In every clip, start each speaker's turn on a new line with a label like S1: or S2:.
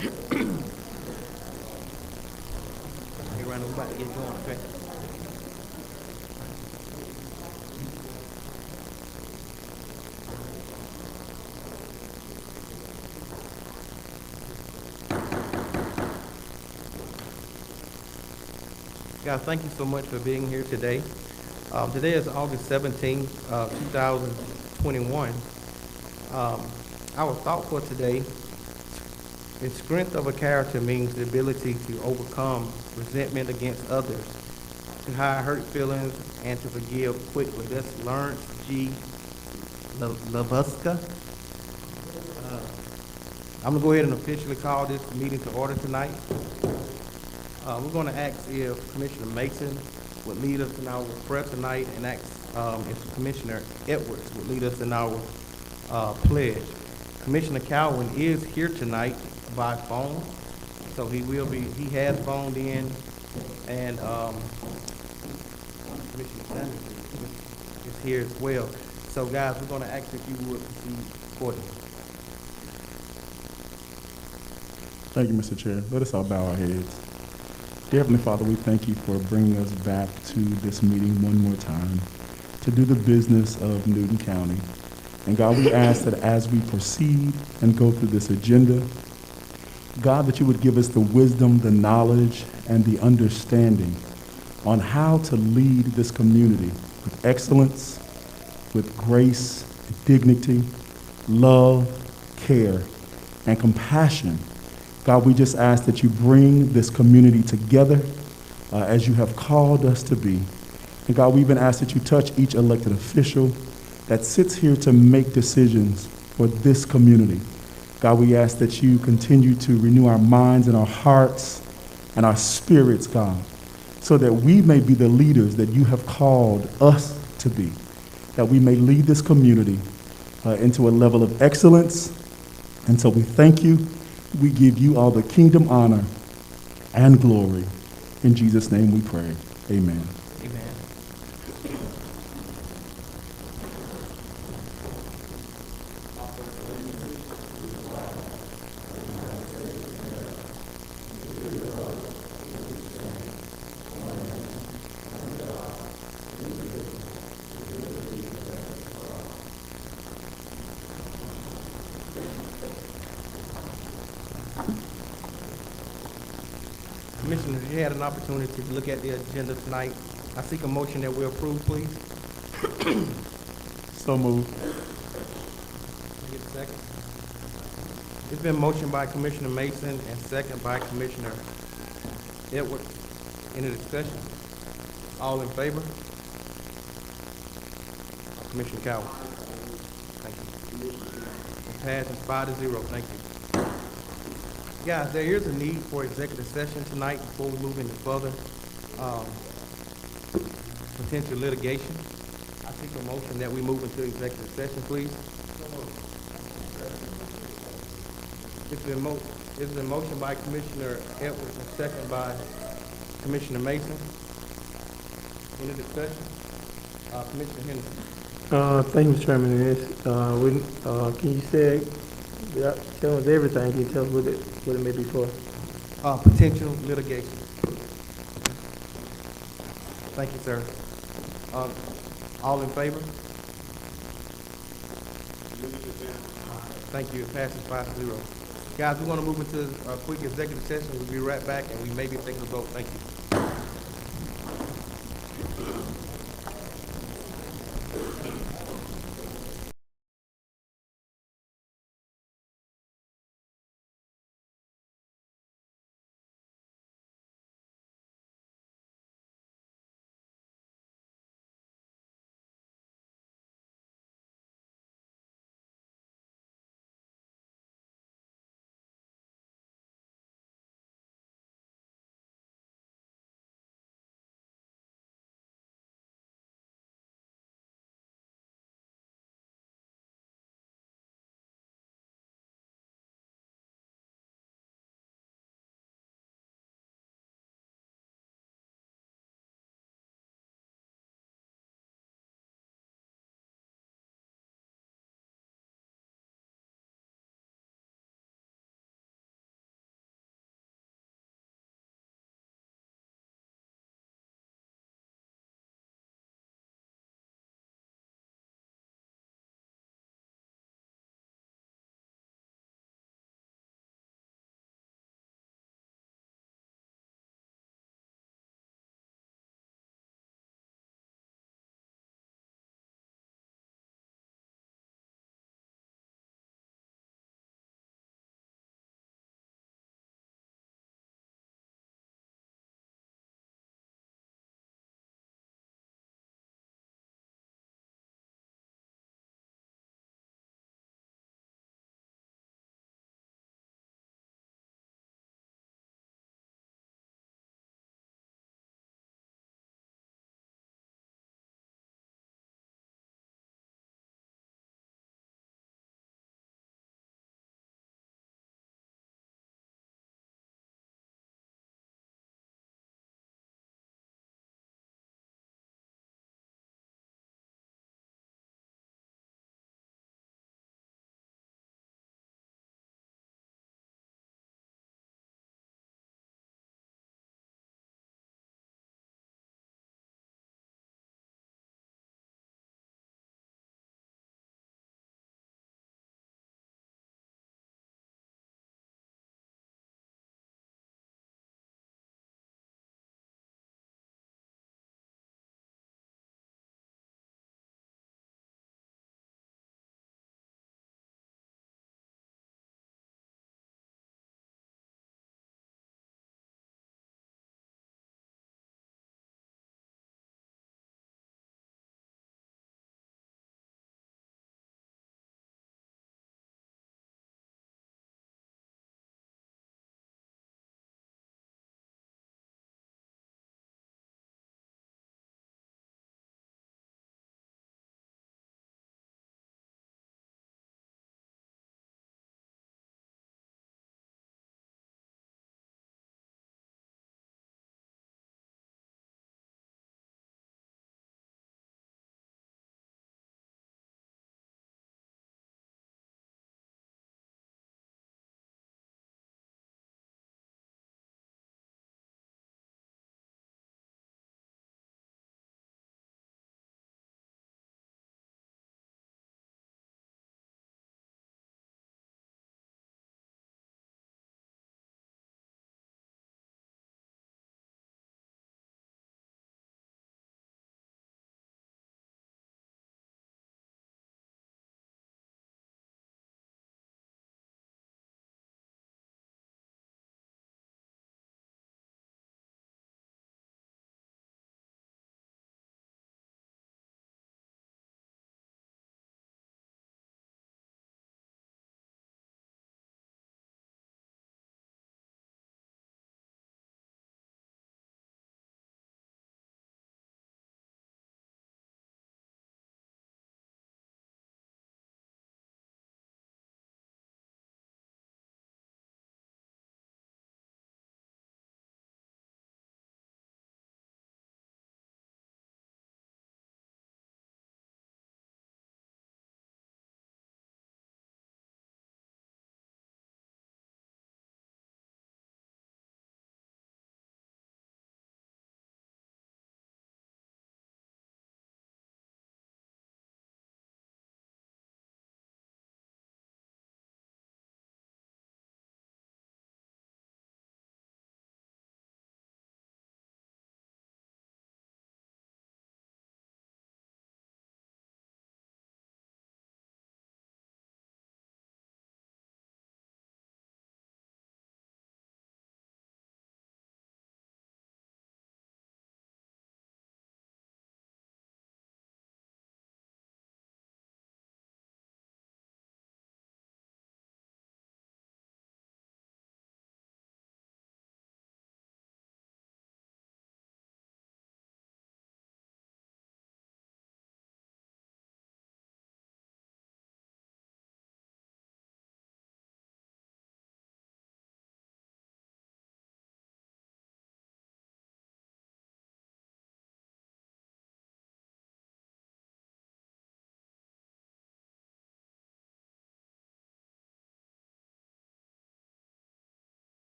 S1: Hey, Randall, we about to get going, okay? Guys, thank you so much for being here today. Today is August 17th, 2021. Um, our thought for today is strength of a character means the ability to overcome resentment against others, to hide hurt feelings, and to forgive quickly. That's Lawrence G. Lavuska. I'm gonna go ahead and officially call this meeting to order tonight. We're gonna ask if Commissioner Mason would lead us in our prayer tonight and ask if Commissioner Edwards would lead us in our pledge. Commissioner Calvin is here tonight by phone, so he has phoned in, and Commissioner Sanders is here as well. So guys, we're gonna ask if you would proceed accordingly.
S2: Thank you, Mr. Chair. Let us all bow our heads. Dear Heavenly Father, we thank you for bringing us back to this meeting one more time to do the business of Newton County. And God, we ask that as we proceed and go through this agenda, God, that you would give us the wisdom, the knowledge, and the understanding on how to lead this community with excellence, with grace, dignity, love, care, and compassion. God, we just ask that you bring this community together as you have called us to be. And God, we even ask that you touch each elected official that sits here to make decisions for this community. God, we ask that you continue to renew our minds and our hearts and our spirits, God, so that we may be the leaders that you have called us to be, that we may lead this community into a level of excellence. And so we thank you. We give you all the kingdom honor and glory. In Jesus' name we pray. Amen.
S1: Amen. Commissioners, you had an opportunity to look at the agenda tonight. I seek a motion that we approve, please.
S2: So moved.
S1: Can I get a second? It's been motioned by Commissioner Mason and second by Commissioner Edwards. Any discussion? All in favor? Commissioner Cowell. Thank you. It passes 5-0. Thank you. Guys, there is a need for executive session tonight before we move into further um, potential litigation. I seek a motion that we move into executive session, please. It's been motioned by Commissioner Edwards and second by Commissioner Mason. Any discussion? Commissioner Henderson.
S3: Thank you, Mr. Chairman. Can you say, tell us everything, can you tell us what it may be for?
S1: Potential litigation. Thank you, sir. All in favor? Thank you. It passes 5-0. Guys, we're going to move into a quick executive session. We'll be right back, and we may be taking a vote. Thank you.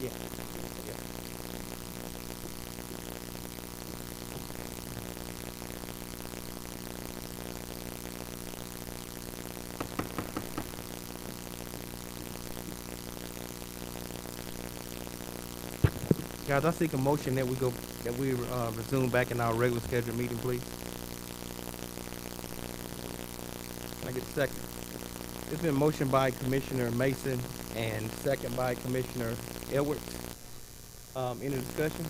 S1: Yeah. Yeah. Guys, I seek a motion that we resume back in our regular scheduled meeting, please. Can I get a second? It's been motioned by Commissioner Mason and second by Commissioner Edwards. Any discussion?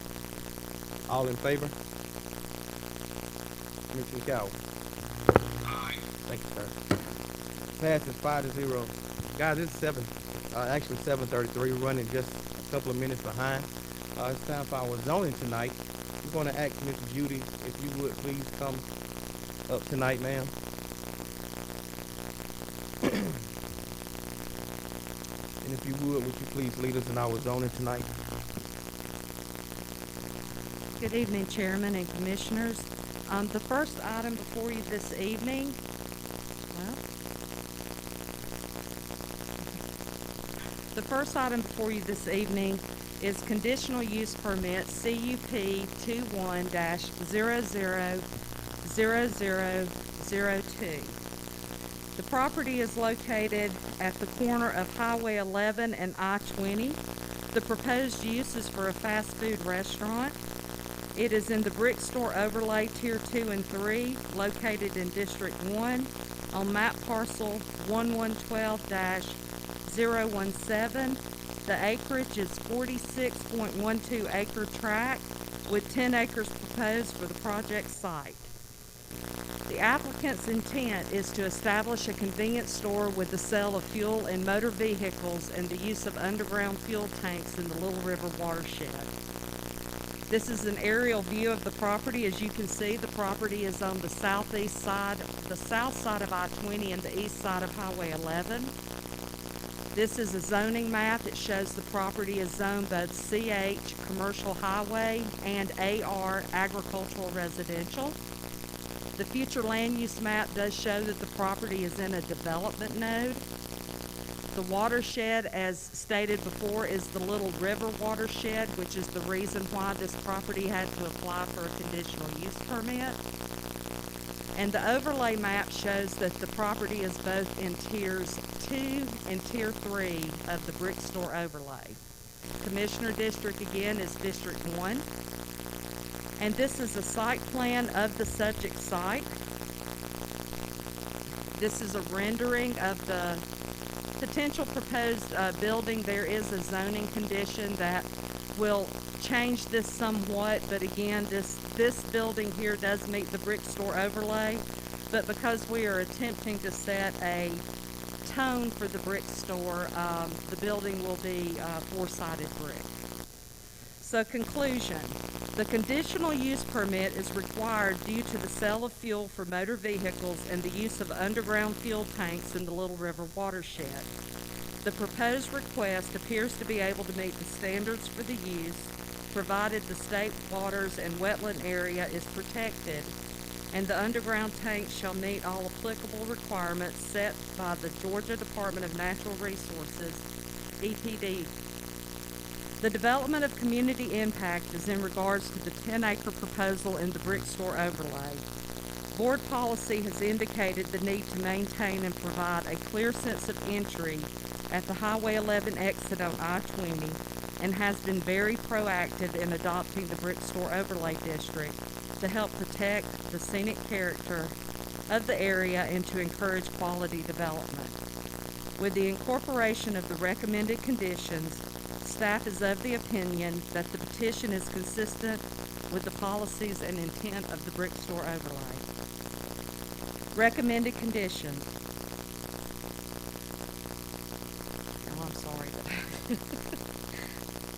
S1: All in favor? Commissioner Cowell? Aye. Thank you, sir. Passes 5-0. Guys, it's actually 7:33. We're running just a couple of minutes behind. It's time for our zoning tonight. We're going to ask Ms. Judy if you would please come up tonight, ma'am. And if you would you please lead us in our zoning tonight?
S4: Good evening, Chairman and Commissioners. The first item before you this evening, is conditional use permit CUP 21-000002. The property is located at the corner of Highway 11 and I-20. The proposed use is for a fast food restaurant. It is in the Brick Store Overlay Tier 2 and 3, located in District 1 on map parcel 1112-017. The acreage is 46.12 acre tract with 10 acres proposed for the project site. The applicant's intent is to establish a convenience store with the sale of fuel and motor vehicles and the use of underground fuel tanks in the Little River watershed. This is an aerial view of the property. As you can see, the property is on the southeast side, the south side of I-20 and the east side of Highway 11. This is a zoning map. It shows the property is zoned both CH, commercial highway, and AR, agricultural residential. The future land use map does show that the property is in a development node. The watershed, as stated before, is the Little River watershed, which is the reason why this property had to apply for a conditional use permit. And the overlay map shows that the property is both in Tiers 2 and Tier 3 of the Brick Store Overlay. Commissioner District, again, is District 1. And this is a site plan of the subject site. This is a rendering of the potential proposed building. There is a zoning condition that will change this somewhat, but again, this building here does meet the Brick Store Overlay, but because we are attempting to set a tone for the brick store, the building will be four-sided brick. So conclusion, the conditional use permit is required due to the sale of fuel for motor vehicles and the use of underground fuel tanks in the Little River watershed. The proposed request appears to be able to meet the standards for the use, provided the state waters and wetland area is protected, and the underground tanks shall meet all applicable requirements set by the Georgia Department of Natural Resources, EPD. The development of community impact is in regards to the 10-acre proposal in the Brick Store Overlay. Board policy has indicated the need to maintain and provide a clear sense of entry at the Highway 11 exit on I-20 and has been very proactive in adopting the Brick Store Overlay District to help protect the scenic character of the area and to encourage quality development. With the incorporation of the recommended conditions, staff is of the opinion that the petition is consistent with the policies and intent of the Brick Store Overlay. Recommended conditions. Oh, I'm sorry.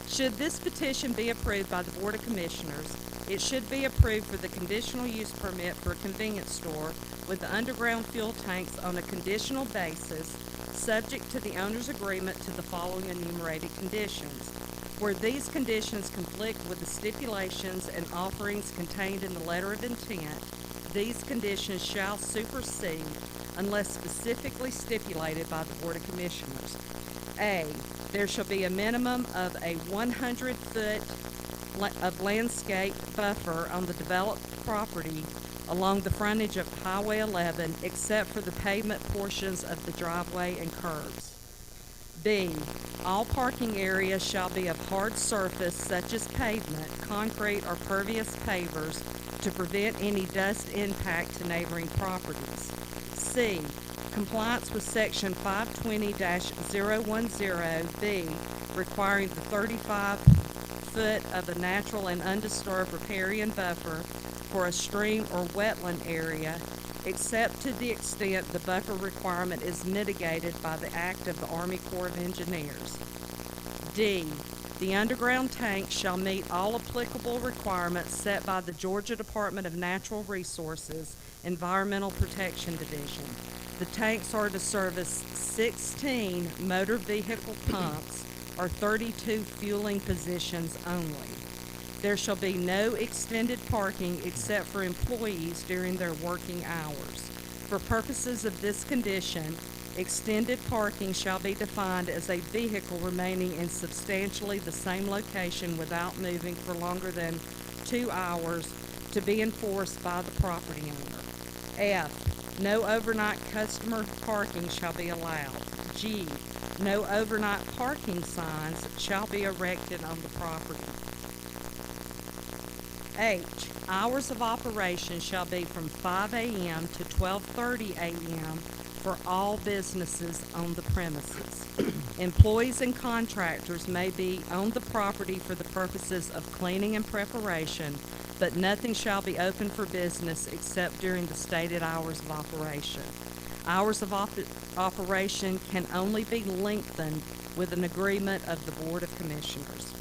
S4: Should this petition be approved by the Board of Commissioners, it should be approved for the conditional use permit for a convenience store with the underground fuel tanks on a conditional basis, subject to the owner's agreement to the following enumerated conditions. Where these conditions conflict with the stipulations and offerings contained in the letter of intent, these conditions shall supersede unless specifically stipulated by the Board of Commissioners. A, There shall be a minimum of a 100-foot of landscape buffer on the developed property along the frontage of Highway 11, except for the pavement portions of the driveway and curbs. B, all parking areas shall be of hard surface such as pavement, concrete, or pervious pavers to prevent any dust impact to neighboring properties. C, compliance with section 520-010B, requiring the 35-foot of a natural and undisturbed riparian buffer for a stream or wetland area, except to the extent the buffer requirement is mitigated by the act of the Army Corps of Engineers. D, the underground tank shall meet all applicable requirements set by the Georgia Department of Natural Resources Environmental Protection Division. The tanks are to service 16 motor vehicle pumps or 32 fueling positions only. There shall be no extended parking except for employees during their working hours. For purposes of this condition, extended parking shall be defined as a vehicle remaining in substantially the same location without moving for longer than 2 hours, to be enforced by the property owner. F, no overnight customer parking shall be allowed. G, no overnight parking signs shall be erected on the property. H, hours of operation shall be from 5 a.m. to 12:30 a.m. for all businesses on the premises. Employees and contractors may be on the property for the purposes of cleaning and preparation, but nothing shall be open for business except during the stated hours of operation. Hours of operation can only be lengthened with an agreement of the Board of Commissioners.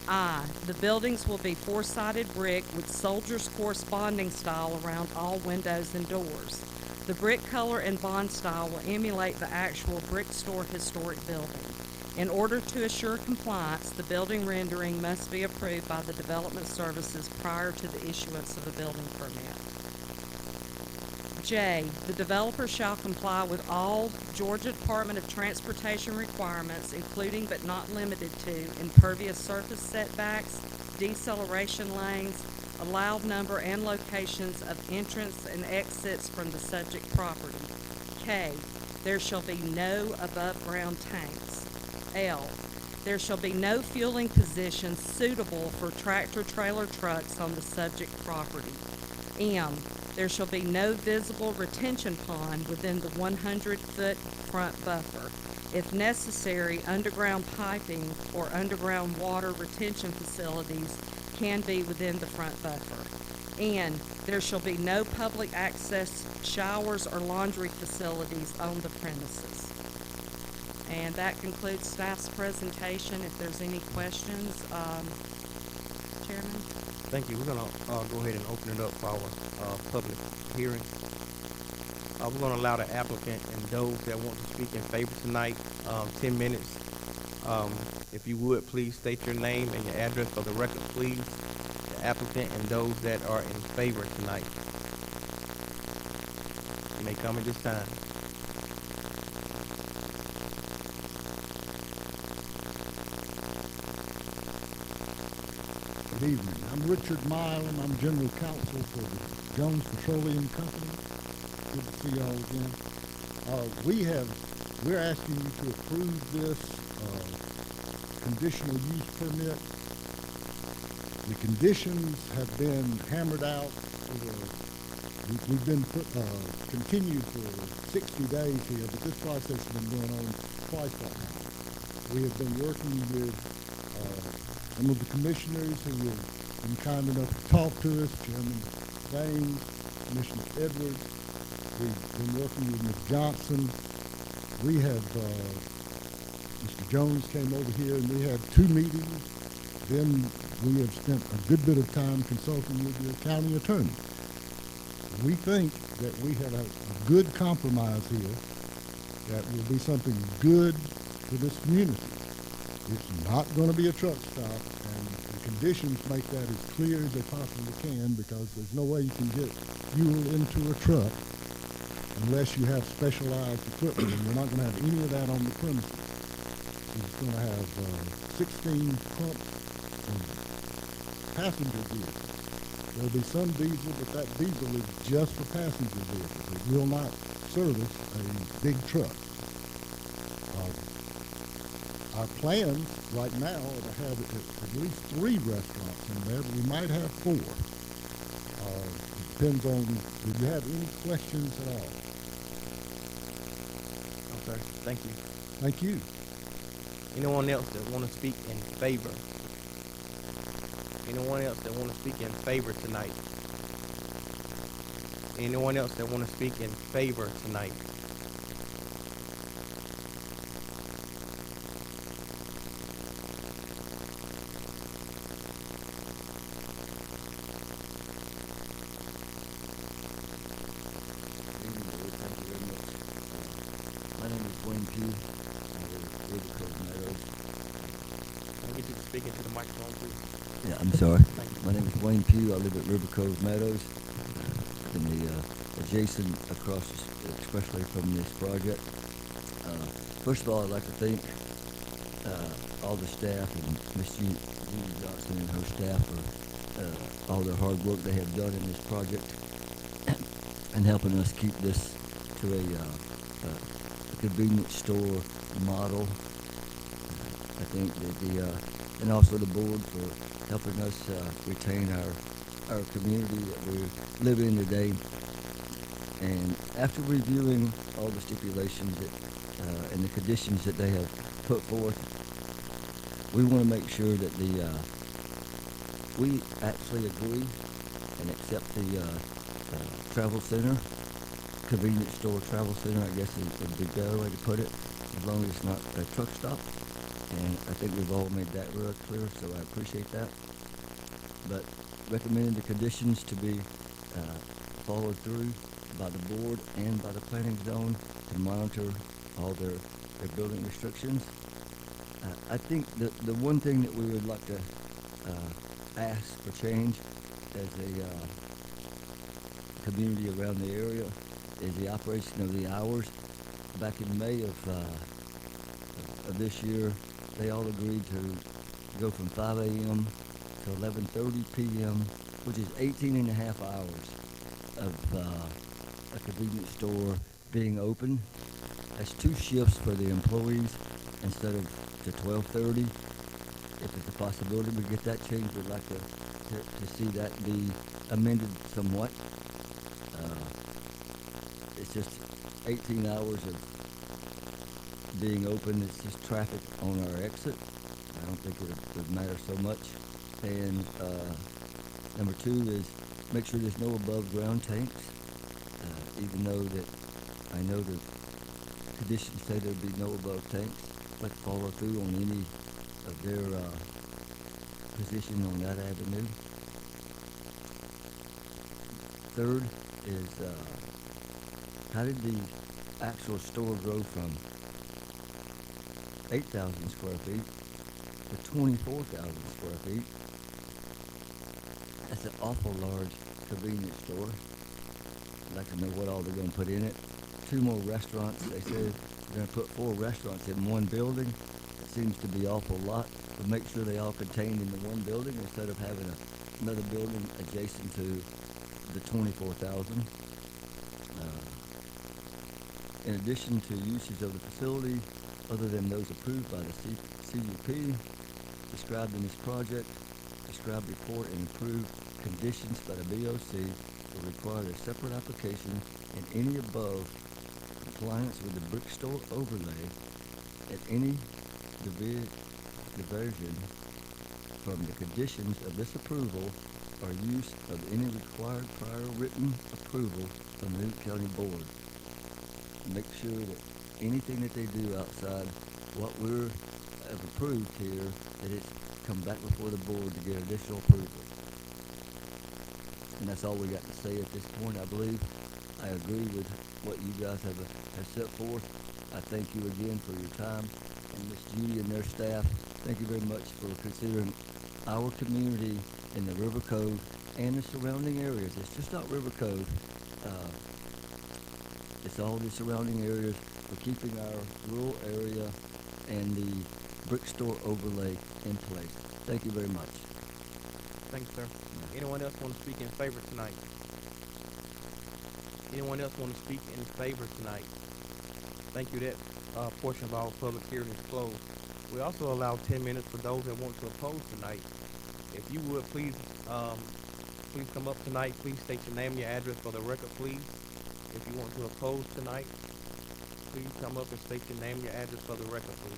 S4: I, the buildings will be four-sided brick with Soldier's Course bonding style around all windows and doors. The brick color and bond style will emulate the actual brick store historic building. In order to assure compliance, the building rendering must be approved by the Development Services prior to the issuance of a building permit. J, the developer shall comply with all Georgia Department of Transportation requirements, including but not limited to impervious surface setbacks, deceleration lanes, allowed number and locations of entrance and exits from the subject property. K, there shall be no above-ground tanks. L, there shall be no fueling positions suitable for tractor-trailer trucks on the subject property. M, there shall be no visible retention pond within the 100-foot front buffer. If necessary, underground piping or underground water retention facilities can be within the front buffer. And there shall be no public access showers or laundry facilities on the premises. And that concludes staff's presentation. If there's any questions, Chairman?
S1: Thank you. We're gonna go ahead and open it up for our public hearing. We're gonna allow the applicant and those that want to speak in favor tonight, 10 minutes. If you would, please state your name and your address for the record, please. The applicant and those that are in favor tonight. You may come at this time.
S5: Good evening. I'm Richard Milam. I'm General Counsel for the Jones Petroleum Company. Good to see y'all again. We're asking you to approve this conditional use permit. The conditions have been hammered out. We've been continued for 60 days here, but this process has been going on twice right now. We have been working with some of the commissioners who have been kind enough to talk to us, Chairman Baines, Commissioner Edwards. We've been working with Ms. Johnson. We have, Mr. Jones came over here and we had 2 meetings. Then we have spent a good bit of time consulting with the county attorney. We think that we have a good compromise here that will be something good for this community. It's not going to be a truck stop, and the conditions make that as clear as they possibly can, because there's no way you can get fuel into a truck unless you have specialized equipment, and we're not going to have any of that on the premises. gonna have 16 pumps of passenger vehicles. There'll be some diesel, but that diesel is just for passenger vehicles. It will not service a big truck. Our plans right now are to have at least 3 restaurants in there, but we might have 4. It depends on, do you have any questions at all?
S1: Okay, thank you.
S5: Thank you.
S1: Anyone else that want to speak in favor? Anyone else that want to speak in favor tonight? Anyone else that want to speak in favor tonight?
S6: My name is Wayne Pugh. I live at River Cove Meadows.
S1: Can I get you to speak into the microphone, please?
S6: Yeah, I'm sorry.
S1: Thank you.
S6: My name is Wayne Pugh. I live at River Cove Meadows, in the adjacent across expressway from this project. First of all, I'd like to thank all the staff and Miss Judy Johnson and her staff for all their hard work they have done in this project and helping us keep this to a convenience store model. I think that and also the board for helping us retain our community that we live in today. And after reviewing all the stipulations that, and the conditions that they have put forth, we want to make sure that we actually agree and accept the travel center, convenience store travel center, I guess is the better way to put it, as long as it's not a truck stop. And I think we've all made that real clear, so I appreciate that. But recommending the conditions to be followed through by the board and by the planning zone to monitor all their building restrictions. I think the one thing that we would like to ask for change as a community around the area is the operation of the hours. Back in May of this year, they all agreed to go from 5 a.m. to 11:30 p.m., which is 18 and a half hours of a convenience store being open. That's 2 shifts for the employees instead of to 12:30. If it's a possibility we get that changed, we'd like to see that be amended somewhat. It's just 18 hours of being open. It's just traffic on our exit. I don't think it would matter so much. And number 2 is make sure there's no above ground tanks, even though that I know the conditions say there'd be no above tanks. Let's follow through on any of their position on that avenue. Third is how did the actual store grow from 8,000 square feet to 24,000 square feet? That's an awful large convenience store. I'd like to know what all they're going to put in it. 2 more restaurants. They said they're going to put 4 restaurants in one building. It seems to be an awful lot, but make sure they all contained in the one building instead of having another building adjacent to the 24,000. In addition to uses of the facility, other than those approved by the CUP, described in this project, describe, report, and approve conditions by the BOC will require a separate application in any above compliance with the brick store overlay at any diversion from the conditions of this approval or use of any required prior written approval from the Newton County Board. Make sure that anything that they do outside what we're have approved here, that it's come back before the board to get additional approval. And that's all we got to say at this point, I believe. I agree with what you guys have set forth. I thank you again for your time. And Ms. Judy and their staff, thank you very much for considering our community in the River Cove and the surrounding areas. It's just not River Cove. It's all the surrounding areas for keeping our rural area and the brick store overlay in place. Thank you very much.
S1: Thank you, sir. Anyone else want to speak in favor tonight? Anyone else want to speak in favor tonight? Thank you. That portion of our public hearing is closed. We also allow 10 minutes for those that want to oppose tonight. If you would, please come up tonight. Please state your name and your address for the record, please. If you want to oppose tonight, please come up and state your name and your address for the record, please.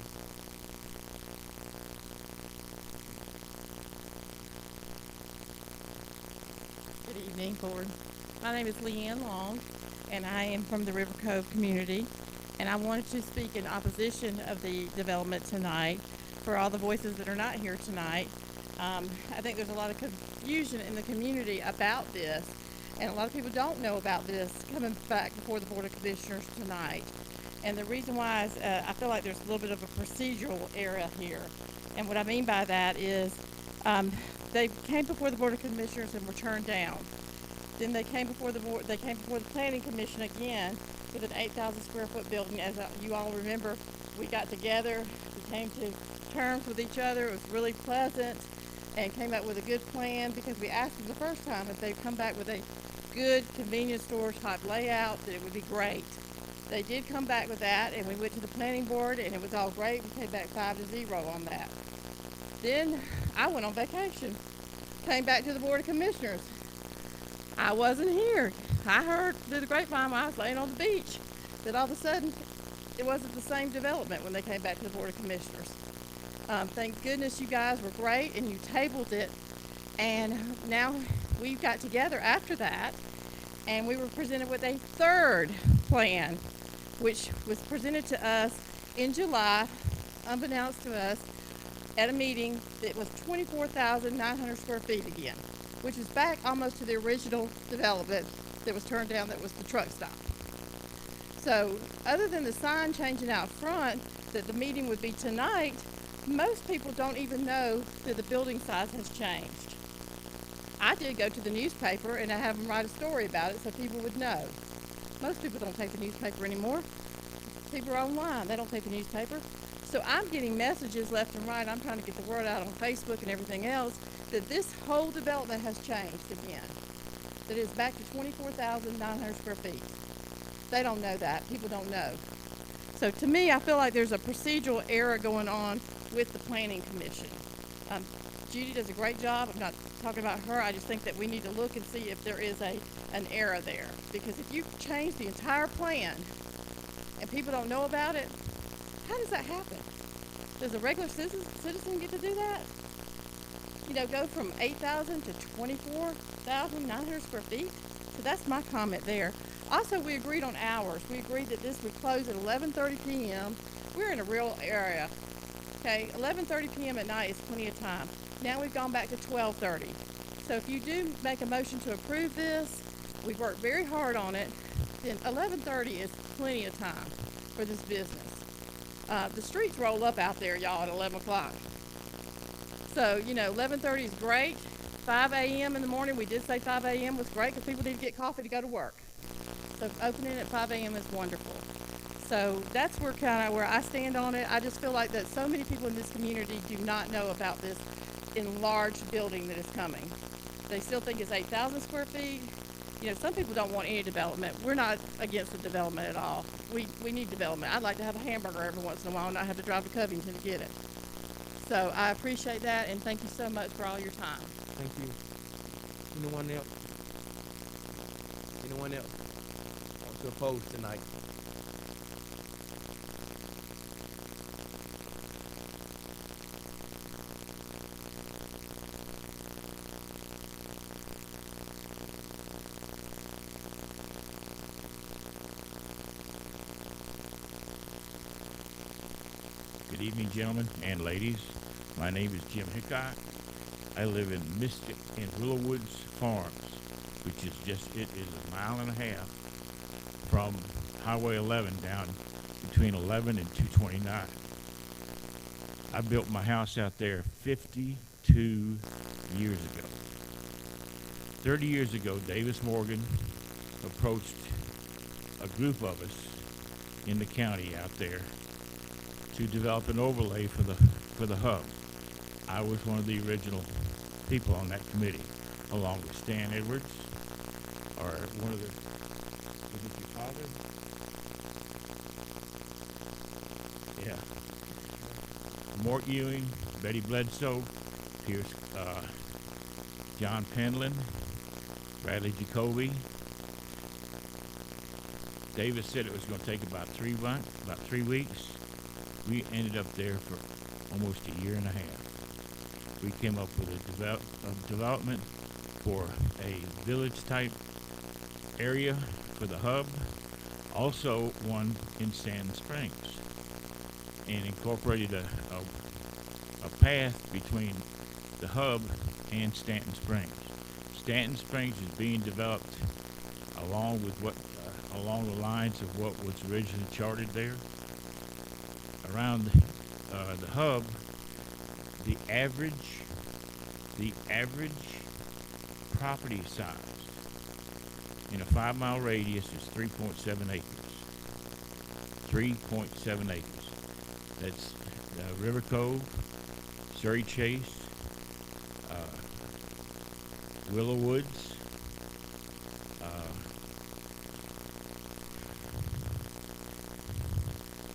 S7: Good evening, Board. My name is Leanne Long, and I am from the River Cove community. And I wanted to speak in opposition of the development tonight for all the voices that are not here tonight. I think there's a lot of confusion in the community about this, and a lot of people don't know about this coming back before the Board of Commissioners tonight. And the reason why is I feel like there's a little bit of a procedural error here. And what I mean by that is they came before the Board of Commissioners and were turned down. Then they came before the board. They came before the Planning Commission again with an 8,000 square foot building. As you all remember, we got together, we came to terms with each other. It was really pleasant, and came up with a good plan because we asked them the first time if they'd come back with a good convenience store type layout, that it would be great. They did come back with that, and we went to the planning board, and it was all great. We came back 5-0 on that. Then I went on vacation, came back to the Board of Commissioners. I wasn't here. I heard through the grapevine while I was laying on the beach that all of a sudden it wasn't the same development when they came back to the Board of Commissioners. Thank goodness you guys were great and you tabled it, and now we got together after that and we were presented with a third plan, which was presented to us in July, unbeknownst to us, at a meeting that was 24,900 square feet again, which is back almost to the original development that was turned down, that was the truck stop. So other than the sign changing out front that the meeting would be tonight, most people don't even know that the building size has changed. I did go to the newspaper and I have them write a story about it so people would know. Most people don't take the newspaper anymore. People are online, they don't take the newspaper. So I'm getting messages left and right. I'm trying to get the word out on Facebook and everything else that this whole development has changed again. That it's back to 24,900 square feet. They don't know that. People don't know. So to me, I feel like there's a procedural error going on with the Planning Commission. Judy does a great job. I'm not talking about her. I just think that we need to look and see if there is an error there. Because if you change the entire plan and people don't know about it, how does that happen? Does a regular citizen get to do that? You know, go from 8,000 to 24,900 square feet? So that's my comment there. Also, we agreed on hours. We agreed that this would close at 11:30 p.m. We're in a real area. Okay, 11:30 p.m. at night is plenty of time. Now we've gone back to 12:30. So if you do make a motion to approve this, we've worked very hard on it, then 11:30 is plenty of time for this business. The streets roll up out there, y'all, at 11 o'clock. So, you know, 11:30 is great. 5 a.m. in the morning, we did say 5 a.m. was great because people need to get coffee to go to work. So opening at 5 a.m. is wonderful. So that's where I stand on it. I just feel like that so many people in this community do not know about this enlarged building that is coming. They still think it's 8,000 square feet. You know, some people don't want any development. We're not against the development at all. We need development. I'd like to have a hamburger every once in a while and not have to drive to Covington to get it. So I appreciate that, and thank you so much for all your time.
S1: Thank you. Anyone else? Anyone else want to oppose tonight?
S8: Good evening, gentlemen and ladies. My name is Jim Hickok. I live in Mystic and Willow Woods Farms, which is it is a mile and a half from Highway 11 down between 11 and 229. I built my house out there 52 years ago. 30 years ago, Davis Morgan approached a group of us in the county out there to develop an overlay for the hub. I was one of the original people on that committee, along with Stan Edwards, or one of the, was it your father? Yeah. Mort Ewing, Betty Bledsoe, Pierce, John Penland, Bradley Jacoby. Davis said it was going to take about 3 months, about 3 weeks. We ended up there for almost a year and a half. We came up with a development for a village-type area for the hub, also one in Stanton Springs, and incorporated a path between the hub and Stanton Springs. Stanton Springs is being developed along with along the lines of what was originally charted there. Around the hub, the average property size in a 5-mile radius is 3.7 acres. 3.7 acres. That's River Cove, Surrey Chase, Willow Woods,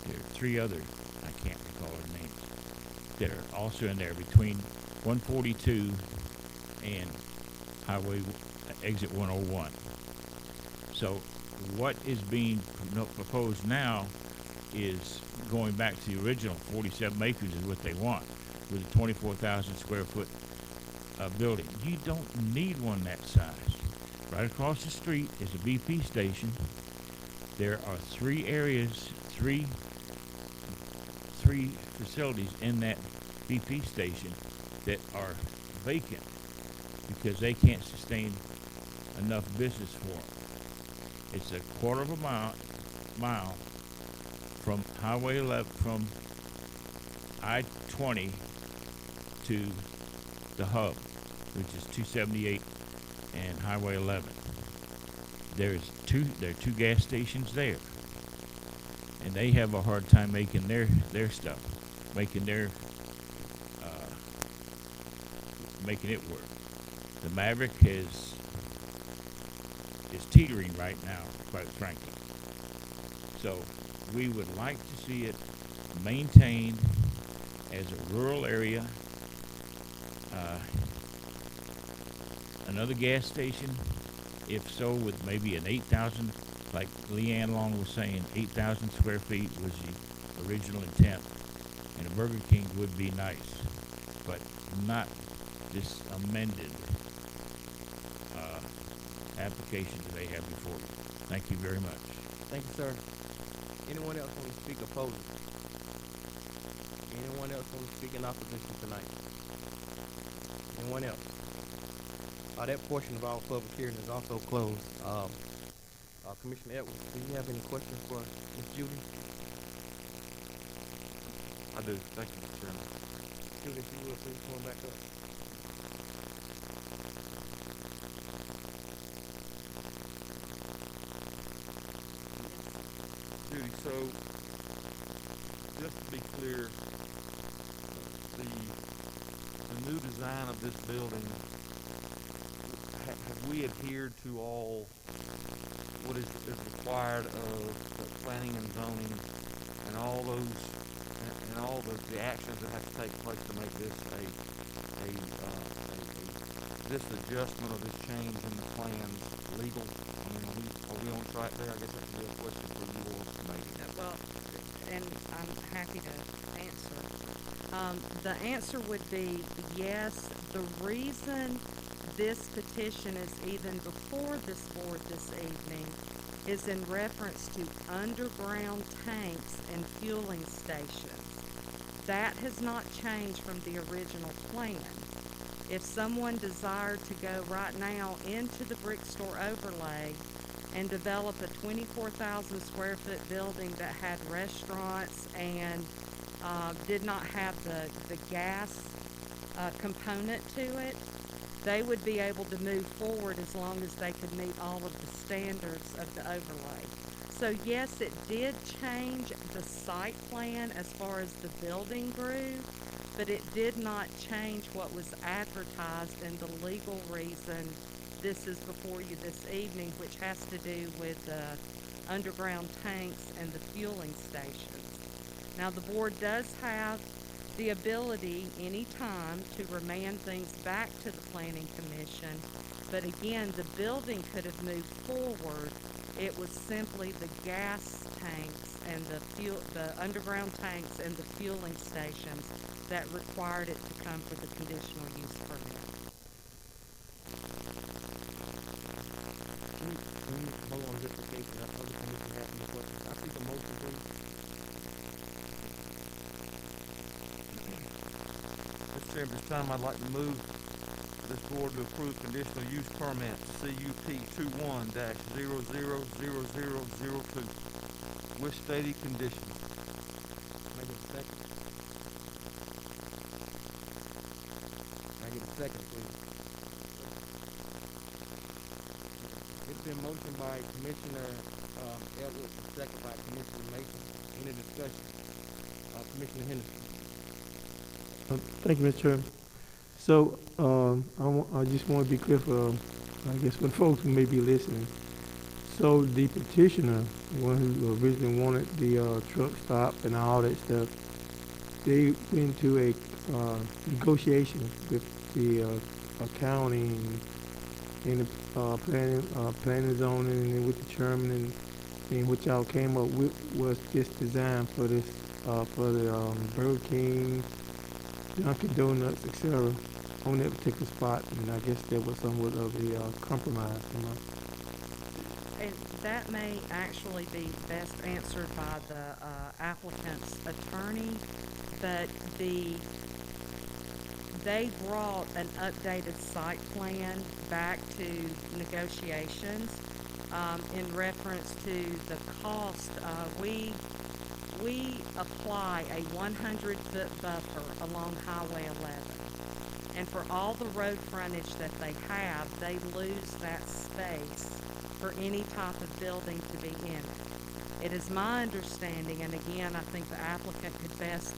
S8: there are 3 others, I can't recall their names, that are also in there between 142 and Highway Exit 101. So what is being proposed now is going back to the original 47 acres is what they want, with a 24,000 square foot building. You don't need one that size. Right across the street is a BP station. There are 3 areas, three facilities in that BP station that are vacant because they can't sustain enough business for them. It's a quarter of a mile from Highway 11, from I-20 to the hub, which is 278 and Highway 11. There are 2 gas stations there, and they have a hard time making their stuff, making it work. The Maverick is teetering right now, quite frankly. So we would like to see it maintained as a rural area. Another gas station, if so, with maybe an 8,000, like Leanne Long was saying, 8,000 square feet was the original intent. And a Burger King would be nice, but not this amended application that they have before you. Thank you very much.
S1: Thank you, sir. Anyone else want to speak opposed? Anyone else want to speak in opposition tonight? Anyone else? That portion of our public hearing is also closed. Commissioner Edwards, do you have any questions for Ms. Judy?
S9: I do. Thank you, Mr. Chairman.
S1: Judy, if you will, please come back up.
S9: Judy, so just to be clear, the new design of this building, have we adhered to all what is required of the planning and zoning and all the actions that have to take place to make this this adjustment or this change in the plans legal? I mean, are we on track there? I guess that could be a question for you all maybe.
S4: Well, and I'm happy to answer. The answer would be yes. The reason this petition is even before this board this evening is in reference to underground tanks and fueling stations. That has not changed from the original plan. If someone desired to go right now into the brick store overlay and develop a 24,000 square foot building that had restaurants and did not have the gas component to it, they would be able to move forward as long as they could meet all of the standards of the overlay. So yes, it did change the site plan as far as the building grew, but it did not change what was advertised, and the legal reason this is before you this evening, which has to do with the underground tanks and the fueling stations. Now, the board does have the ability anytime to remand things back to the planning commission, but again, the building could have moved forward. It was simply the gas tanks and the underground tanks and the fueling stations that required it to come for the conditional use permit.
S1: Can you hold on just in case the other commission has any questions? I seek a motion, please.
S9: Mr. Chairman, this time I'd like to move this board to approve conditional use permit CUP 21-000002 with stated conditions.
S1: May I get a second? May I get a second, please? It's been motioned by Commissioner Edwards, and second by Commissioner Mason. Any discussion? Commissioner Henderson.
S3: Thank you, Mr. Chairman. So, I just want to be clear for, I guess, when folks who may be listening. So the petitioner, the one who originally wanted the truck stop and all that stuff, they went to a negotiation with the county and the planning and zoning, and with the chairman, and what y'all came up with was this design for this for the Burger King, Dunkin' Donuts, etc. on that particular spot, and I guess that was somewhat of a compromise.
S4: And that may actually be best answered by the applicant's attorney, but they brought an updated site plan back to negotiations in reference to the cost. We apply a 100-foot buffer along Highway 11. And for all the road frontage that they have, they lose that space for any type of building to be in it. It is my understanding, and again, I think the applicant could best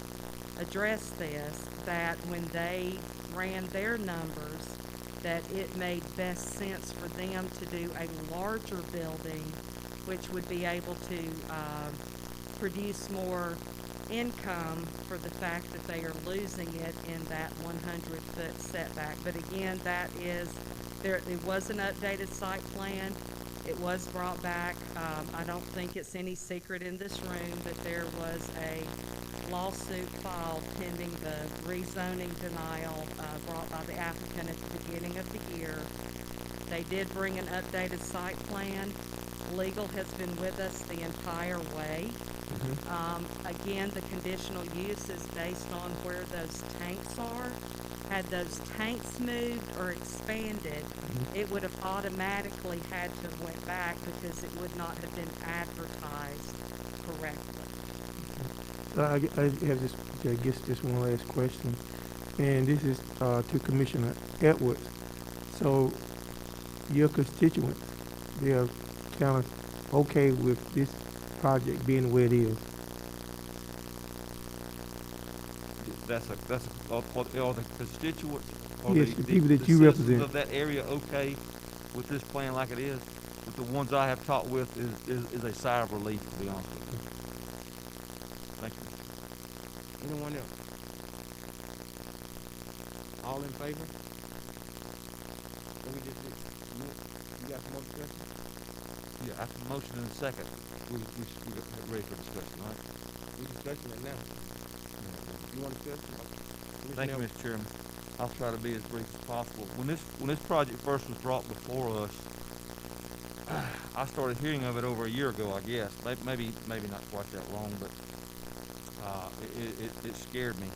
S4: address this, that when they ran their numbers, that it made best sense for them to do a larger building, which would be able to produce more income for the fact that they are losing it in that 100-foot setback. But again, that is, it was an updated site plan. It was brought back. I don't think it's any secret in this room that there was a lawsuit filed pending the rezoning denial brought by the applicant at the beginning of the year. They did bring an updated site plan. Legal has been with us the entire way. Again, the conditional use is based on where those tanks are. Had those tanks moved or expanded, it would have automatically had to have went back because it would not have been advertised correctly.
S3: I have just, I guess, just one last question, and this is to Commissioner Edwards. So, your constituents, they are kind of okay with this project being where it is?
S9: That's are the constituents, or
S3: Yes, the people that you
S9: citizens
S3: represent.
S9: of that area okay with this plan like it is? But the ones I have talked with is a sigh of relief, to be honest with you. Thank you.
S1: Anyone else? All in favor? Let me just, you got some more discussion?
S9: Yeah, after the motion and a second, we get ready for discussion, all right?
S1: We're discussing it now. You want to discuss it?
S9: Thank you, Mr. Chairman. I'll try to be as brief as possible. When this project first was brought before us, I started hearing of it over a year ago, I guess. Maybe not quite that long, but it scared me.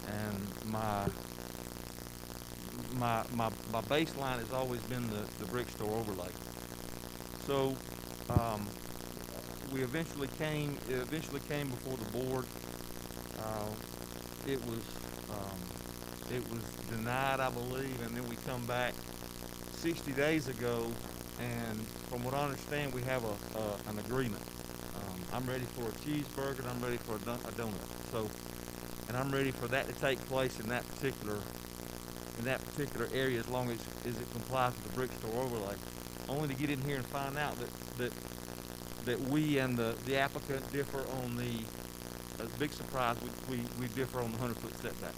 S9: And my baseline has always been the brick store overlay. So it eventually came before the board. It was denied, I believe, and then we come back 60 days ago, and from what I understand, we have an agreement. I'm ready for a cheeseburger, and I'm ready for a donut. So, and I'm ready for that to take place in that particular area, as long as it complies with the brick store overlay. Only to get in here and find out that we and the applicant differ on the big surprise. We differ on the 100-foot setback.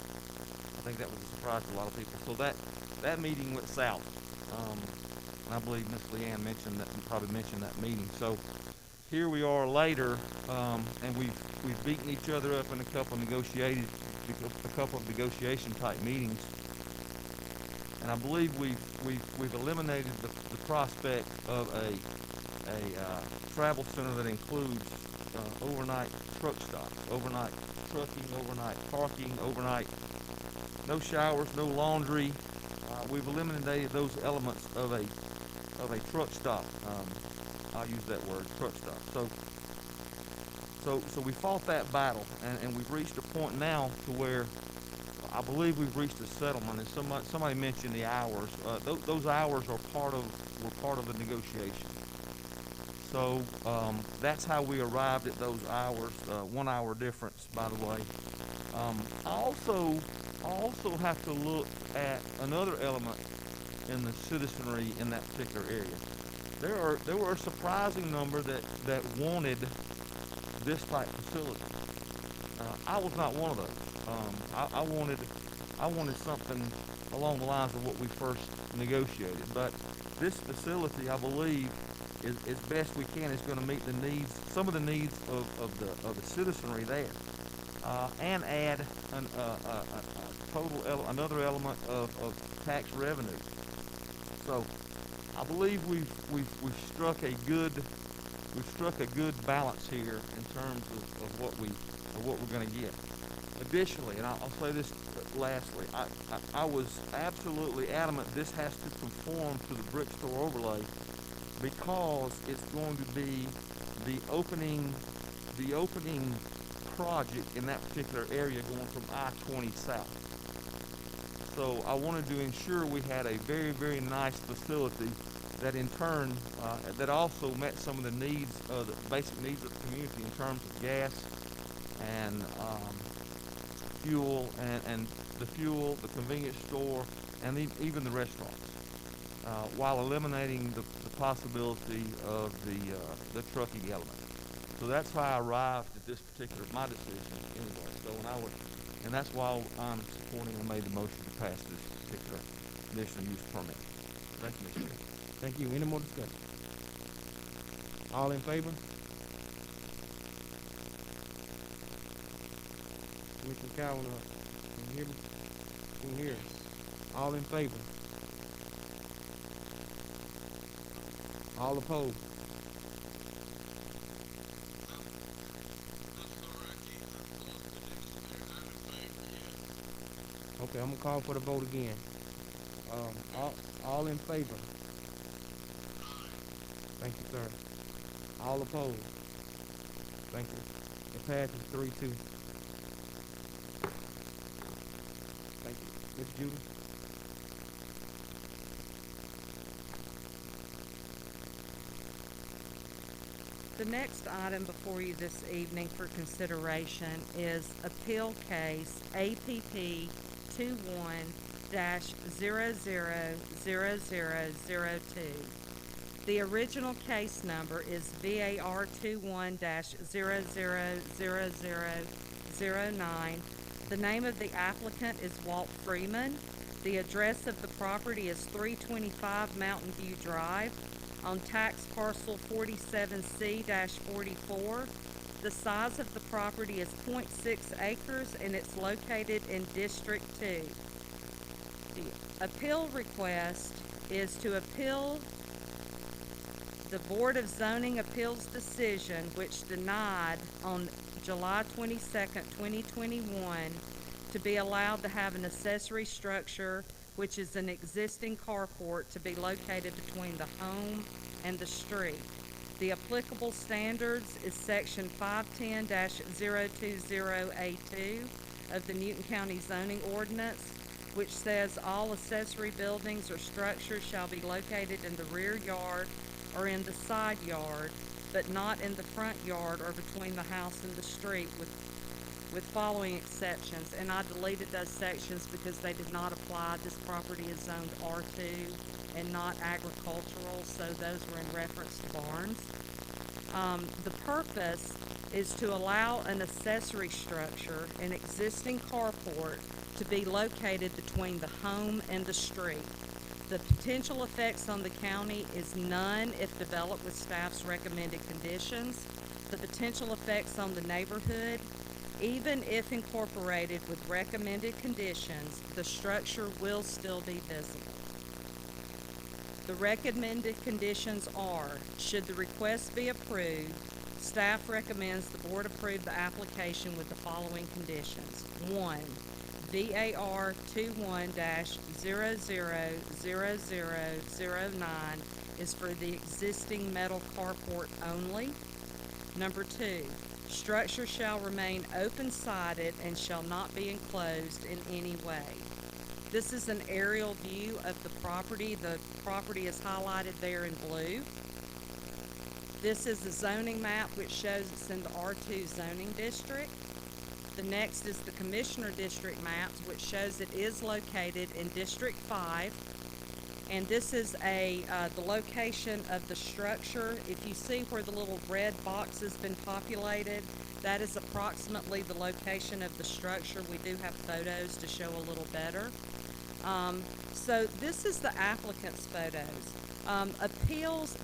S9: I think that was a surprise to a lot of people. So that meeting went south. I believe Miss Leanne probably mentioned that meeting. So here we are later, and we've beaten each other up in a couple of negotiation type meetings, and I believe we've eliminated the prospect of a travel center that includes overnight truck stops, overnight trucking, overnight parking, overnight no showers, no laundry. We've eliminated those elements of a truck stop. I'll use that word, truck stop. So we fought that battle, and we've reached a point now to where I believe we've reached a settlement. And somebody mentioned the hours. Those hours were part of the negotiation. So that's how we arrived at those hours. 1 hour difference, by the way. I also have to look at another element in the citizenry in that particular area. There were a surprising number that wanted this type facility. I was not one of those. I wanted something along the lines of what we first negotiated. But this facility, I believe, as best we can, is going to meet the needs, some of the needs of the citizenry there, and add another element of tax revenue. So I believe we've struck a good balance here in terms of what we're going to get. Additionally, and I'll say this lastly, I was absolutely adamant this has to conform to the brick store overlay, because it's going to be the opening project in that particular area going from I-20 south. So I wanted to ensure we had a very, very nice facility that in turn, that also met some of the needs, the basic needs of the community in terms of gas and fuel, and the fuel, the convenience store, and even the restaurants, while eliminating the possibility of the trucking element. So that's how I arrived at my decision anyway. So and that's why I'm supporting and made the motion to pass this particular conditional use permit. Thank you, Mr. Chair.
S1: Thank you. Any more discussion? All in favor? Commissioner Calvin, can you hear me? Can you hear us? All in favor? All opposed? Okay, I'm gonna call for the vote again. All in favor? Thank you, sir. All opposed? Thank you. It passes 3-2. Thank you. Ms. Judy?
S4: The next item before you this evening for consideration is appeal case APP 21-000002. The original case number is VAR 21-000009. The name of the applicant is Walt Freeman. The address of the property is 325 Mountain View Drive on tax parcel 47C-44. The size of the property is 0.6 acres and it's located in District 2. The appeal request is to appeal the Board of Zoning Appeals decision which denied on July 22nd, 2021 to be allowed to have an accessory structure which is an existing carport to be located between the home and the street. The applicable standards is section 510-020A2 of the Newton County zoning ordinance. which says all accessory buildings or structures shall be located in the rear yard or in the side yard, but not in the front yard or between the house and the street with following exceptions. And I deleted those sections because they did not apply. This property is zoned R2 and not agricultural, so those were in reference to barns. The purpose is to allow an accessory structure, an existing carport, to be located between the home and the street. The potential effects on the county is none if developed with staff's recommended conditions. The potential effects on the neighborhood, even if incorporated with recommended conditions, the structure will still be visible. The recommended conditions are, should the request be approved, staff recommends the board approve the application with the following conditions. 1, VAR 21-000009 is for the existing metal carport only. Number 2, structure shall remain open-sided and shall not be enclosed in any way. This is an aerial view of the property. The property is highlighted there in blue. This is the zoning map, which shows it's in the R2 zoning district. The next is the Commissioner District maps, which shows it is located in District 5. And this is the location of the structure. If you see where the little red box has been populated, that is approximately the location of the structure. We do have photos to show a little better. So this is the applicant's photos.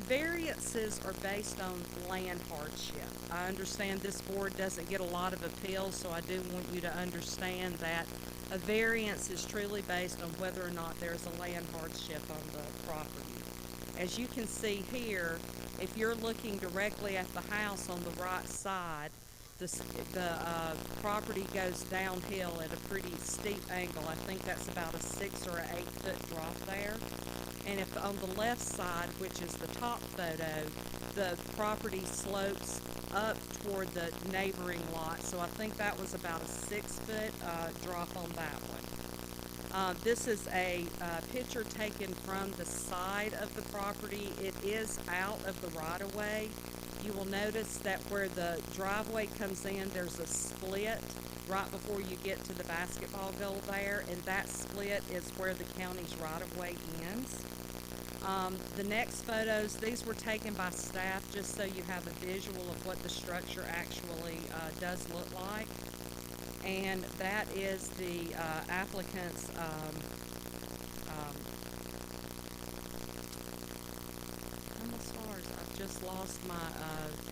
S4: Variances are based on land hardship. I understand this board doesn't get a lot of appeals, so I do want you to understand that a variance is truly based on whether or not there's a land hardship on the property. As you can see here, if you're looking directly at the house on the right side, the property goes downhill at a pretty steep angle. I think that's about a 6 or 8 foot drop there. And if on the left side, which is the top photo, the property slopes up toward the neighboring lot. So I think that was about a 6 foot drop on that one. This is a picture taken from the side of the property. It is out of the right of way. You will notice that where the driveway comes in, there's a split right before you get to the basketball goal there, and that split is where the county's right of way ends. The next photos, these were taken by staff just so you have a visual of what the structure actually does look like. And that is the applicant's I've just lost my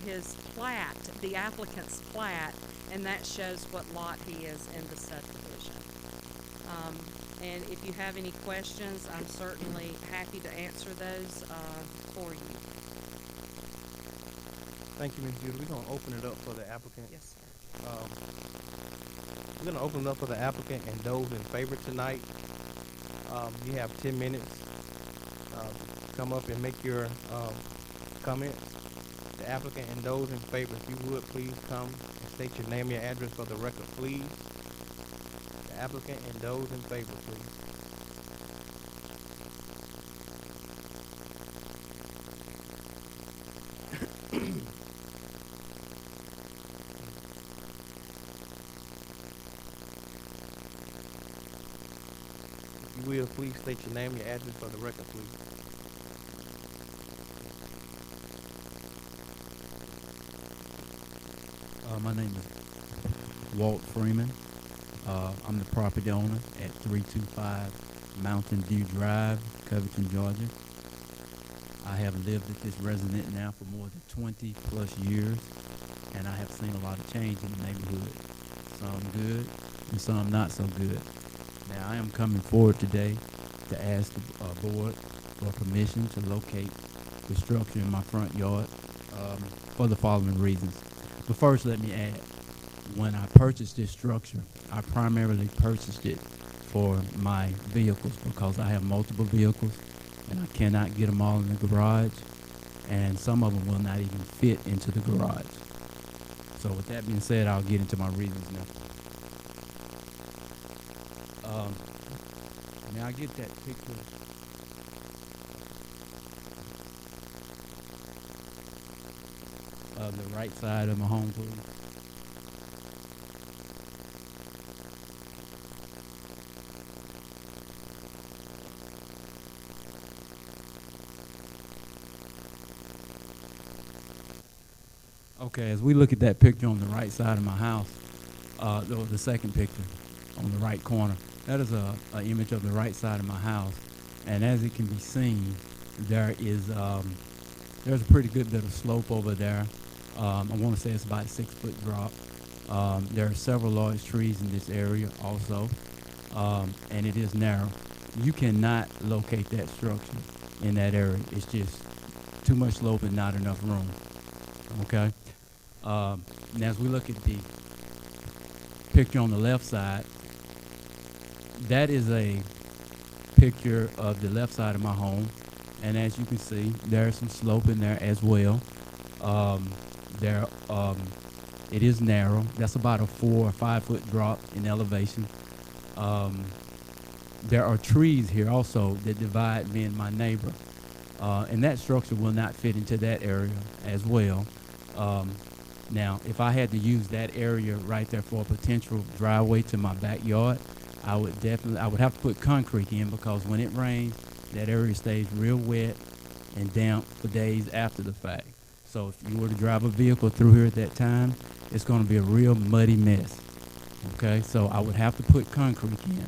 S4: his plat, the applicant's plat, and that shows what lot he is in the subdivision. And if you have any questions, I'm certainly happy to answer those for you.
S1: Thank you, Ms. Judy. We're gonna open it up for the applicant.
S4: Yes, sir.
S1: We're gonna open it up for the applicant and those in favor tonight. You have 10 minutes. Come up and make your comments. The applicant and those in favor, if you would, please come and state your name, your address for the record, please. The applicant and those in favor, please. If you will, please state your name, your address for the record, please.
S10: My name is Walt Freeman. I'm the property owner at 325 Mountain View Drive, Covington, Georgia. I have lived at this residence now for more than 20 plus years, and I have seen a lot of change in the neighborhood. Some good and some not so good. Now I am coming forward today to ask the board for permission to locate the structure in my front yard for the following reasons. But first, let me add, when I purchased this structure, I primarily purchased it for my vehicles because I have multiple vehicles and I cannot get them all in the garage, and some of them will not even fit into the garage. So with that being said, I'll get into my reasons now. May I get that picture? Of the right side of my home, please. Okay, as we look at that picture on the right side of my house, the second picture on the right corner, that is a image of the right side of my house. And as it can be seen, there is there's a pretty good bit of slope over there. I want to say it's about a 6-foot drop. There are several large trees in this area also, and it is narrow. You cannot locate that structure in that area. It's just too much slope and not enough room. Okay. Now, as we look at the picture on the left side, that is a picture of the left side of my home, and as you can see, there's some slope in there as well. It is narrow. That's about a 4 or 5 foot drop in elevation. There are trees here also that divide me and my neighbor, and that structure will not fit into that area as well. Now, if I had to use that area right there for a potential driveway to my backyard, I would have to put concrete in, because when it rains, that area stays real wet and damp for days after the fact. So if you were to drive a vehicle through here at that time, it's going to be a real muddy mess. Okay, so I would have to put concrete in.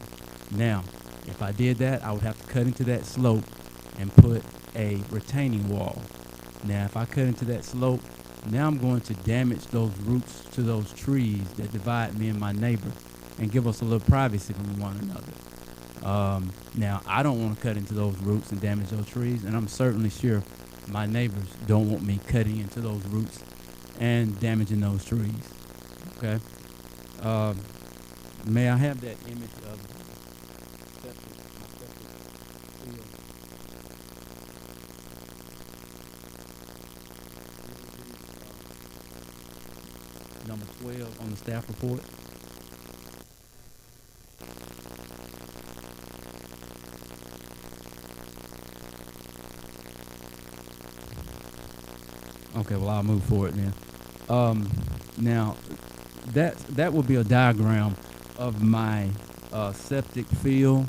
S10: Now, if I did that, I would have to cut into that slope and put a retaining wall. Now, if I cut into that slope, now I'm going to damage those roots to those trees that divide me and my neighbor and give us a little privacy from one another. Now, I don't want to cut into those roots and damage those trees, and I'm certainly sure my neighbors don't want me cutting into those roots and damaging those trees. Okay? May I have that image of septic field? Number 12 on the staff report. Okay, well, I'll move forward then. Now, that will be a diagram of my septic field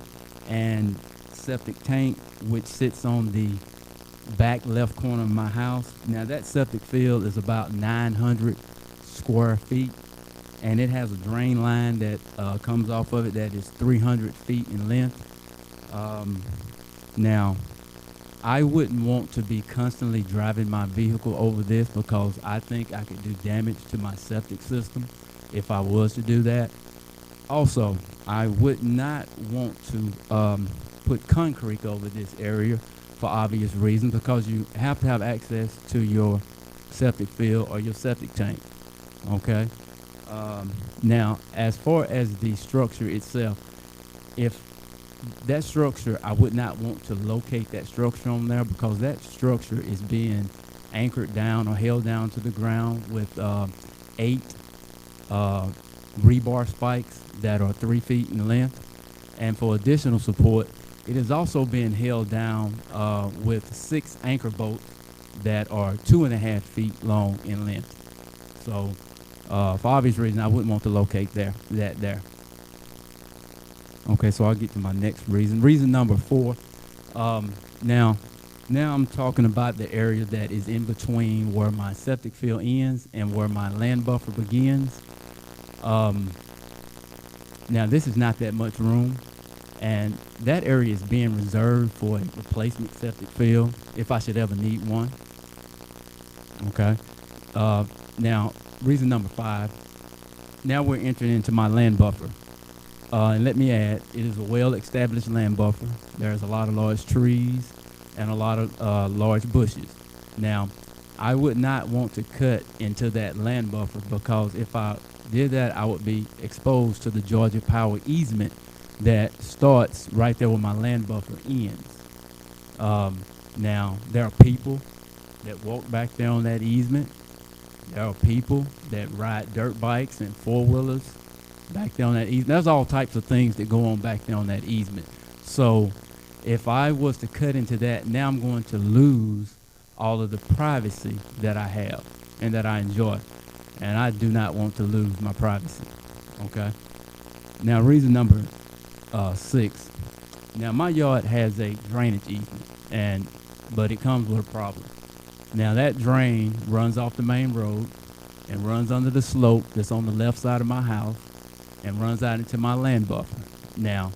S10: and septic tank, which sits on the back left corner of my house. Now, that septic field is about 900 square feet, and it has a drain line that comes off of it that is 300 feet in length. Now, I wouldn't want to be constantly driving my vehicle over this, because I think I could do damage to my septic system if I was to do that. Also, I would not want to put concrete over this area for obvious reasons, because you have to have access to your septic field or your septic tank. Okay. Now, as far as the structure itself, if that structure, I would not want to locate that structure on there, because that structure is being anchored down or held down to the ground with 8 rebar spikes that are 3 feet in length. And for additional support, it is also being held down with 6 anchor bolts that are 2.5 feet long in length. So for obvious reasons, I wouldn't want to locate that there. Okay, so I'll get to my next reason. Reason number 4. Now I'm talking about the area that is in between where my septic field ends and where my land buffer begins. Now, this is not that much room, and that area is being reserved for a replacement septic field if I should ever need one. Okay. Now, reason number 5. Now we're entering into my land buffer. And let me add, it is a well-established land buffer. There's a lot of large trees and a lot of large bushes. Now, I would not want to cut into that land buffer, because if I did that, I would be exposed to the Georgia Power easement that starts right there where my land buffer ends. Now, there are people that walk back there on that easement. There are people that ride dirt bikes and 4-wheelers back there on that easement. There's all types of things that go on back there on that easement. So if I was to cut into that, now I'm going to lose all of the privacy that I have and that I enjoy. And I do not want to lose my privacy, okay? Now, reason number 6. Now, my yard has a drainage easement, but it comes with a problem. Now, that drain runs off the main road and runs under the slope that's on the left side of my house and runs out into my land buffer. Now,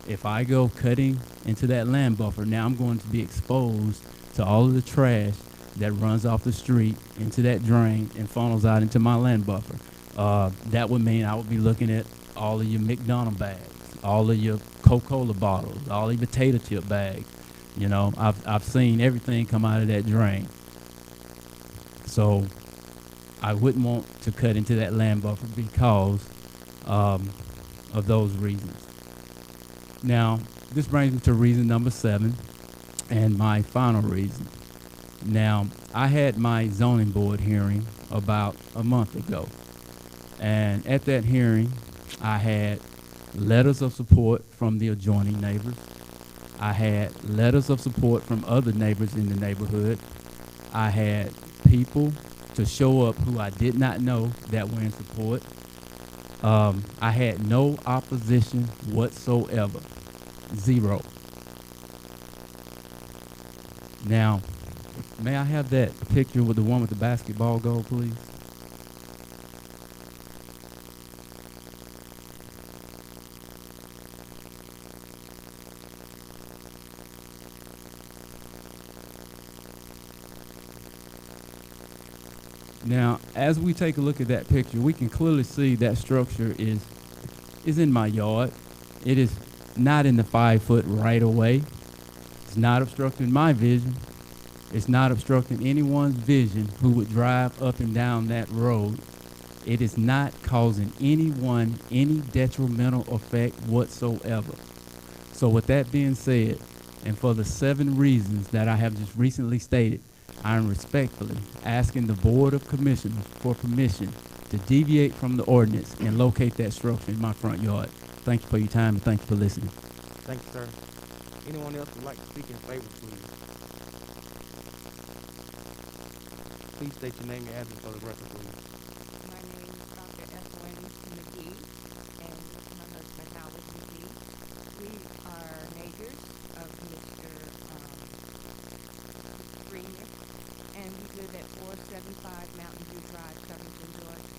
S10: if I go cutting into that land buffer, now I'm going to be exposed to all of the trash that runs off the street into that drain and funnels out into my land buffer. That would mean I would be looking at all of your McDonald's bags, all of your Coca-Cola bottles, all your potato chip bags. You know, I've seen everything come out of that drain. So I wouldn't want to cut into that land buffer because of those reasons. Now, this brings me to reason number 7 and my final reason. Now, I had my zoning board hearing about a month ago. And at that hearing, I had letters of support from the adjoining neighbors. I had letters of support from other neighbors in the neighborhood. I had people to show up who I did not know that were in support. I had no opposition whatsoever. 0. Now, may I have that picture with the one with the basketball goal, please? Now, as we take a look at that picture, we can clearly see that structure is in my yard. It is not in the 5-foot right of way. It's not obstructing my vision. It's not obstructing anyone's vision who would drive up and down that road. It is not causing anyone any detrimental effect whatsoever. So with that being said, and for the 7 reasons that I have just recently stated, I am respectfully asking the Board of Commissioners for permission to deviate from the ordinance and locate that structure in my front yard. Thank you for your time and thank you for listening.
S1: Thank you, sir. Anyone else would like to speak in favor, please? Please state your name and address for the record, please.
S11: My name is Dr. Evelyn McGee, and my husband Howard McGee. We are neighbors of Mr. Freeman, and we live at 475 Mountain View Drive, Covington, Georgia.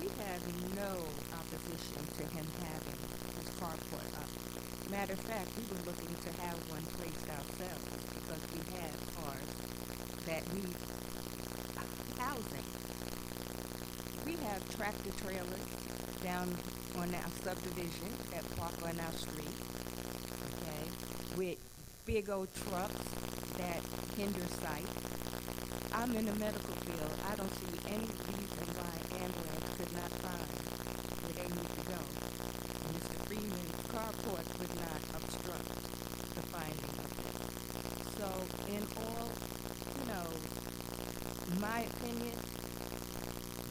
S11: We have no opposition to him having his carport up. Matter of fact, we were looking to have one placed ourselves because we have cars that need housing. We have tractor trailers down on our subdivision that park on our street, okay, with big old trucks that hinder sight. I'm in the medical field. I don't see any reason why ambulance could not find where they need to go. Mr. Freeman's carport would not obstruct the finding of it. So in all, my opinion,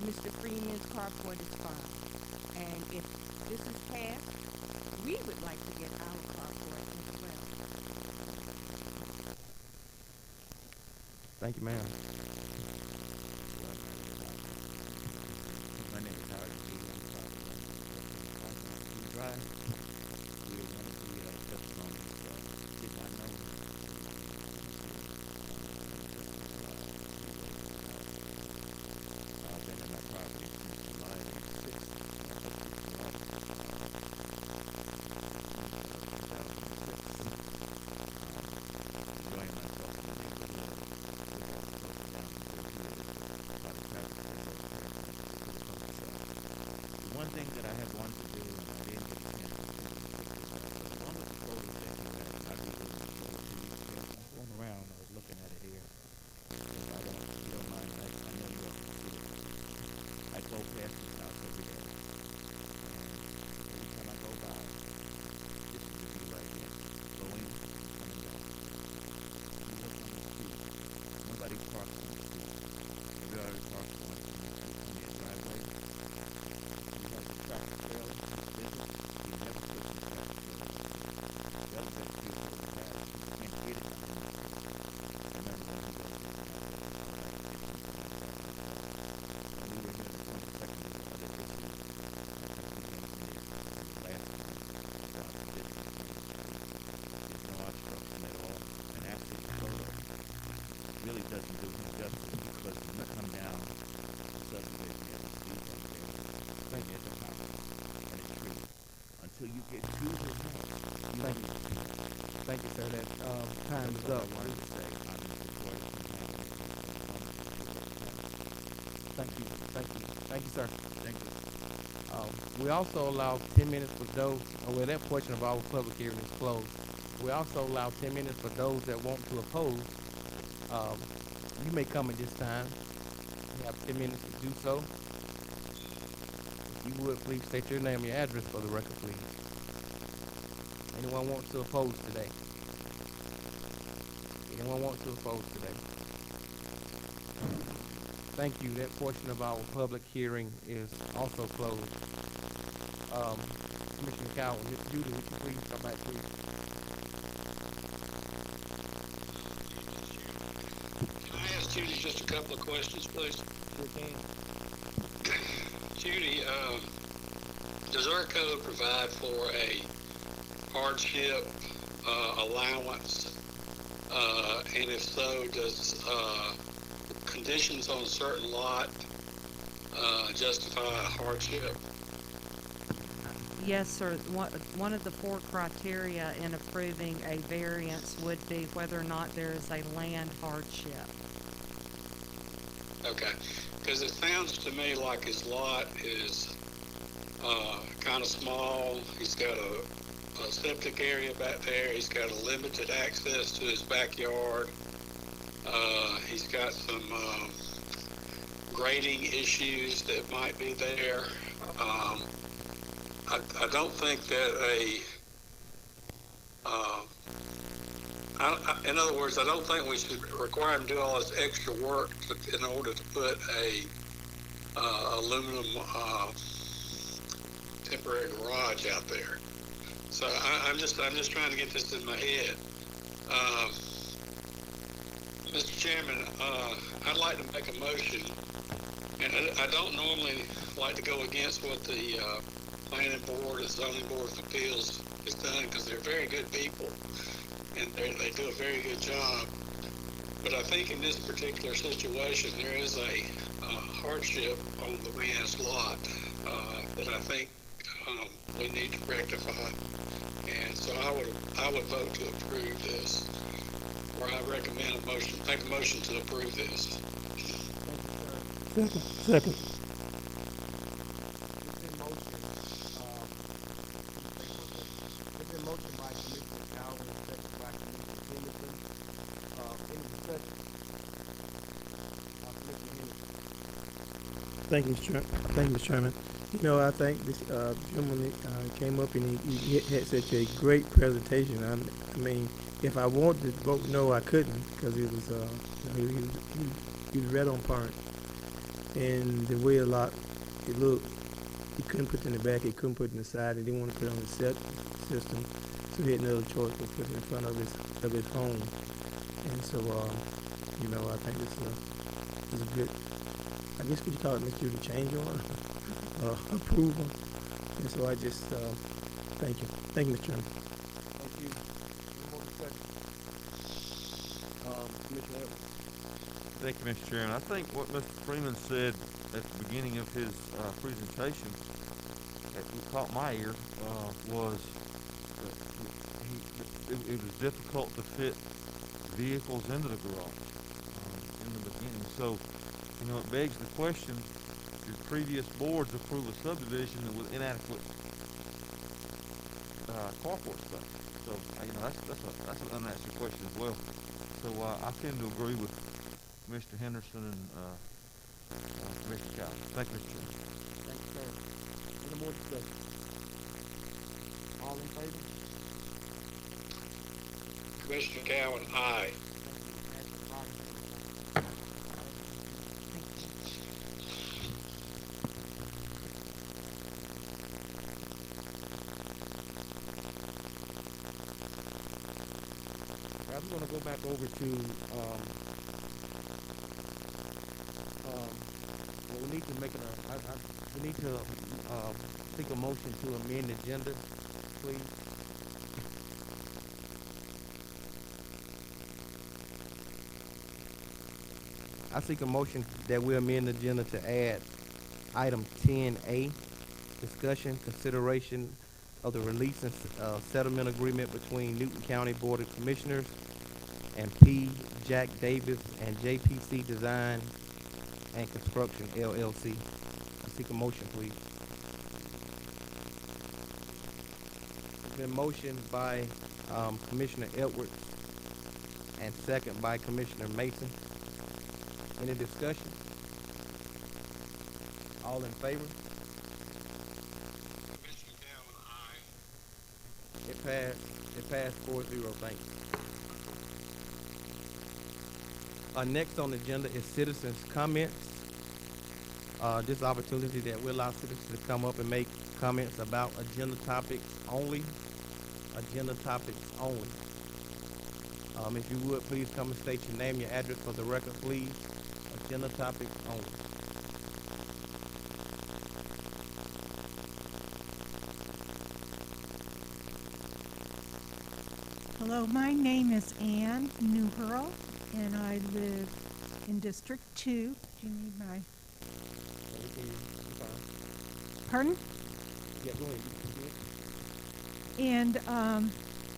S11: Mr. Freeman's carport is fine. And if this is passed, we would like to get our carport as well.
S1: Thank you, ma'am.
S8: My name is Howard G. I'm Drive. We are one of the testimonies did not know. I've been in that property since July 6th. Enjoying myself in the neighborhood. The one thing that I have wanted to do, and I didn't get a chance to do, is one of the photos that you had, and I'd be willing to show it to you. Because I'm going around, I was looking at it here. If you don't mind, I know you all can see it. I go past this house every day. And every time I go by, this is the view right here. Going and coming back. You look on the street. Nobody parks on the street. Everybody parks on the driveway. You have the traffic
S1: Thank you, sir. That, time is up. Thank you, sir.
S8: Thank you.
S1: We also allow 10 minutes for those, well, that portion of our public hearing is closed. We also allow 10 minutes for those that want to oppose. You may come at this time. You have 10 minutes to do so. If you would, please state your name and your address for the record, please. Anyone wants to oppose today? Anyone wants to oppose today? Thank you. That portion of our public hearing is also closed. Commissioner Cowan, Ms. Judy, would you please come back, please?
S12: Can I ask Judy just a couple of questions, please?
S1: Sure can.
S12: Judy, does our code provide for a hardship allowance? And if so, does conditions on a certain lot justify a hardship?
S4: Yes, sir. One of the 4 criteria in approving a variance would be whether or not there is a land hardship.
S12: Okay, because it sounds to me like his lot is kind of small. He's got a septic area back there. He's got a limited access to his backyard. He's got some grading issues that might be there. I don't think that in other words, I don't think we should require him to do all this extra work in order to put a aluminum temporary garage out there. So I'm just trying to get this in my head. Mr. Chairman, I'd like to make a motion, and I don't normally like to go against what the Planning Board and Zoning Board of Appeals has done, because they're very good people and they do a very good job. But I think in this particular situation, there is a hardship on the man's lot that I think we need to rectify. And so I would vote to approve this, or I recommend make a motion to approve this.
S3: Second.
S1: It's in motion by Commissioner Calvin, second by Commissioner Henderson. Any discussion? Commissioner Henderson.
S3: Thank you, Mr. Chairman. You know, I think this gentleman came up and he had such a great presentation. I mean, if I wanted to vote no, I couldn't, because it was he was right on point. And the way a lot it looked, he couldn't put it in the back, he couldn't put it in the side, he didn't want to put it on the set system, so he had no choice but put it in front of his home. And so, you know, I think this is a good, I guess what you call it, Mr. Judy, change order, approval. And so I just, thank you. Thank you, Mr. Chairman.
S1: Thank you. Any more discussion? Commissioner Evans.
S9: Thank you, Mr. Chairman. I think what Mr. Freeman said at the beginning of his presentation that caught my ear was it was difficult to fit vehicles into the garage in the beginning. So, you know, it begs the question, did previous boards approve a subdivision with inadequate carport space? So, you know, that's an unanswered question as well. So I tend to agree with Mr. Henderson and Mr. Calvin. Thank you, Mr. Chairman.
S1: Thank you, sir. Any more discussion? All in favor?
S12: Commissioner Cowan, aye.
S1: I'm going to go back over to, well, we need to make we need to take a motion to amend the agenda, please. I seek a motion that we amend the agenda to add item 10A, discussion, consideration of the release and settlement agreement between Newton County Board of Commissioners and P. Jack Davis and JPC Design and Construction LLC. I seek a motion, please. It's been motioned by Commissioner Edwards and second by Commissioner Mason. Any discussion? All in favor?
S12: Commissioner Galvin, aye.
S1: It passed 4-0, thank you. Next on the agenda is citizens' comments. This opportunity that we allow citizens to come up and make comments about agenda topics only. Agenda topics only. If you would, please come and state your name, your address for the record, please. Agenda topics only.
S13: Hello, my name is Ann Newhurl, and I live in District 2. Do you need my... Pardon?
S1: Yeah, go ahead. You can do it.
S13: And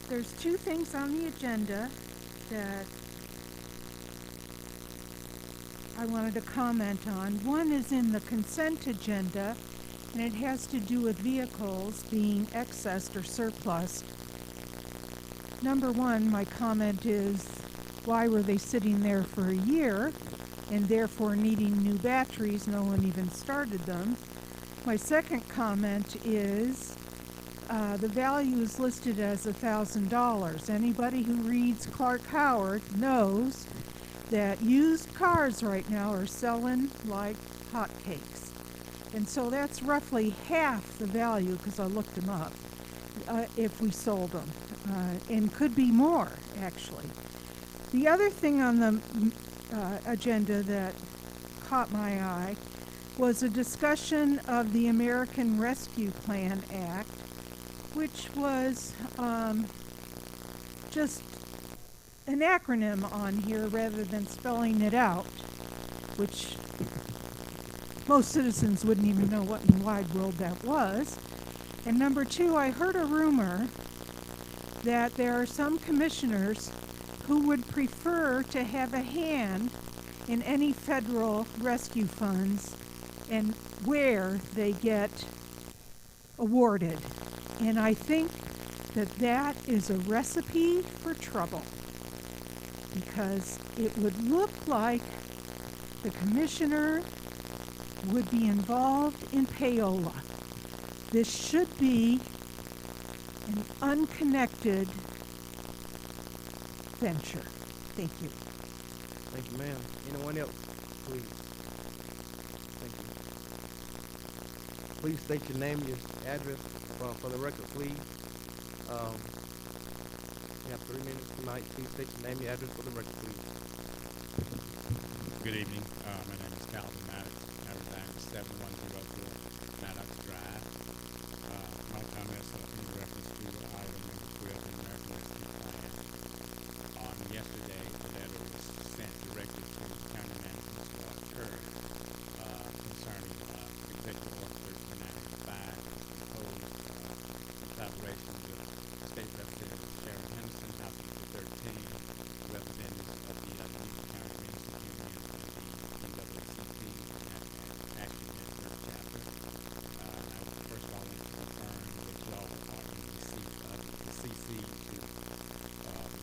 S13: there's two things on the agenda that I wanted to comment on. One is in the consent agenda, and it has to do with vehicles being excessed or surplused. Number one, my comment is, why were they sitting there for a year and therefore needing new batteries? No one even started them. My second comment is, the value is listed as $1,000. Anybody who reads Clark Howard knows that used cars right now are selling like hotcakes. And so that's roughly half the value, because I looked them up, if we sold them. And could be more, actually. The other thing on the agenda that caught my eye was a discussion of the American Rescue Plan Act, which was just an acronym on here rather than spelling it out, which most citizens wouldn't even know what in the wide world that was. And number two, I heard a rumor that there are some commissioners who would prefer to have a hand in any federal rescue funds and where they get awarded. And I think that that is a recipe for trouble, because it would look like the commissioner would be involved in payola. This should be an unconnected venture. Thank you.
S1: Thank you, ma'am. Anyone else, please? Thank you. Please state your name, your address for the record, please. You have 3 minutes tonight. Please state your name, your address for the record, please.
S8: Good evening. My name is Calvin Maddox. I reside at 7104 Maddox Drive. My comments are in reference to item number 12 in the American Rescue Plan. Yesterday, a letter was sent directly to County Manager Scott Curry concerning Executive Order 1395, proposed collaboration with State Representative Sharon Henderson, House District 13, representatives of the Newton County Municipal Union and the NAACP and Action Network chapter. I would first of all want to confirm that y'all are in receipt of the CC to the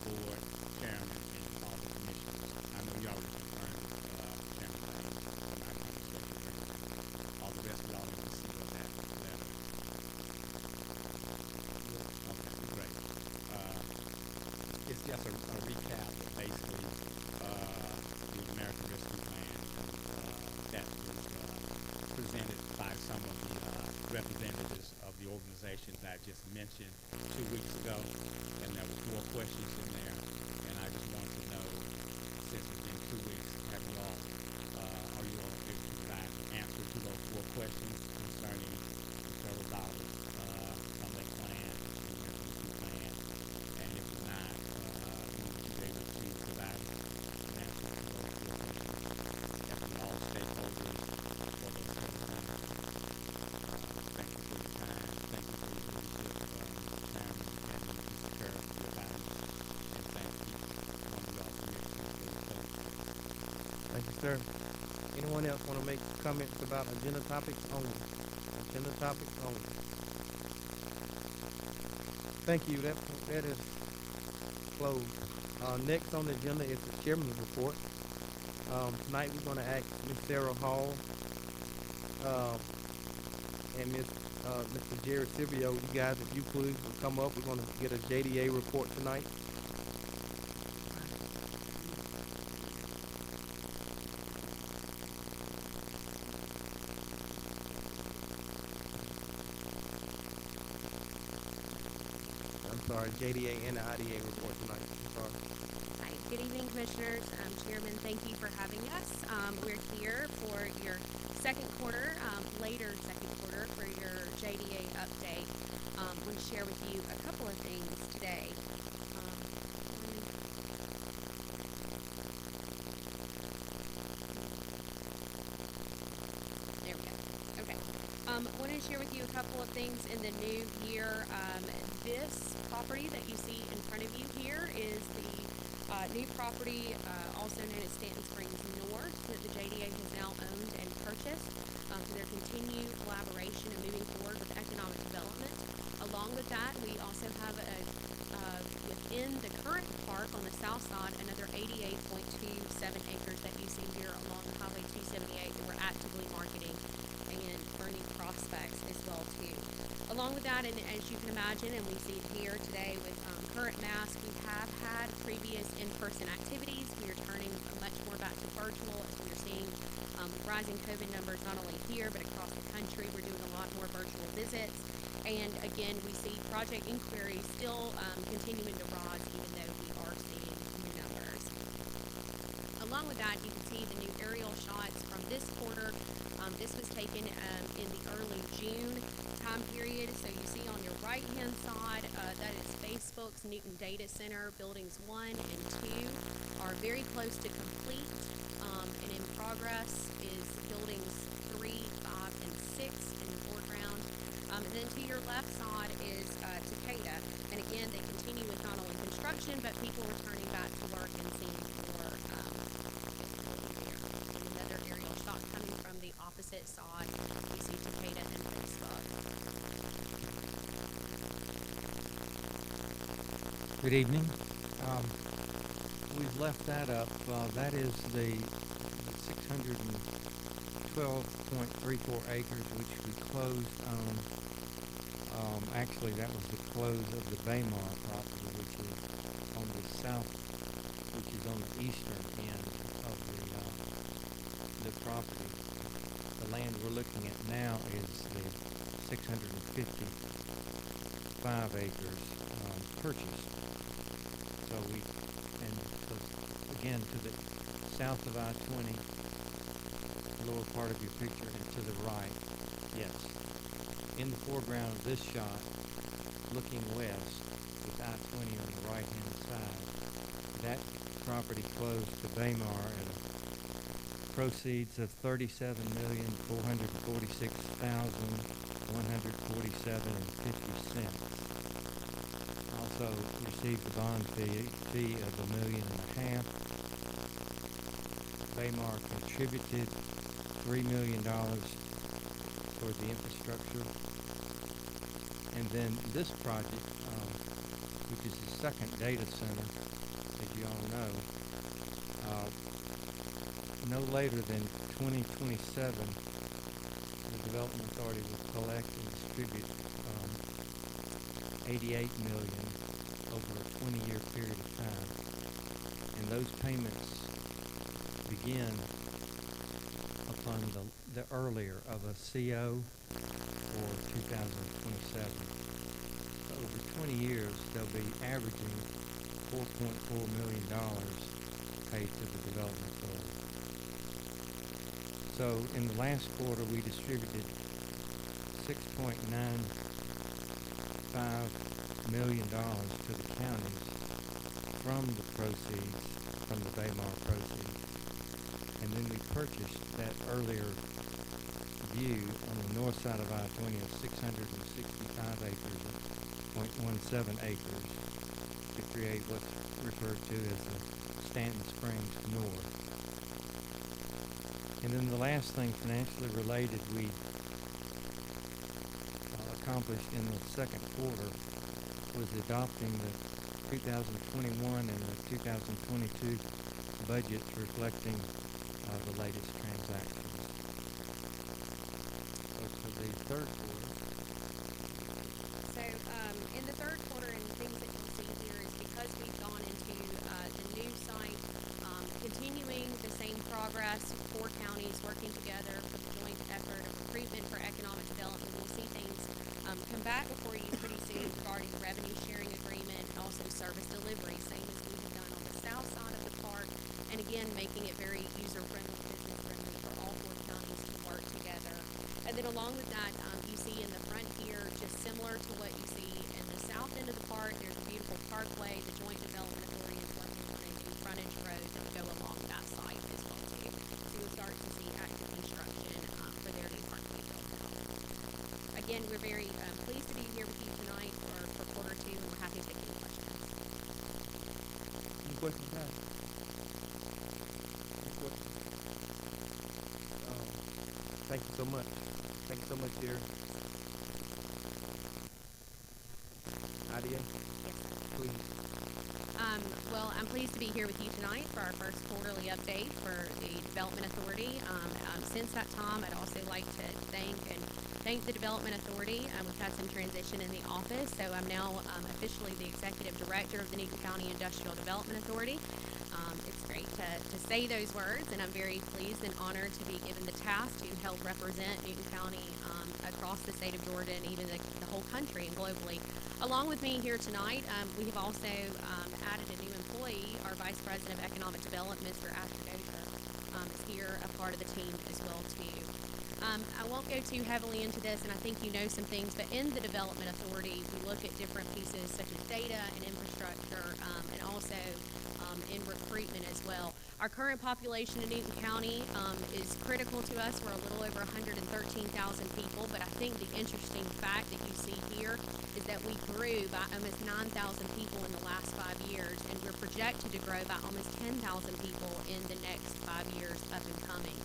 S8: board, chairman, and all the commissioners. I know you already confirmed Chairman James and our conversation. All the rest of y'all in receipt of that letter. Okay, great. It's just a recap of basically the American Rescue Plan that was presented by some of the representatives of the organizations I just mentioned 2 weeks ago, and there were 4 questions in there, and I just want to know, since it's been 2 weeks, are you all able to provide an answer to those 4 questions concerning the federal dollars from that plan, the Rescue Plan, and if not, would you be able to provide an answer to those 4 questions after all stakeholders for those federal funds? Thank you for your time. Thank you for your leadership.
S1: sir. Anyone else want to make comments about agenda topics only? Agenda topics only. Thank you. That is closed. Next on the agenda is the chairman's report. Tonight we're going to ask Ms. Sarah Hall and Mr. Jerry Silvio. You guys, if you please, will come up. We're going to get a JDA report tonight. I'm sorry, JDA and the IDA report tonight. I'm sorry.
S14: Hi, good evening, Commissioners. Chairman, thank you for having us. We're here for your second quarter, later second quarter, for your JDA update. I want to share with you a couple of things today. There we go. Okay. I want to share with you a couple of things in the new year. This property that you see in front of you here is the new property, also known as Stanton Springs North, that the JDA has now owned and purchased for their continued collaboration and moving forward with economic development. Along with that, we also have within the current park on the south side another 88.27 acres that you see here along Highway 278 that we're actively marketing and earning prospects as well too. Along with that, and as you can imagine, and we see it here today with current mass, we have had previous in-person activities. We are turning much more back to virtual as we are seeing rising COVID numbers not only here but across the country. We're doing a lot more virtual visits. And again, we see project inquiries still continuing to rise even though we are seeing new numbers. Along with that, you can see the new aerial shots from this quarter. This was taken in the early June time period. So you see on your right-hand side, that is Facebook's Newton Data Center. Buildings 1 and 2 are very close to complete, and in progress is buildings 3, 5, and 6 in the foreground. And then to your left side is Takeda. And again, they continue with not only construction, but people returning back to work and seeing more there. And another aerial shot coming from the opposite side. You see Takeda and Facebook.
S15: Good evening. We've left that up. That is the 612.34 acres which we closed on. Actually, that was the close of the Baymar property, which is on the south, which is on the eastern end of the property. The land we're looking at now is the 655 acres purchased. So again, to the south of I-20, lower part of your picture, and to the right, yes. In the foreground of this shot, looking west, with I-20 on the right-hand side, that property closed to Baymar at proceeds of $37,446,147.50. Also received a bond fee of $1.5 million. Baymar contributed $3 million toward the infrastructure. And then this project, which is the second data center, as you all know, no later than 2027, the Development Authority will collect and distribute $88 million over a 20-year period of time. And those payments begin upon the earlier of a CO for 2027. So over 20 years, they'll be averaging $4.4 million paid to the Development Authority. So in the last quarter, we distributed $6.95 million to the counties from the proceeds, from the Baymar proceeds. And then we purchased that earlier view on the north side of I-20 of 665 acres, 0.17 acres, to create what's referred to as the Stanton Springs North. And then the last thing financially related we accomplished in the second quarter was adopting the 2021 and the 2022 budgets reflecting the latest transactions. So for the third quarter,
S14: So, in the third quarter, and things that you'll see here is because we've gone into the new site, continuing the same progress, 4 counties working together for the joint effort of recruitment for economic development. We'll see things come back before you pretty soon regarding the revenue sharing agreement and also service delivery, same as we have done on the south side of the park, and again, making it very user-friendly, business-friendly for all 4 counties to work together. And then along with that, you see in the front here, just similar to what you see in the south end of the park, there's a beautiful parkway. The Joint Development Authority is working on a new frontage road that will go along that site as well too. So you'll start to see active construction for their new parkway built out. Again, we're very pleased to be here with you tonight for quarter 2, and we're happy to take any questions.
S1: Any questions, guys? Any questions? Thank you so much. Thank you so much, Jerry. Nadia, please.
S14: Well, I'm pleased to be here with you tonight for our first quarterly update for the Development Authority. Since that time, I'd also like to thank the Development Authority. We've had some transition in the office, so I'm now officially the Executive Director of the Newton County Industrial Development Authority. It's great to say those words, and I'm very pleased and honored to be given the task to help represent Newton County across the state of Georgia and even the whole country and globally. Along with me here tonight, we have also added a new employee. Our Vice President of Economic Development, Mr. Astrodosa, is here, a part of the team as well too. I won't go too heavily into this, and I think you know some things, but in the Development Authority, we look at different pieces such as data and infrastructure, and also in recruitment as well. Our current population in Newton County is critical to us. We're a little over 113,000 people, but I think the interesting fact that you see here is that we grew by almost 9,000 people in the last 5 years, and we're projected to grow by almost 10,000 people in the next 5 years up and coming.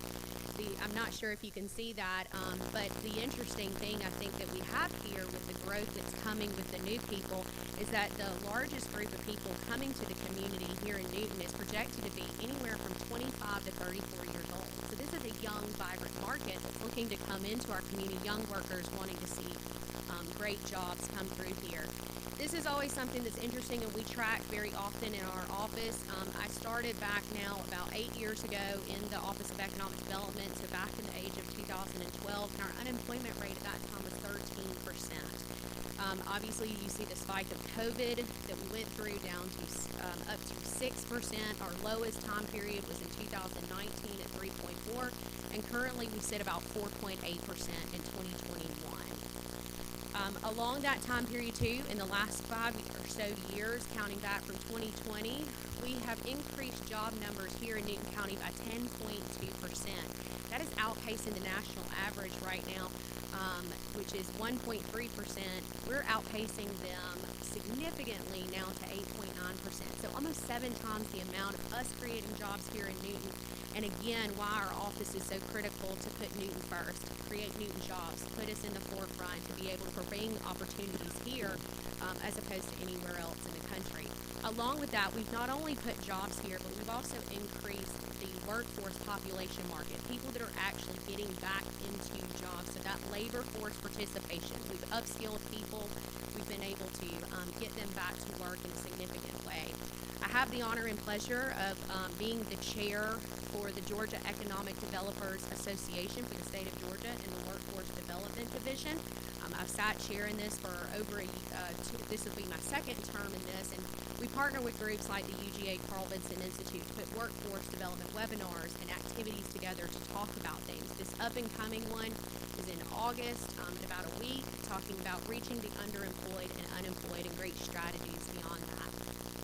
S14: I'm not sure if you can see that, but the interesting thing I think that we have here with the growth that's coming with the new people is that the largest group of people coming to the community here in Newton is projected to be anywhere from 25 to 34 years old. So this is a young, vibrant market that's looking to come into our community, young workers wanting to see great jobs come through here. This is always something that's interesting and we track very often in our office. I started back now about 8 years ago in the Office of Economic Development, so back in the age of 2012, and our unemployment rate at that time was 13%. Obviously, you see the spike of COVID that we went through down to up to 6%. Our lowest time period was in 2019 at 3.4%, and currently we sit about 4.8% in 2021. Along that time period too, in the last 5 or so years, counting back from 2020, we have increased job numbers here in Newton County by 10.2%. That is outpacing the national average right now, which is 1.3%. We're outpacing them significantly now to 8.9%. So almost 7 times the amount of us creating jobs here in Newton. And again, why our office is so critical to put Newton first, create Newton jobs, put us in the forefront to be able to bring opportunities here as opposed to anywhere else in the country. Along with that, we've not only put jobs here, but we've also increased the workforce population market, people that are actually getting back into jobs. So that labor force participation, we've upskilled people, we've been able to get them back to work in a significant way. I have the honor and pleasure of being the chair for the Georgia Economic Developers Association for the state of Georgia in the Workforce Development Division. I've sat chair in this for over this will be my second term in this, and we partner with groups like the UGA Carl Vinson Institute to put workforce development webinars and activities together to talk about things. This up and coming one is in August, in about a week, talking about reaching the underemployed and unemployed and great strategies beyond that.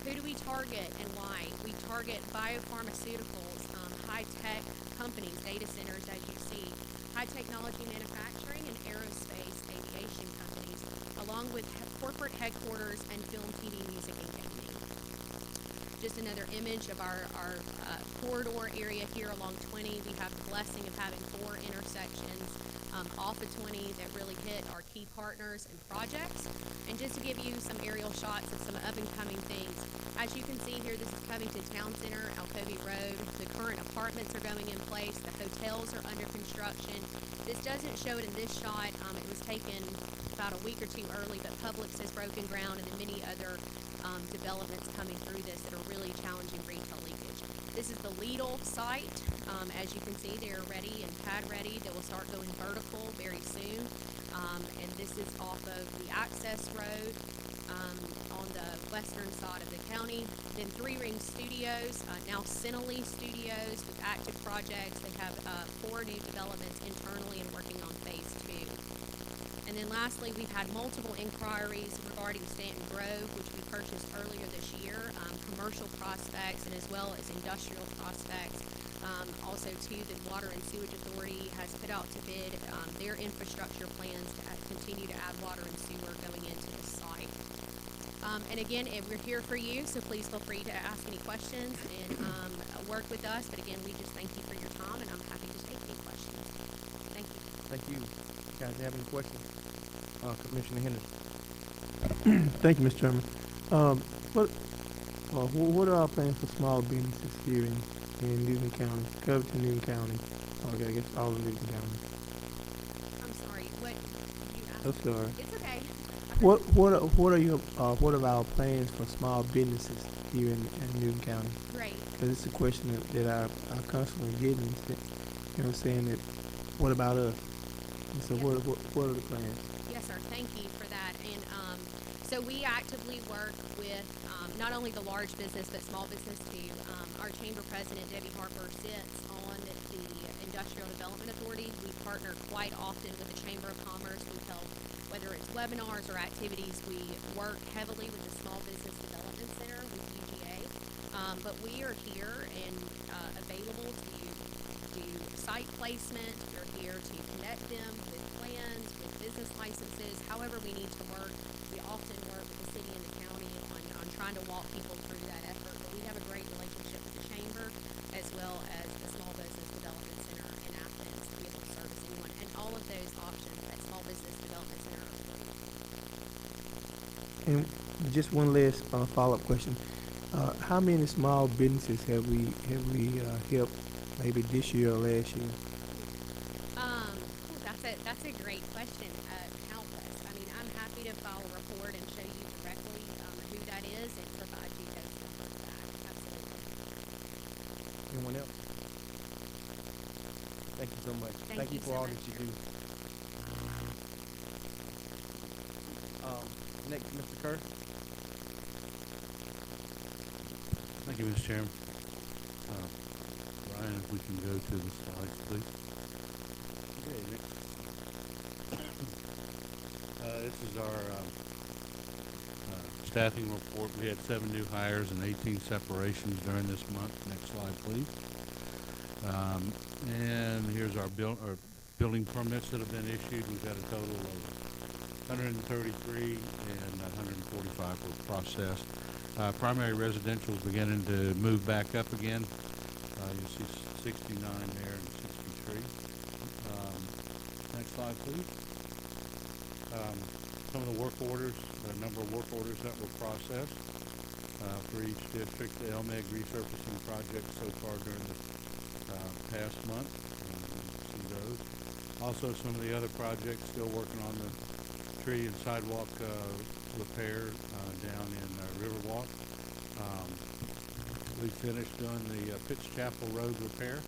S14: Who do we target and why? We target biopharmaceuticals, high-tech companies, data centers, as you see, high-technology manufacturing and aerospace aviation companies, along with corporate headquarters and film, TV, music, and gaming. just another image of our corridor area here along 20. We have the blessing of having 4 intersections off of 20 that really hit our key partners and projects. And just to give you some aerial shots of some up-and-coming things, as you can see here, this is Covington Town Center, Alcovey Road. The current apartments are going in place. The hotels are under construction. This doesn't show it in this shot. It was taken about a week or 2 early, but Publix has broken ground, and then many other developments coming through this that are really challenging retail leakage. This is the Lidl site. As you can see, they're ready and pad ready. They will start going vertical very soon. And this is off of the access road on the western side of the county. Then 3 Ring Studios, now Cinelli Studios with active projects. They have 4 new developments internally and working on phase 2. And then lastly, we've had multiple inquiries regarding Stanton Grove, which we purchased earlier this year, commercial prospects and as well as industrial prospects. Also, too, the Water and Sewage Authority has put out to bid their infrastructure plans to continue to add water and sewer going into the site. And again, we're here for you, so please feel free to ask any questions and work with us. But again, we just thank you for your time, and I'm happy to take any questions. Thank you.
S1: Thank you. Guys, have any questions? Commissioner Henderson.
S3: Thank you, Mr. Chairman. What are our plans for small businesses here in Newton County, Covington, Newton County? Okay, I guess all of Newton County.
S14: I'm sorry, what you asked?
S3: I'm sorry.
S14: It's okay.
S3: What are our plans for small businesses here in Newton County?
S14: Great.
S3: Because it's a question that I constantly getting. You know, saying that, what about us? And so what are the plans?
S14: Yes, sir. Thank you for that. And so we actively work with not only the large business, but small business too. Our chamber president, Debbie Harper, sits on the Industrial Development Authority. We partner quite often with the Chamber of Commerce. We've held, whether it's webinars or activities, we work heavily with the Small Business Development Center with UGA. But we are here and available to do site placement. We're here to connect them with plans, with business licenses, however we need to work. We often work with the city and the county on trying to walk people through that effort. But we have a great relationship with the chamber as well as the Small Business Development Center in Athens to be able to service anyone. And all of those options at Small Business Development Center are free.
S3: And just one last follow-up question. How many small businesses have we helped maybe this year or last year?
S14: That's a great question. Countless. I mean, I'm happy to file a report and show you directly who that is and provide you those numbers back. Absolutely.
S1: Anyone else? Thank you so much.
S14: Thank you
S1: for
S14: so
S1: all
S14: much.
S1: that you do. Next, Mr. Kerr.
S16: Thank you, Mr. Chairman. Ryan, if we can go to the slides, please. Okay, next. This is our staffing report. We had 7 new hires and 18 separations during this month. Next slide, please. And here's our building permits that have been issued. We've got a total of 133 and 145 were processed. Primary residential is beginning to move back up again. You'll see 69 there and 63. Next slide, please. Some of the work orders, the number of work orders that were processed for each district. The LMEG resurfacing project so far during the past month. See those. Also, some of the other projects still working on the tree and sidewalk repair down in Riverwalk. We finished doing the Pitts Chapel Road repair,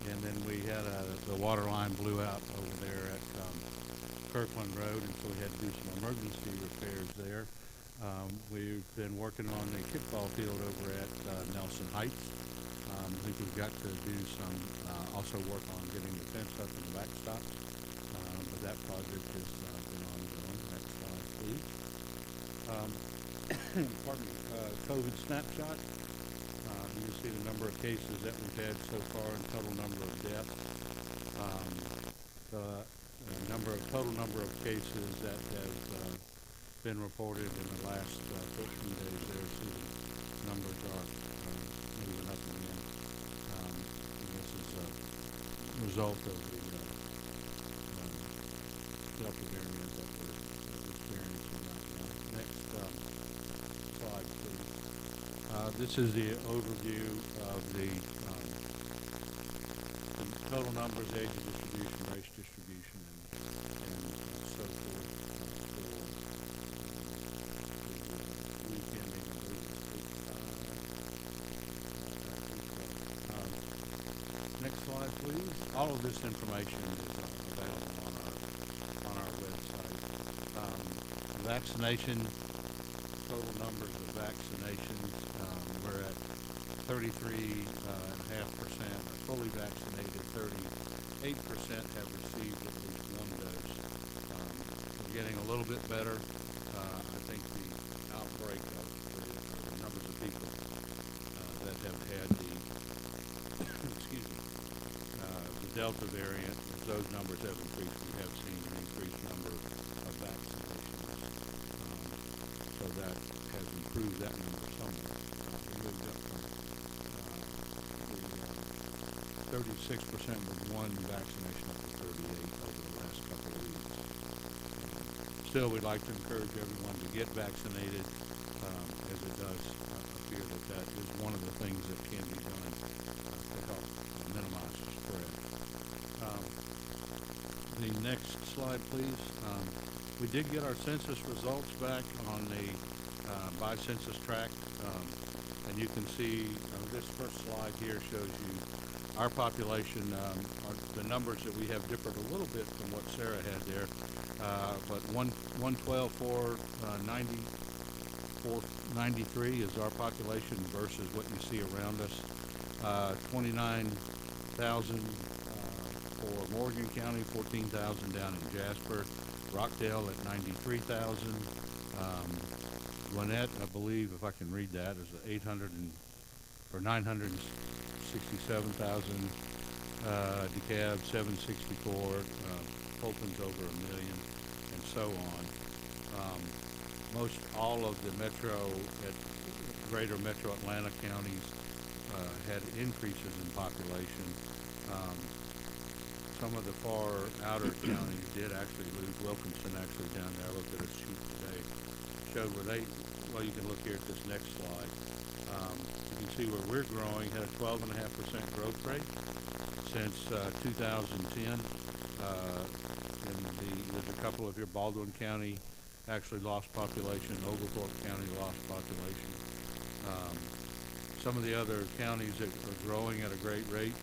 S16: and then we had the water line blew out over there at Kirkland Road, and so we had to do some emergency repairs there. We've been working on the kickball field over at Nelson Heights. I think we've got to do some, also work on getting the fence up in the backstop, but that project has been ongoing. Next slide, please. Pardon me, COVID snapshot. You see the number of cases that we've had so far and total number of deaths. Total number of cases that have been reported in the last 14 days there. See the numbers result of the Delta variant that we're experiencing right now. Next slide, please. This is the overview of the total numbers, age distribution, race distribution, and so forth for weekending. Next slide, please. All of this information is available on our website. Vaccination, total numbers of vaccinations, we're at 33.5% are fully vaccinated, 38% have received at least one dose. We're getting a little bit better. I think the outbreak of the numbers of people that have had the excuse me, the Delta variant, as those numbers have increased, we have seen an increased number of vaccinations. So that has improved that number somewhat. We moved up from 36% with one vaccination up to 38 over the last couple of weeks. Still, we'd like to encourage everyone to get vaccinated, as it does appear that is one of the things that can be done to help minimize the spread. The next slide, please. We did get our census results back on the by census tract, and you can see this first slide here shows you our population. The numbers that we have differed a little bit from what Sarah had there, but 112,493 is our population versus what you see around us. 29,000 for Morgan County, 14,000 down in Jasper, Rockdale at 93,000. Gwinnett, I believe, if I can read that, is 967,000. DeKalb 764. Fulton's over 1 million, and so on. Most all of the greater metro Atlanta counties had increases in population. Some of the far outer counties did actually lose. Wilkinson actually down there, I looked at a sheet today, showed where you can look here at this next slide. You can see where we're growing, had a 12.5% growth rate since 2010. There's a couple of here, Baldwin County actually lost population, Oglethorpe County lost population. Some of the other counties that are growing at a great rate,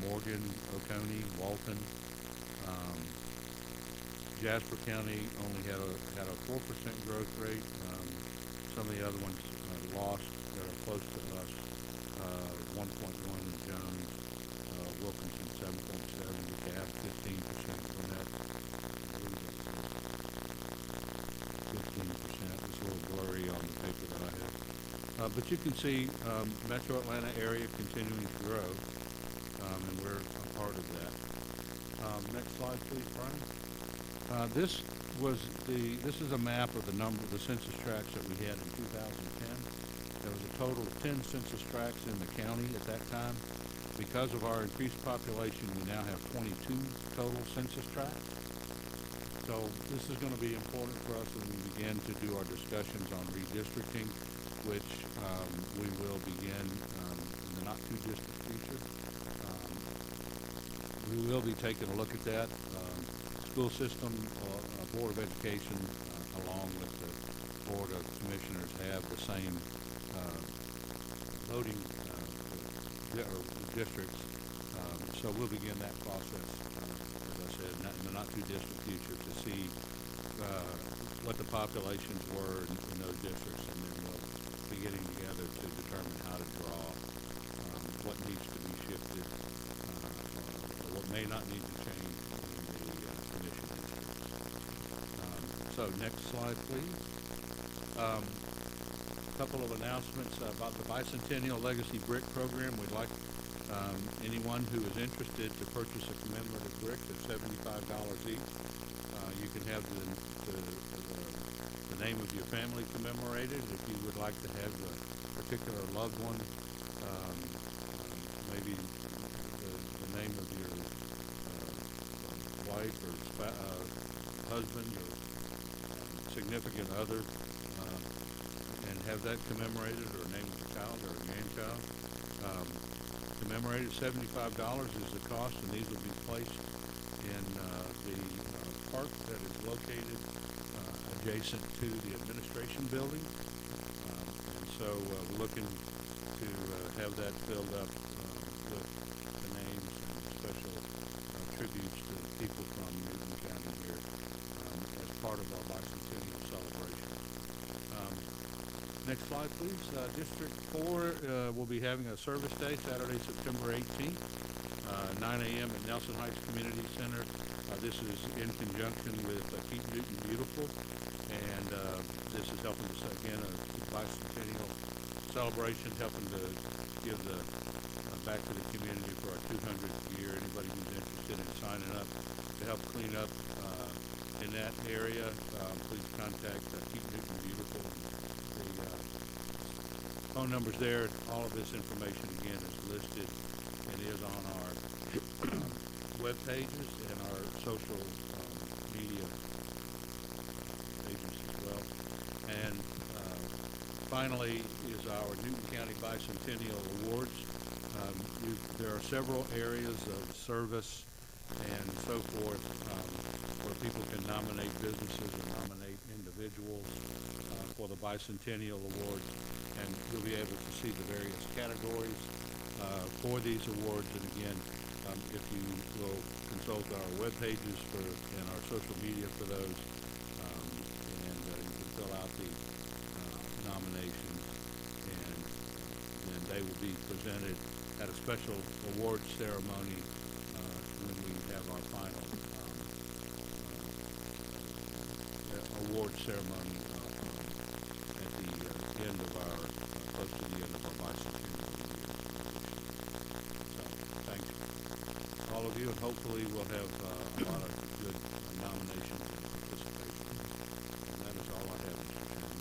S16: Morgan, Oconee, Walton. Jasper County only had a 4% growth rate. Some of the other ones lost that are close to us, 1.1 in Jones, Wilkinson 7.7, DeKalb 15%, Gwinnett 15%. It's a little blurry on the paper that I have. But you can see Metro Atlanta area continuing to grow, and we're a part of that. Next slide, please, Brian. This is a map of the census tracts that we had in 2010. There was a total of 10 census tracts in the county at that time. Because of our increased population, we now have 22 total census tracts. So this is going to be important for us when we begin to do our discussions on redistricting, which we will begin in the not-too-distant future. We will be taking a look at that. School system, Board of Education, along with the Board of Commissioners, have the same voting districts. So we'll begin that process, as I said, in the not-too-distant future to see what the populations were in those districts, and then we'll be getting together to determine how to draw what needs to be shifted, or what may not need to change in the commission districts. So next slide, please. A couple of announcements about the Bicentennial Legacy Brick Program. We'd like anyone who is interested to purchase a commemorative brick. They're $75 each. You can have the name of your family commemorated. If you would like to have a particular loved one, maybe the name of your wife or husband or significant other, and have that commemorated, or name of the child or a grandchild commemorated. $75 is the cost, and these will be placed in the park that is located adjacent to the administration building. And so we're looking to have that filled up with the names and special tributes to people from Newton County here as part of our bicentennial celebration. Next slide, please. District 4 will be having a service day Saturday, September 18th, 9 a.m. at Nelson Heights Community Center. This is in conjunction with Keep Newton Beautiful, and this is helping us, again, a bicentennial celebration, helping to give the back to the community for our 200th year. Anybody who's interested in signing up to help clean up in that area, please contact Keep Newton Beautiful. The phone numbers there. All of this information, again, is listed and is on our web pages and our social media pages as well. And finally is our Newton County Bicentennial Awards. There are several areas of service and so forth where people can nominate businesses or nominate individuals for the Bicentennial Awards, and you'll be able to see the various categories for these awards. And again, if you will consult our web pages and our social media for those, and you can fill out the nominations, and then they will be presented at a special awards ceremony when we have our final award ceremony at the end of our, close to the end of our bicentennial year. So, thank you, all of you, and hopefully we'll have a lot of good nominations and participation. And that is all I have, Mr. Chairman.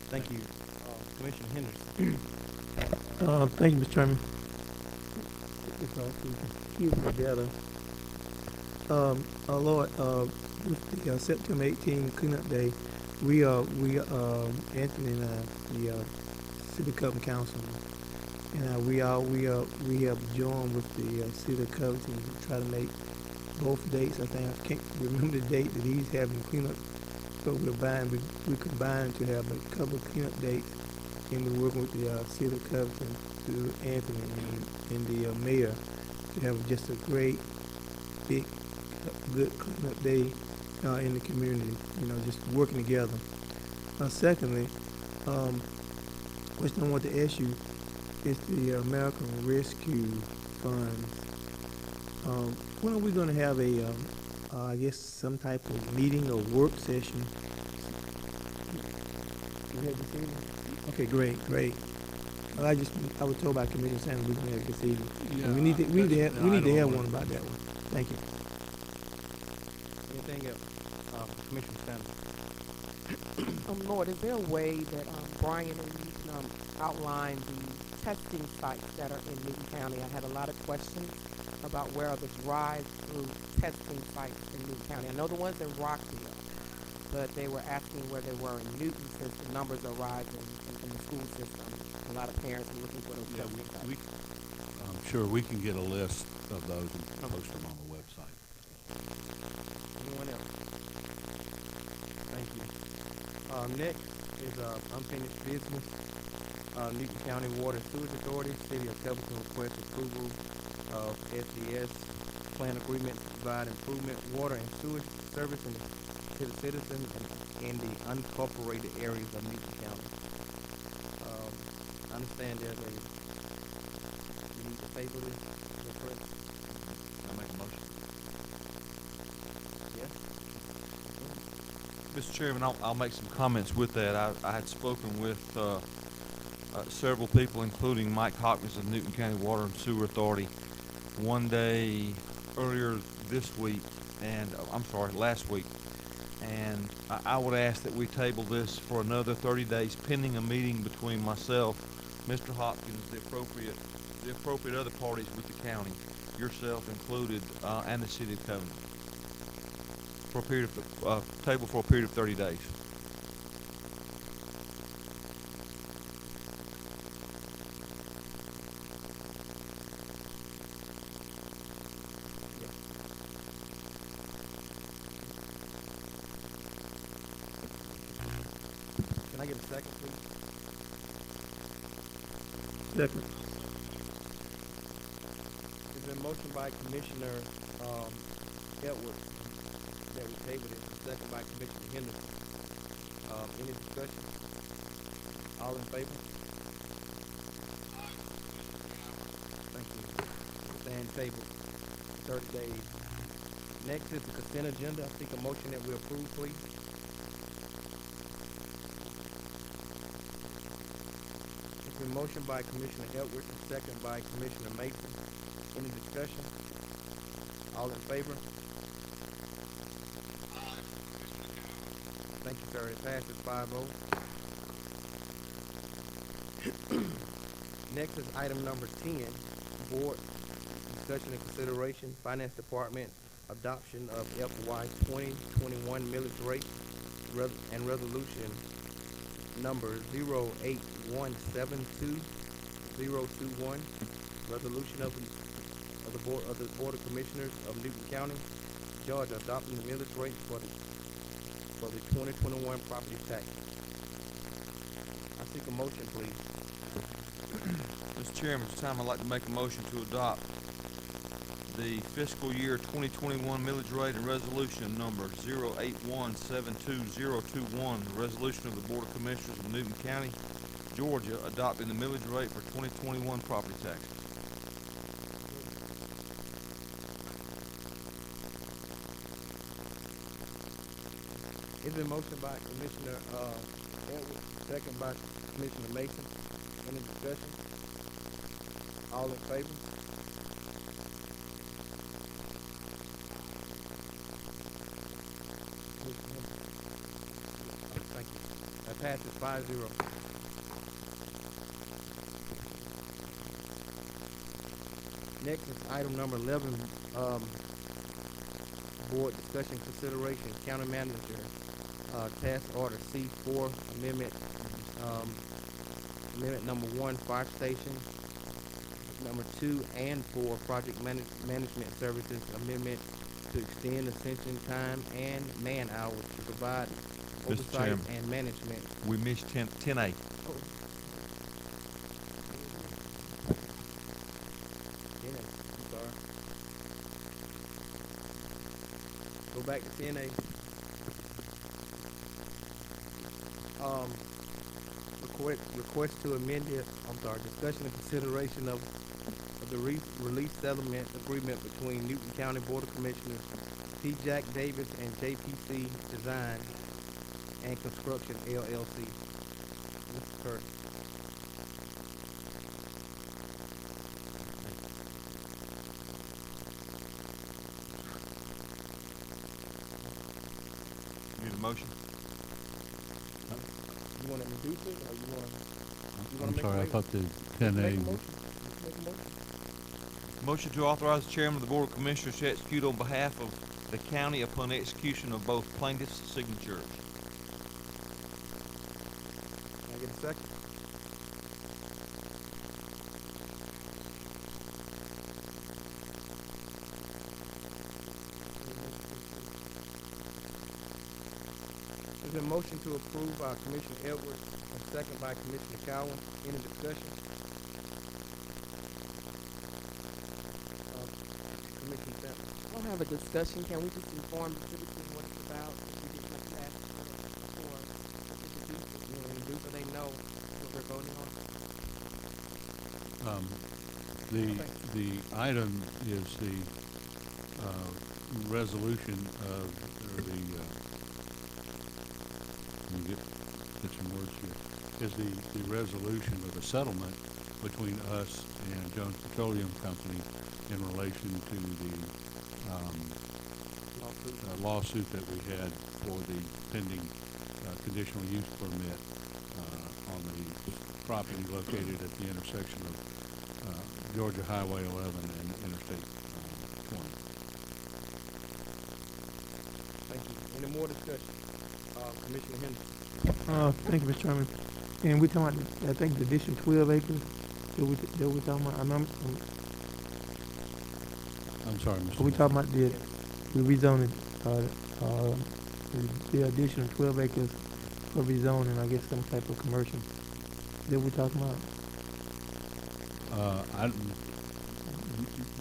S1: Thank you. Commissioner Henderson.
S3: Thank you, Mr. Chairman. If I can keep it together. Lord, with the September 18 cleanup day, we Anthony and the City Covington Council, and we have joined with the City of Covington to try to make both dates. I think I can't remember the date that he's having cleanup, so we combined to have a couple of cleanup dates, and we're working with the City of Covington to Anthony and the mayor to have just a great, big, good cleanup day in the community. You know, just working together. Secondly, question I want to ask you is the American Rescue Funds. When are we going to have I guess some type of meeting or work session? You had this evening? Okay, great. I was told by Commissioner Sanders we can have it this evening.
S16: Yeah,
S3: And we need to have one about that one. Thank you.
S1: Anything else? Commissioner Sanders.
S11: Lord, is there a way that Brian or you can outline the testing sites that are in Newton County? I had a lot of questions about where are the drive-through testing sites in Newton County. I know the ones in Rockville, but they were asking where they were in Newton since the numbers are rising in the school system. A lot of parents are looking for those testing sites.
S16: I'm sure we can get a list of those and post them on the website.
S1: Anyone else? Thank you. Next is unfinished business. Newton County Water and Sewage Authority, City of Covington requests approval of SES plan agreement to provide improvement water and sewage service to the citizens in the unincorporated areas of Newton County. I understand there's you need to table this, is that correct?
S9: I'll make a motion.
S1: Yes?
S9: Mr. Chairman, I'll make some comments with that. I had spoken with several people, including Mike Hopkins of Newton County Water and Sewer Authority, one day earlier this week, and last week, and I would ask that we table this for another 30 days pending a meeting between myself, Mr. Hopkins, the appropriate other parties with the county, yourself included, and the City of Covington. for a period of, table for a period of 30 days.
S1: Can I get a second, please?
S3: Second.
S1: It's been motioned by Commissioner, Edwards that we table it, second by Commissioner Henderson. Any discussion? All in favor? Thank you. Stand table, 30 days. Next is the consent agenda. I seek a motion that we approve, please. It's been motioned by Commissioner Edwards and second by Commissioner Mason. Any discussion? All in favor? Thank you, sir. It passes 5-0. Next is item number 10, board discussion and consideration, Finance Department adoption of FY 2021 millage rate and resolution number 08172-021, resolution of the Board of Commissioners of Newton County, Georgia, adopting the millage rate for the 2021 property tax. I seek a motion, please.
S9: Mr. Chairman, at this time I'd like to make a motion to adopt the fiscal year 2021 millage rate and resolution number 08172-021, the resolution of the Board of Commissioners of Newton County, Georgia, adopting the millage rate for 2021 property taxes.
S1: It's been motioned by Commissioner Edwards, second by Commissioner Mason. Any discussion? All in favor? Thank you. That passes 5-0. Next is item number 11, board discussion consideration, county manager, task order C4, amendment number 1, fire station, number 2 and 4, project management services, amendment to extend ascension time and man hours to provide oversight
S9: Chairman,
S1: and management.
S9: we missed 10A.
S1: Oh. I'm sorry. Go back to 10A. Request to amend it, discussion and consideration of the release settlement agreement between Newton County Board of Commissioners, T. Jack Davis and JPC Design and Construction LLC. Mr. Curtis.
S9: Need a motion?
S1: You wanna introduce it, or you wanna
S16: I'm
S1: make a
S16: sorry, I
S1: motion?
S16: thought the
S1: Make a
S16: 10A,
S1: motion. Make a motion.
S9: Motion to authorize the chairman of the Board of Commissioners to execute on behalf of the county upon execution of both plaintiffs' signatures.
S1: Can I get a second? There's been motion to approve by Commissioner Edwards and second by Commissioner Cowan. Any discussion? Commissioner Sampson.
S11: I don't have a discussion. Can we just inform the citizens what it's about? If we get much past before introduce it?
S1: You wanna introduce so they know what they're voting on?
S16: the item is the resolution of, or the, let me get some words here, is the resolution of the settlement between us and Jones Petroleum Company in relation to the lawsuit that we had for the pending conditional use permit on the property located at the intersection of Georgia Highway 11 and Interstate 20.
S1: Thank you. Any more discussion? Commissioner Henderson?
S3: Thank you, Mr. Chairman. And we talking about, I think, the additional 12 acres that we talking about.
S16: I'm sorry, Mr.
S3: Are we talking about the rezoning, the additional 12 acres for rezoning, I guess some type of commercial that we talking about?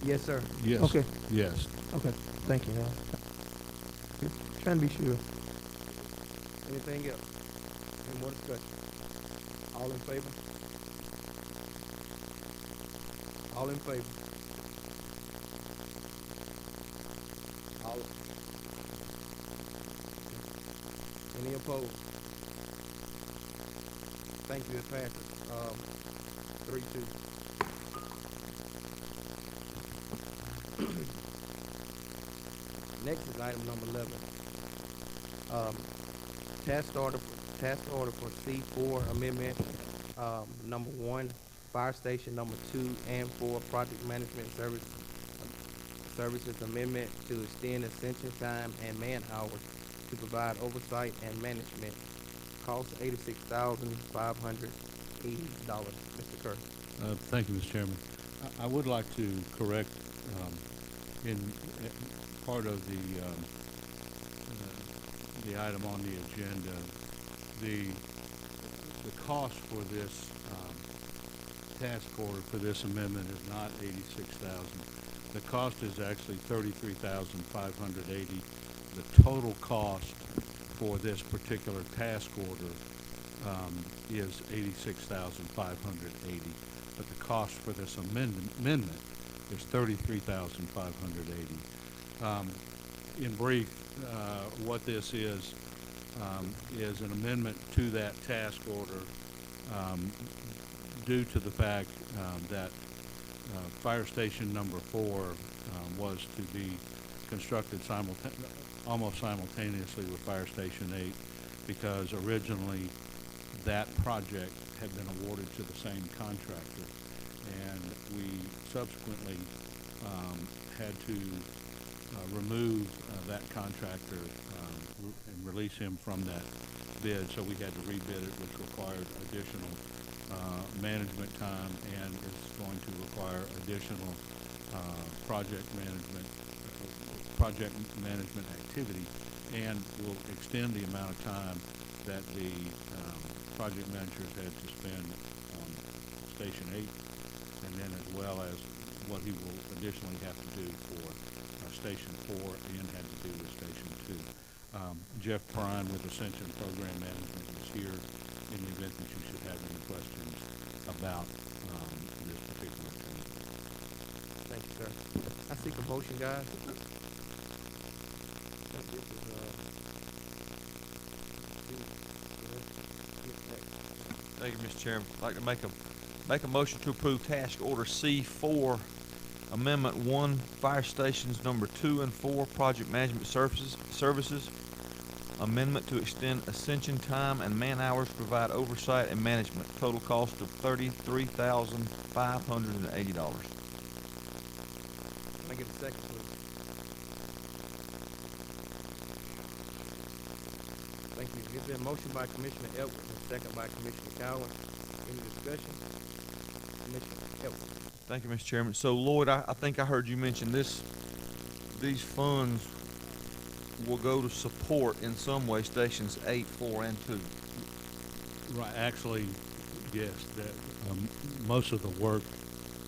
S1: Yes, sir.
S16: Yes.
S3: Okay.
S16: Yes.
S3: Okay, thank you. Trying to be sure.
S1: Anything else? Any more discussion? All in favor? All in favor? All. Any opposed? Thank you, it passes. 3-2. Next is item number 11. Task order for C4 amendment, number 1, fire station number 2 and 4, project management services amendment to extend ascension time and man hours to provide oversight and management. Cost $86,580. Mr. Kerr.
S16: Thank you, Mr. Chairman. I would like to correct in part of the item on the agenda, the cost for this task order for this amendment is not $86,000. The cost is actually $33,580. The total cost for this particular task order is $86,580. But the cost for this amendment is $33,580. In brief, what this is an amendment to that task order due to the fact that fire station number 4 was to be constructed almost simultaneously with fire station 8, because originally that project had been awarded to the same contractor, and we subsequently had to remove that contractor and release him from that bid, so we had to rebid it, which required additional management time and is going to require additional project management activity, and will extend the amount of time that the project managers had to spend on Station 8, and then as well as what he will additionally have to do for Station 4 and had to do with Station 2. Jeff Prine with Ascension Program Management is here in the event that you should have any questions about this particular thing.
S1: Thank you, sir. I seek a motion, guys.
S9: Thank you, Mr. Chairman. I'd like to make a motion to approve task order C4, amendment 1, fire stations number 2 and 4, project management services, amendment to extend ascension time and man hours to provide oversight and management. Total cost of $33,580.
S1: Can I get a second, please? Thank you. It's been motion by Commissioner Edwards and second by Commissioner Cowan. Any discussion? Commissioner Edwards.
S9: Thank you, Mr. Chairman. So, Lloyd, I think I heard you mention these funds will go to support in some way stations 8, 4, and 2.
S16: Right, actually, yes, that most of the work,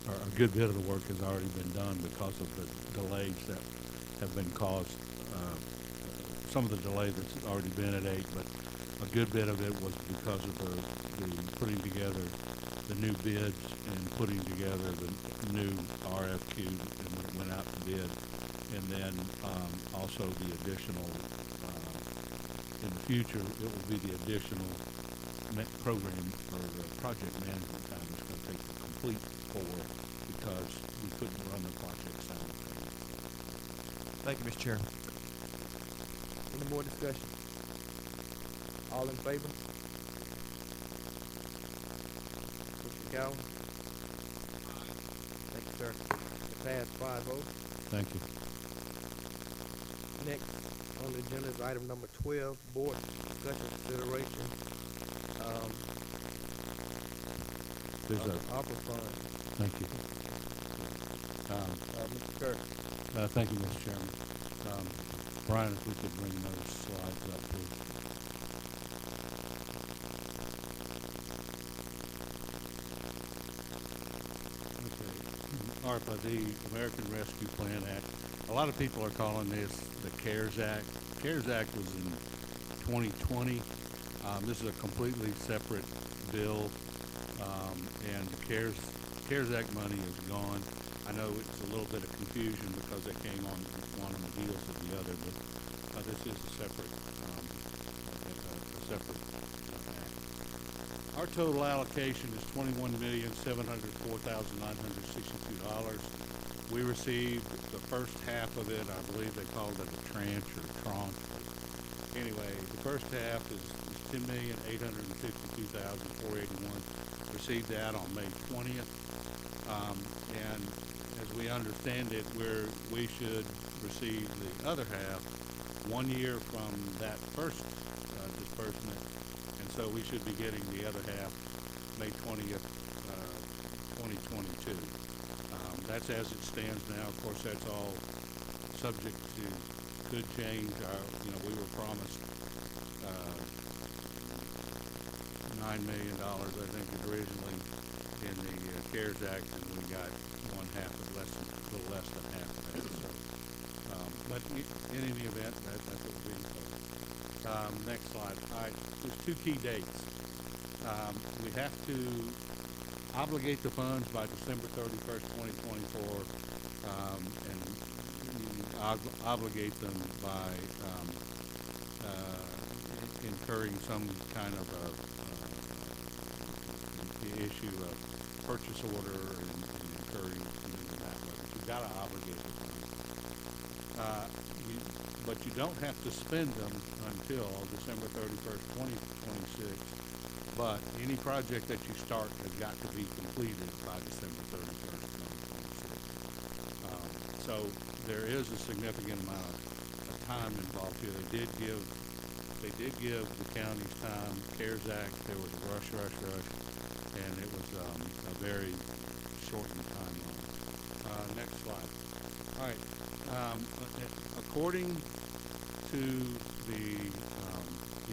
S16: or a good bit of the work has already been done because of the delays that have been caused. Some of the delay that's already been at 8, but a good bit of it was because of the putting together the new bids and putting together the new RFQ and when it went out to bid, and then also the additional, in the future, it will be the additional program or the project management time that's going to take to complete 4 because we couldn't run the project simultaneously.
S9: Thank you, Mr. Chairman.
S1: Any more discussion? All in favor? Mr. Cowan? Thank you, sir. It passed 5-0.
S16: Thank you.
S1: Next on the agenda is item number 12, board discussion consideration.
S16: There's
S1: of
S16: a,
S1: the ARPA fund.
S16: thank you.
S1: Mr. Kirk.
S16: Thank you, Mr. Chairman. Brian, if we could bring those slides up, please. Okay. ARPA, the American Rescue Plan Act. A lot of people are calling this the CARES Act. CARES Act was in 2020. This is a completely separate bill, and the CARES Act money is gone. I know it's a little bit of confusion because they came on one on the heels of the other, but this is a separate act. Our total allocation is $21,704,962. We received the first half of it. I believe they called it a tranche or tranche. Anyway, the first half is $10,852,481. Received that on May 20th, and as we understand it, we should receive the other half 1 year from that first disbursement, and so we should be getting the other half May 20th, 2022. That's as it stands now. Of course, that's all subject to could change. We were promised $9 million, I think, originally in the CARES Act, and we got one half of a little less than half of that. So, but in any event, that's what we're being told. Next slide. All right, there's two key dates. We have to obligate the funds by December 31st, 2024, and obligate them by incurring some kind of issue of purchase order and incurring that way. But you've got to obligate the funds. But you don't have to spend them until December 31st, 2026. But any project that you start has got to be completed by December 31st, 2026. So there is a significant amount of time involved here. They did give the counties time. CARES Act, there was a rush, and it was a very shortened timeline. Next slide. All right. According to the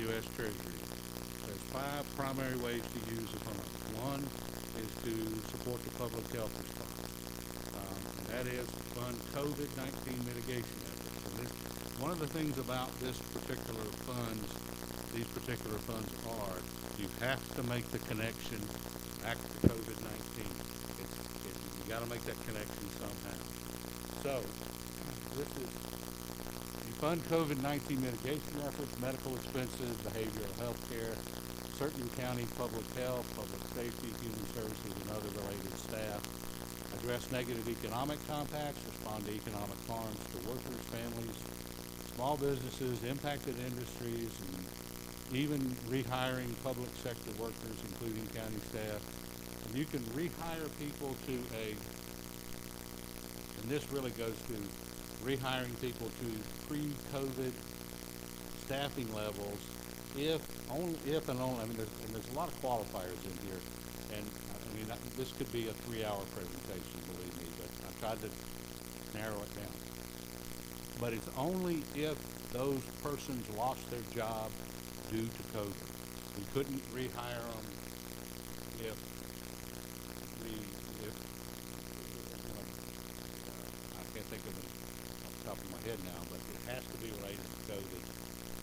S16: U.S. Treasury, there's 5 primary ways to use the funds. One is to support the public health response, and that is to fund COVID-19 mitigation efforts. And one of the things about these particular funds are you have to make the connection back to COVID-19. You got to make that connection somehow. So this is you fund COVID-19 mitigation efforts, medical expenses, behavioral health care, certain county public health, public safety, human services, and other related staff. Address negative economic compacts, respond to economic harms to workers, families, small businesses, impacted industries, and even rehiring public sector workers, including county staff. And you can rehire people to and this really goes to rehiring people to pre-COVID staffing levels if and only, there's a lot of qualifiers in here, and this could be a 3-hour presentation, believe me, but I tried to narrow it down. But it's only if those persons lost their job due to COVID. We couldn't rehire them if I can't think of it off the top of my head now, but it has to be related to COVID.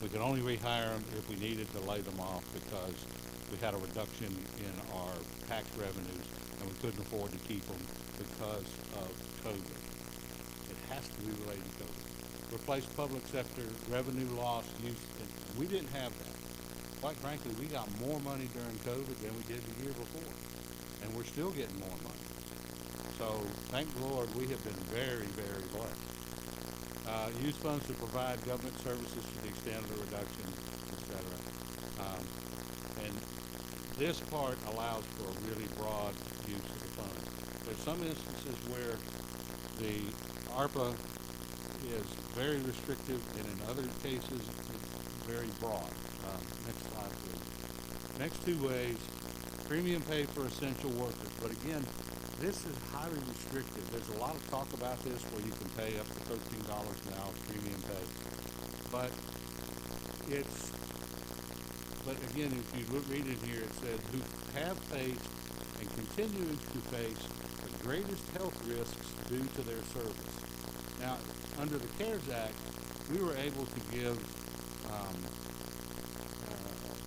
S16: We could only rehire them if we needed to lay them off because we had a reduction in our tax revenues and we couldn't afford to keep them because of COVID. It has to be related to COVID. Replace public sector revenue loss. We didn't have that. Quite frankly, we got more money during COVID than we did the year before, and we're still getting more money. So thank the Lord, we have been very, very blessed. Use funds to provide government services to the extent of the reduction, etc. And this part allows for a really broad use of the funds. There's some instances where the ARPA is very restrictive, and in other cases, it's very broad. Next slide, please. Next two ways, premium pay for essential workers. But again, this is highly restrictive. There's a lot of talk about this where you can pay up to $13 an hour premium pay. But again, if you read in here, it says, who have faced and continue to face the greatest health risks due to their service. Now, under the CARES Act, we were able to give,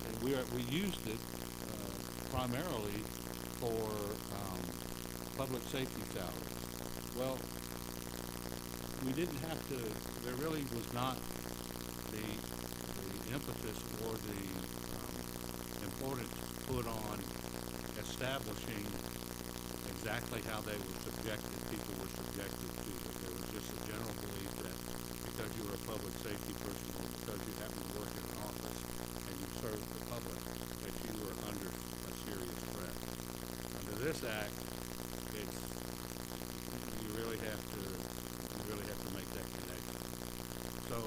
S16: and we used it primarily for public safety salaries. Well, we didn't have to, there really was not the emphasis or the importance put on establishing exactly how they were subjected, people were subjected to it. There was just a general belief that because you were a public safety person or because you happened to work in an office and you served the public, that you were under a serious threat. Under this act, you really have to make that connection. So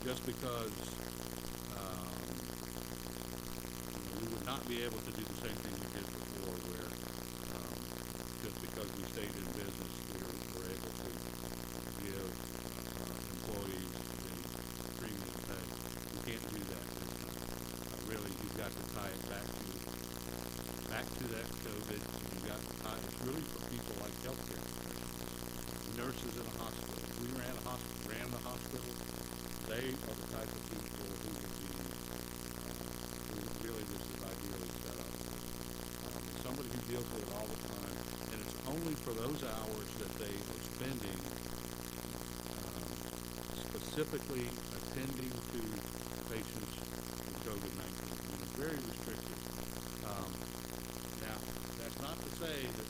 S16: just because we would not be able to do the same thing we did before, where just because we stayed in business, we were able to give employees the premium pay. You can't do that. Really, you've got to tie it back to that COVID. You've got to tie it's really for people like healthcare professionals, nurses in a hospital. If we ran the hospital, they are the type of people who would be who really this is ideally set up. Somebody who deals with it all the time, and it's only for those hours that they are spending specifically attending to patients with COVID-19. And it's very restrictive. Now, that's not to say that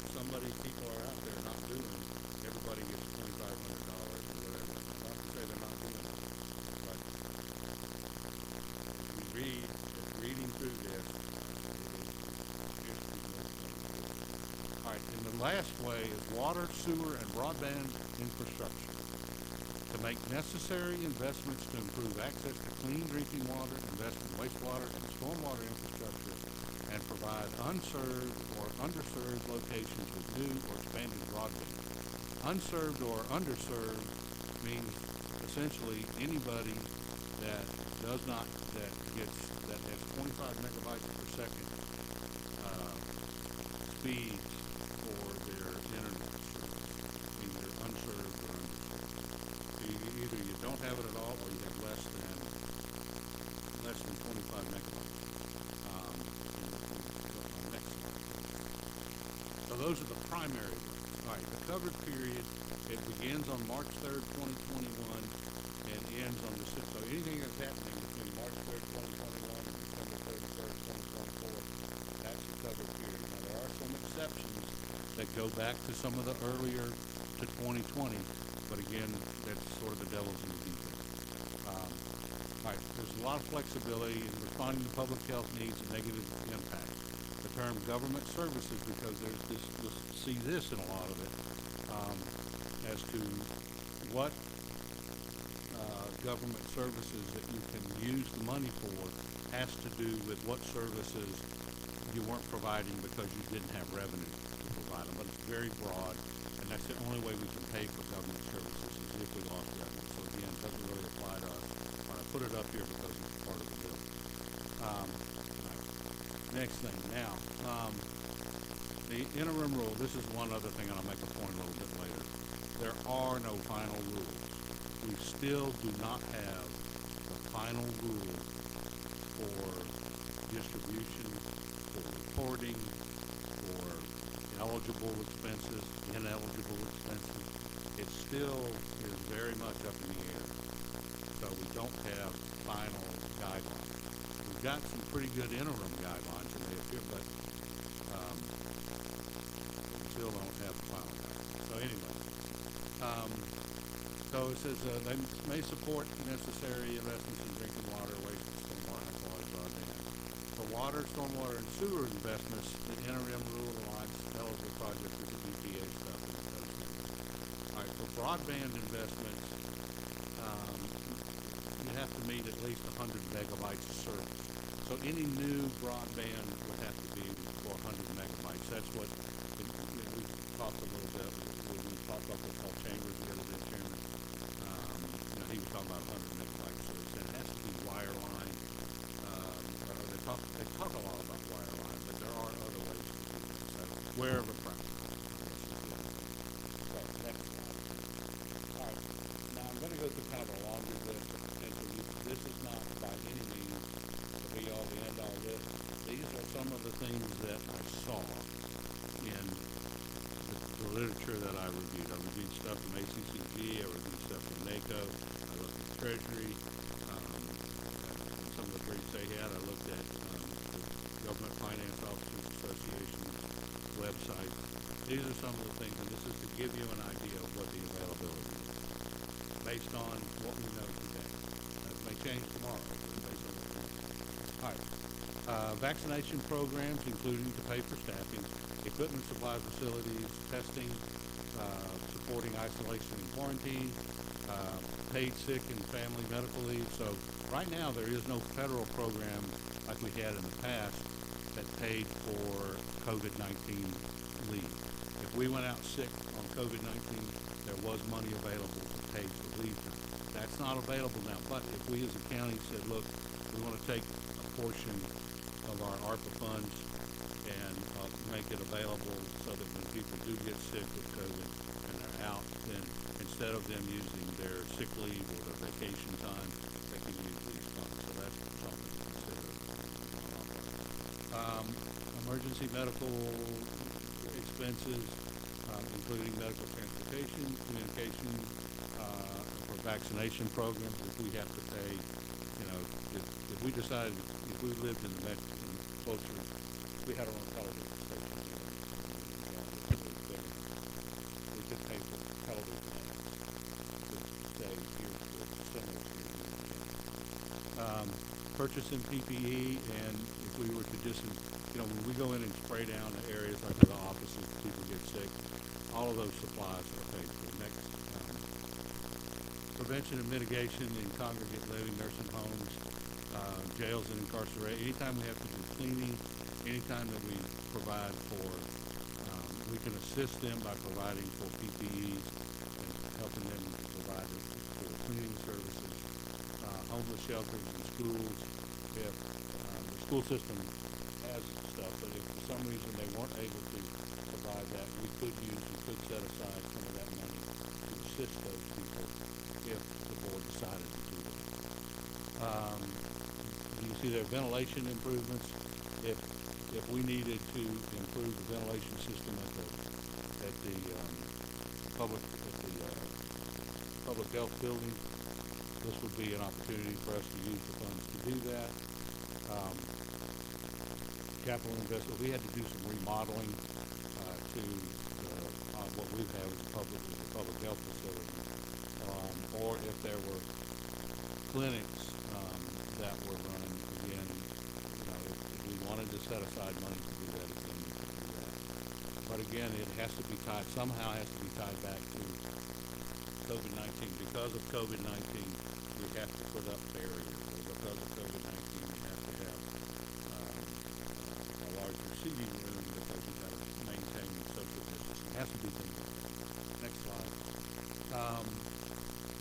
S16: people are out there not doing it. Everybody gets $2,500 or whatever. It's not to say they're not doing it. But if we reading through this, all right, and the last way is water, sewer, and broadband infrastructure. To make necessary investments to improve access to clean drinking water, invest in wastewater and stormwater infrastructure, and provide unserved or underserved locations with new or expanded broadband. Unserved or underserved means essentially anybody that has 25 megabytes per second speeds for their internet service, either unserved or underserved. Either you don't have it at all, or you have less than 25 megabytes. Next slide. So those are the primary ones. All right, the covered period, it begins on March 3rd, 2021, and ends on the 6th. So anything that's happening between March 3rd, 2021 and December 31st, 2024, that's the covered period. Now, there are some exceptions that go back to some of the earlier to 2020, but again, that's sort of the devil's in the details. All right, there's a lot of flexibility in responding to public health needs and negative impacts. The term government services, because there's this, you'll see this in a lot of it, as to what government services that you can use the money for has to do with what services you weren't providing because you didn't have revenue to provide them. But it's very broad, and that's the only way we can pay for government services is if we lost revenue. So again, it doesn't really apply to us. But I put it up here because it's part of the bill. Next thing, now, the interim rule, this is one other thing, and I'll make a point a little bit later. There are no final rules. We still do not have the final rule for distribution, for reporting, for eligible expenses, ineligible expenses. It still is very much up in the air. So we don't have final guidelines. We've got some pretty good interim guidelines in there, but we still don't have the final guidelines. So anyway, so it says they may support necessary investments in drinking water, waste, stormwater, high quality broadband. For water, stormwater, and sewer investments, the interim rule aligns eligible projects with the EPA stuff. All right, for broadband investments, to meet at least 100 megabytes of service. So any new broadband would have to be for 100 megabytes. That's what, we talked a little bit, we talked about this called Chambers the other day, Chairman. He was talking about 100 megabyte service, and it has to be wireline. They talk a lot about wireline, but there are other ways to do that. So wherever practical. Next slide. All right. Now I'm going to go through kind of a longer list of potential uses. This is not by any means the be all, the end all list. These are some of the things that I saw in the literature that I reviewed. I reviewed stuff from ACCG, I reviewed stuff from NACO, I looked at Treasury, and some of the briefs they had. I looked at the Government Finance Officers Association's website. These are some of the things, and this is to give you an idea of what the availability is based on what we know today. It may change tomorrow, but based on what we know. All right. Vaccination programs, including to pay for staffing, equipment, supply facilities, testing, supporting isolation and quarantine, paid sick and family medical leave. So right now there is no federal program like we had in the past that paid for COVID-19 leave. If we went out sick on COVID-19, there was money available to pay for leave time. That's not available now, but if we as a county said, look, we want to take a portion of our ARPA funds and make it available so that when people do get sick with COVID and they're out, then instead of them using their sick leave or their vacation time, they can use these funds. So that's something to consider. Emergency medical expenses, including medical transportation, communication, for vaccination programs, if we have to pay, if we decided, if we lived in the closer, we had our own television station, we could pay for television to stay here for similar to purchasing PPE, and if we were to just, when we go in and spray down the areas like the offices, people get sick, all of those supplies are paid for. Next, prevention and mitigation in congregate living, nursing homes, jails and incarceration. Anytime we have to do cleaning, anytime that we provide for, we can assist them by providing for PPEs and helping them provide for cleaning services, homeless shelters and schools. If the school system has stuff, but if for some reason they weren't able to provide that, we could set aside some of that money to assist those people if the board decided to do that. You see there ventilation improvements. If we needed to improve the ventilation system at the public health building, this would be an opportunity for us to use the funds to do that. Capital investment, we had to do some remodeling to what we have as a public health facility, or if there were clinics that were run, again, if we wanted to set aside money to do that, again, we could do that. But again, it has to be tied, somehow has to be tied back to COVID-19. Because of COVID-19, we have to put up barriers. So because of COVID-19, we have to have a large receiving room because we got to maintain social distancing. It has to be done. Next slide.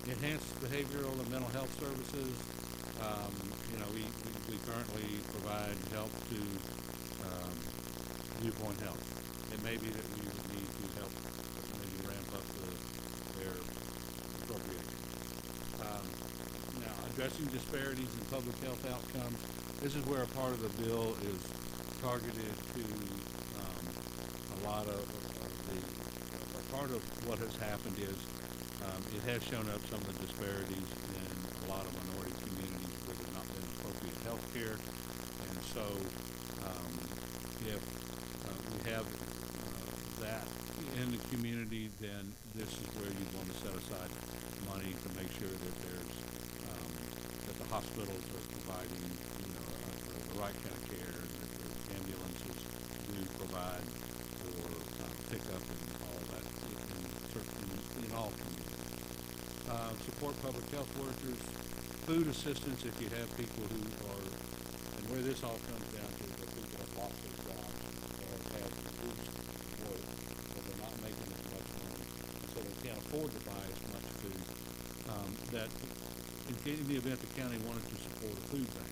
S16: Enhanced behavioral and mental health services. We currently provide help to Viewpoint Health. It may be that we would need to help maybe ramp up their appropriation. Now, addressing disparities in public health outcomes. This is where a part of the bill is targeted to a lot of part of what has happened is it has shown up some of the disparities in a lot of minority communities where there's not been appropriate health care. And so if we have that in the community, then this is where you want to set aside money to make sure that there's that the hospitals are providing the right kind of care, and that the ambulances do provide for pickup and all that in all communities. Support public health workers. food assistance, if you have people who are, and where this all comes down to, the people that lost their jobs or have reduced work, or they're not making as much money, and so they can't afford to buy as much food, that in the event the county wanted to support a food bank,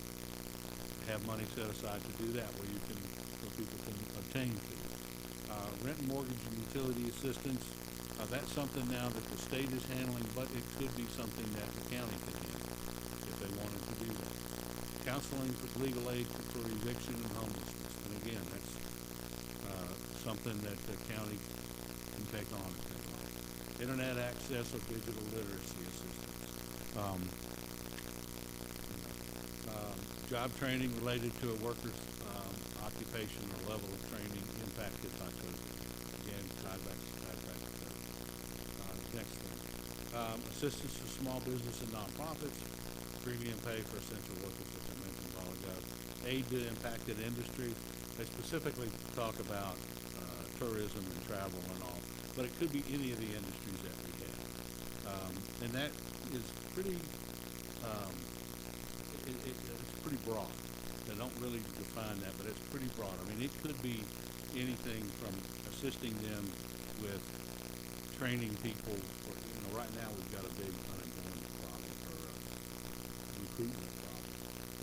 S16: have money set aside to do that, where people can obtain food. Rent and mortgage and utility assistance, that's something now that the state is handling, but it could be something that the county could handle if they wanted to do that. Counseling for legal aid for eviction and homelessness, and again, that's something that the county can take on. Internet access or digital literacy assistance. Job training related to a worker's occupation or level of training impacted by COVID. Again, tied back to COVID. Next thing. Assistance to small business and nonprofits, premium pay for essential workers, which I mentioned a while ago. Aid to impacted industry. They specifically talk about tourism and travel and all, but it could be any of the industries that we have. And that is pretty, it's pretty broad. They don't really define that, but it's pretty broad. I mean, it could be anything from assisting them with training people for, right now we've got a big unemployment problem or recruitment problem.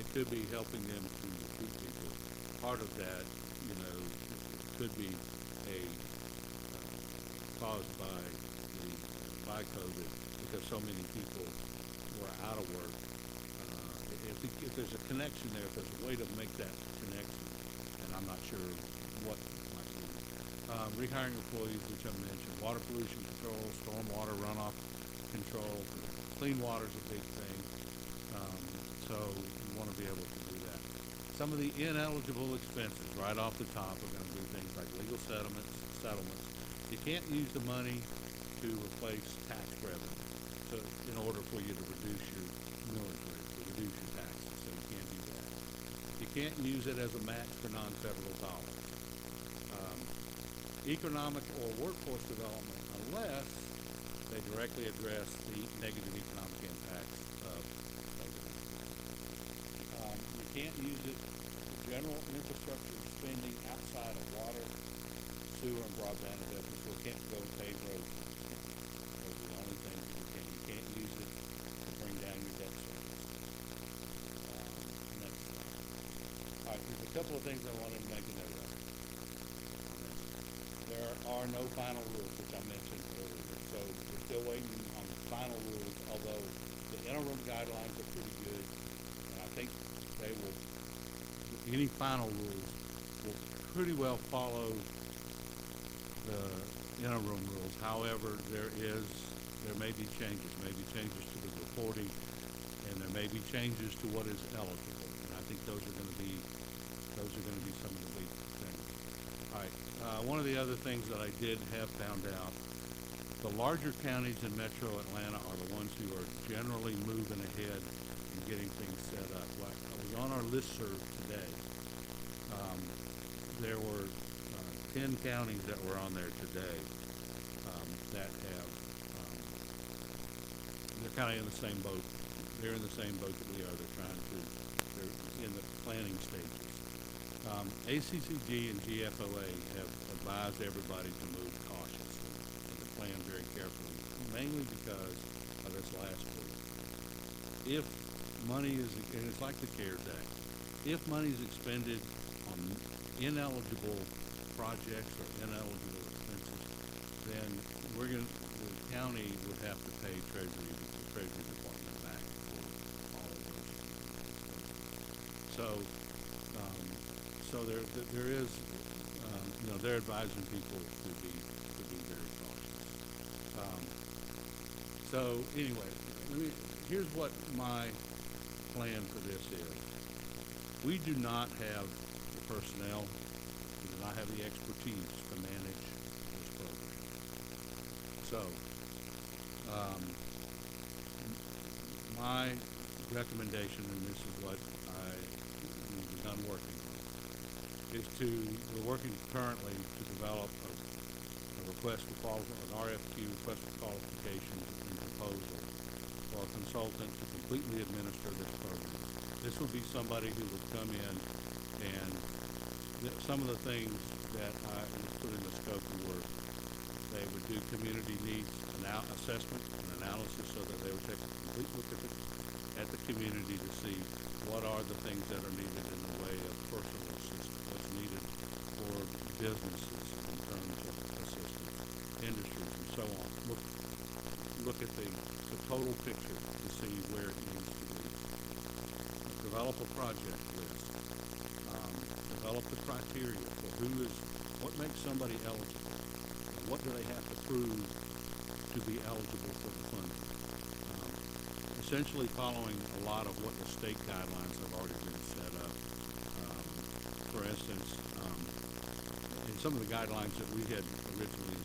S16: It could be helping them to recruit people. Part of that, could be caused by COVID, because so many people were out of work. If there's a connection there, if there's a way to make that connection, and I'm not sure what might be. Rehiring employees, which I mentioned, water pollution control, stormwater runoff control, clean water is a big thing, so you want to be able to do that. Some of the ineligible expenses right off the top are going to be things like legal settlements. You can't use the money to replace tax revenue in order for you to reduce your millage rate, to reduce your taxes, so you can't do that. You can't use it as a match for non-federal dollars. Economic or workforce development, unless they directly address the negative economic impacts of COVID. You can't use it for general infrastructure spending outside of water, sewer, and broadband investments. So we can't go and pave roads. Those are the only things that we can. You can't use it to bring down your debt service. Next slide. All right, there's a couple of things I wanted to make a note of. There are no final rules, which I mentioned earlier. So we're still waiting on the final rules, although the interim guidelines are pretty good. And I think they will, any final rules will pretty well follow the interim rules. However, there may be changes to the reporting, and there may be changes to what is eligible. And I think those are going to be some of the big things. All right. One of the other things that I did have found out, the larger counties in Metro Atlanta are the ones who are generally moving ahead and getting things set up. I was on our listserv today. There were 10 counties that were on there today that have, they're kind of in the same boat. They're in the same boat that we are. They're in the planning stages. ACCG and GFOA have advised everybody to move cautiously and to plan very carefully, mainly because of this last bill. If money is, and it's like the CARES Act, if money is expended on ineligible projects or ineligible expenses, then the county would have to pay the Treasury Department back for all of those expenses. So there is, they're advising people to be very cautious. So anyway, here's what my plan for this is. We do not have the personnel, we do not have the expertise to manage this program. So, my recommendation, and this is what we've begun working on, is we're working currently to develop a request for an RFQ, request for qualifications and proposal for or consultant to completely administer this program. This would be somebody who would come in and some of the things that I was put in the scope of work, they would do community needs assessment and analysis so that they would take a complete look at the community to see what are the things that are needed in the way of personal assistance, what's needed for businesses in terms of assistance, industries, and so on. Look at the total picture to see where it needs to be. Develop a project list. Develop the criteria for what makes somebody eligible. What do they have to prove to be eligible for the funding? Essentially following a lot of what the state guidelines have already been set up. For instance, in some of the guidelines that we had originally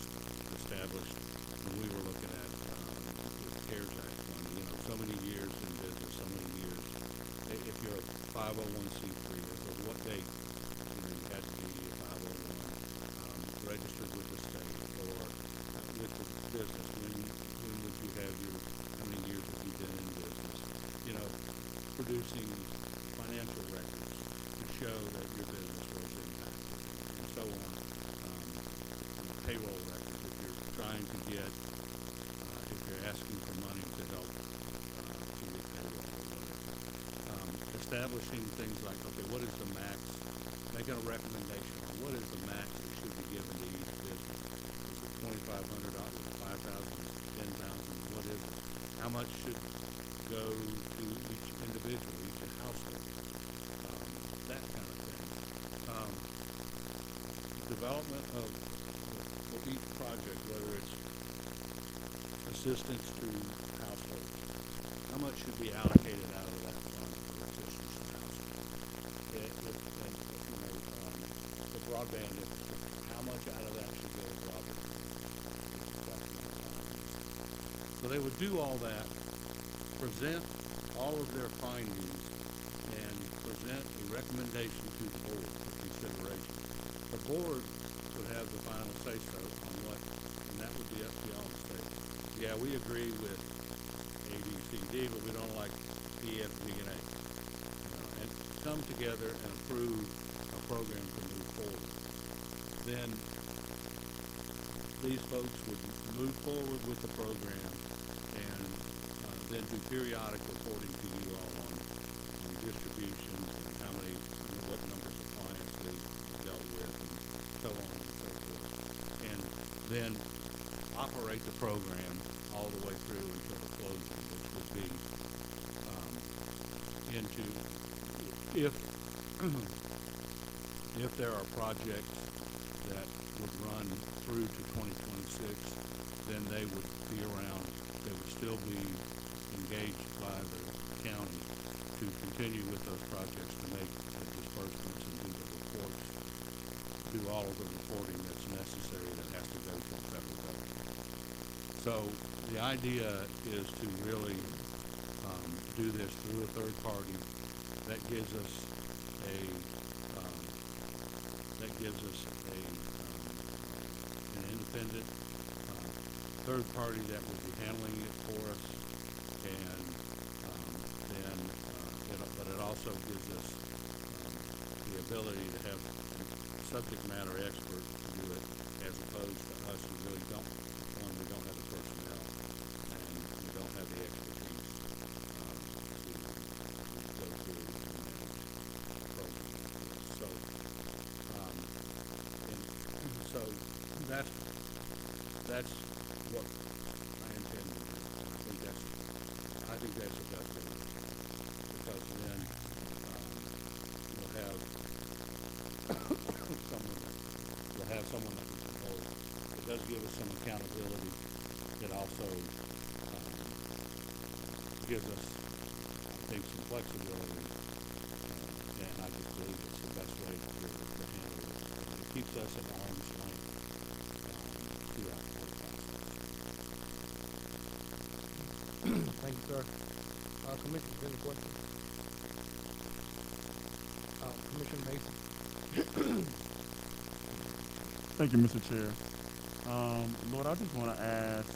S16: established when we were looking at the CARES Act funding, so many years in business, so many years. If you're a 501c3, or what date you had to be a 501, registered with the state or with the business, when would you have how many years have you been in business? Producing financial records to show that your business was impacted, and so on. Payroll records if you're trying to get, if you're asking for money to help to get payroll or whatever. Establishing things like, okay, what is the max? Making a recommendation. What is the max that should be given to each business? Is it $2,500, $5,000, $10,000? What is it? How much should go to each individual, each household? That kind of thing. Development of for each project, whether it's assistance to households, how much should be allocated out of that fund for assistance to households? The broadband, how much out of that should go to broadband? So they would do all that, present all of their findings, and present a recommendation to the board for consideration. The board would have the final say-so on what, and that would be up to y'all to say, yeah, we agree with A, B, C, D, but we don't like E, F, G, and H. And come together and approve a program to move forward. Then these folks would move forward with the program and then do periodic reporting to you all on distributions and how many, what numbers of clients they dealt with, and so on and so forth. And then operate the program all the way through until the closing, which would be if there are projects that would run through to 2026, then they would be around, they would still be engaged by the county to continue with those projects, to make the disbursements and do the reports, do all of the reporting that's necessary that has to go to the federal government. So the idea is to really do this through a third party that gives us an independent third party that will be handling it for us, and but it also gives us the ability to have subject matter experts to do it, as opposed to us who really don't. One, we don't have the personnel, and we don't have the expertise to go through and manage the program. That's what I intend to do. I think that's the best thing, because then we'll have someone that can control it. It does give us some accountability. It also gives us, I think, some flexibility, and I just believe it's the best way to handle it. It keeps us at arm's length throughout the whole process.
S1: Thank you, sir. Commissioners, any questions? Commissioner Mason?
S2: Thank you, Mr. Chair. Lord, I just want to ask,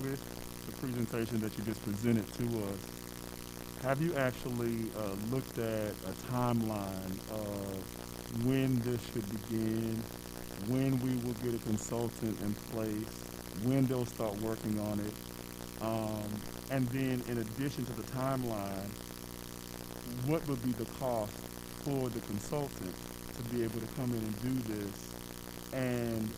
S2: with the presentation that you just presented to us, have you actually looked at a timeline of when this should begin, when we will get a consultant in place, when they'll start working on it, and then in addition to the timeline, what would be the cost for the consultant to be able to come in and do this? And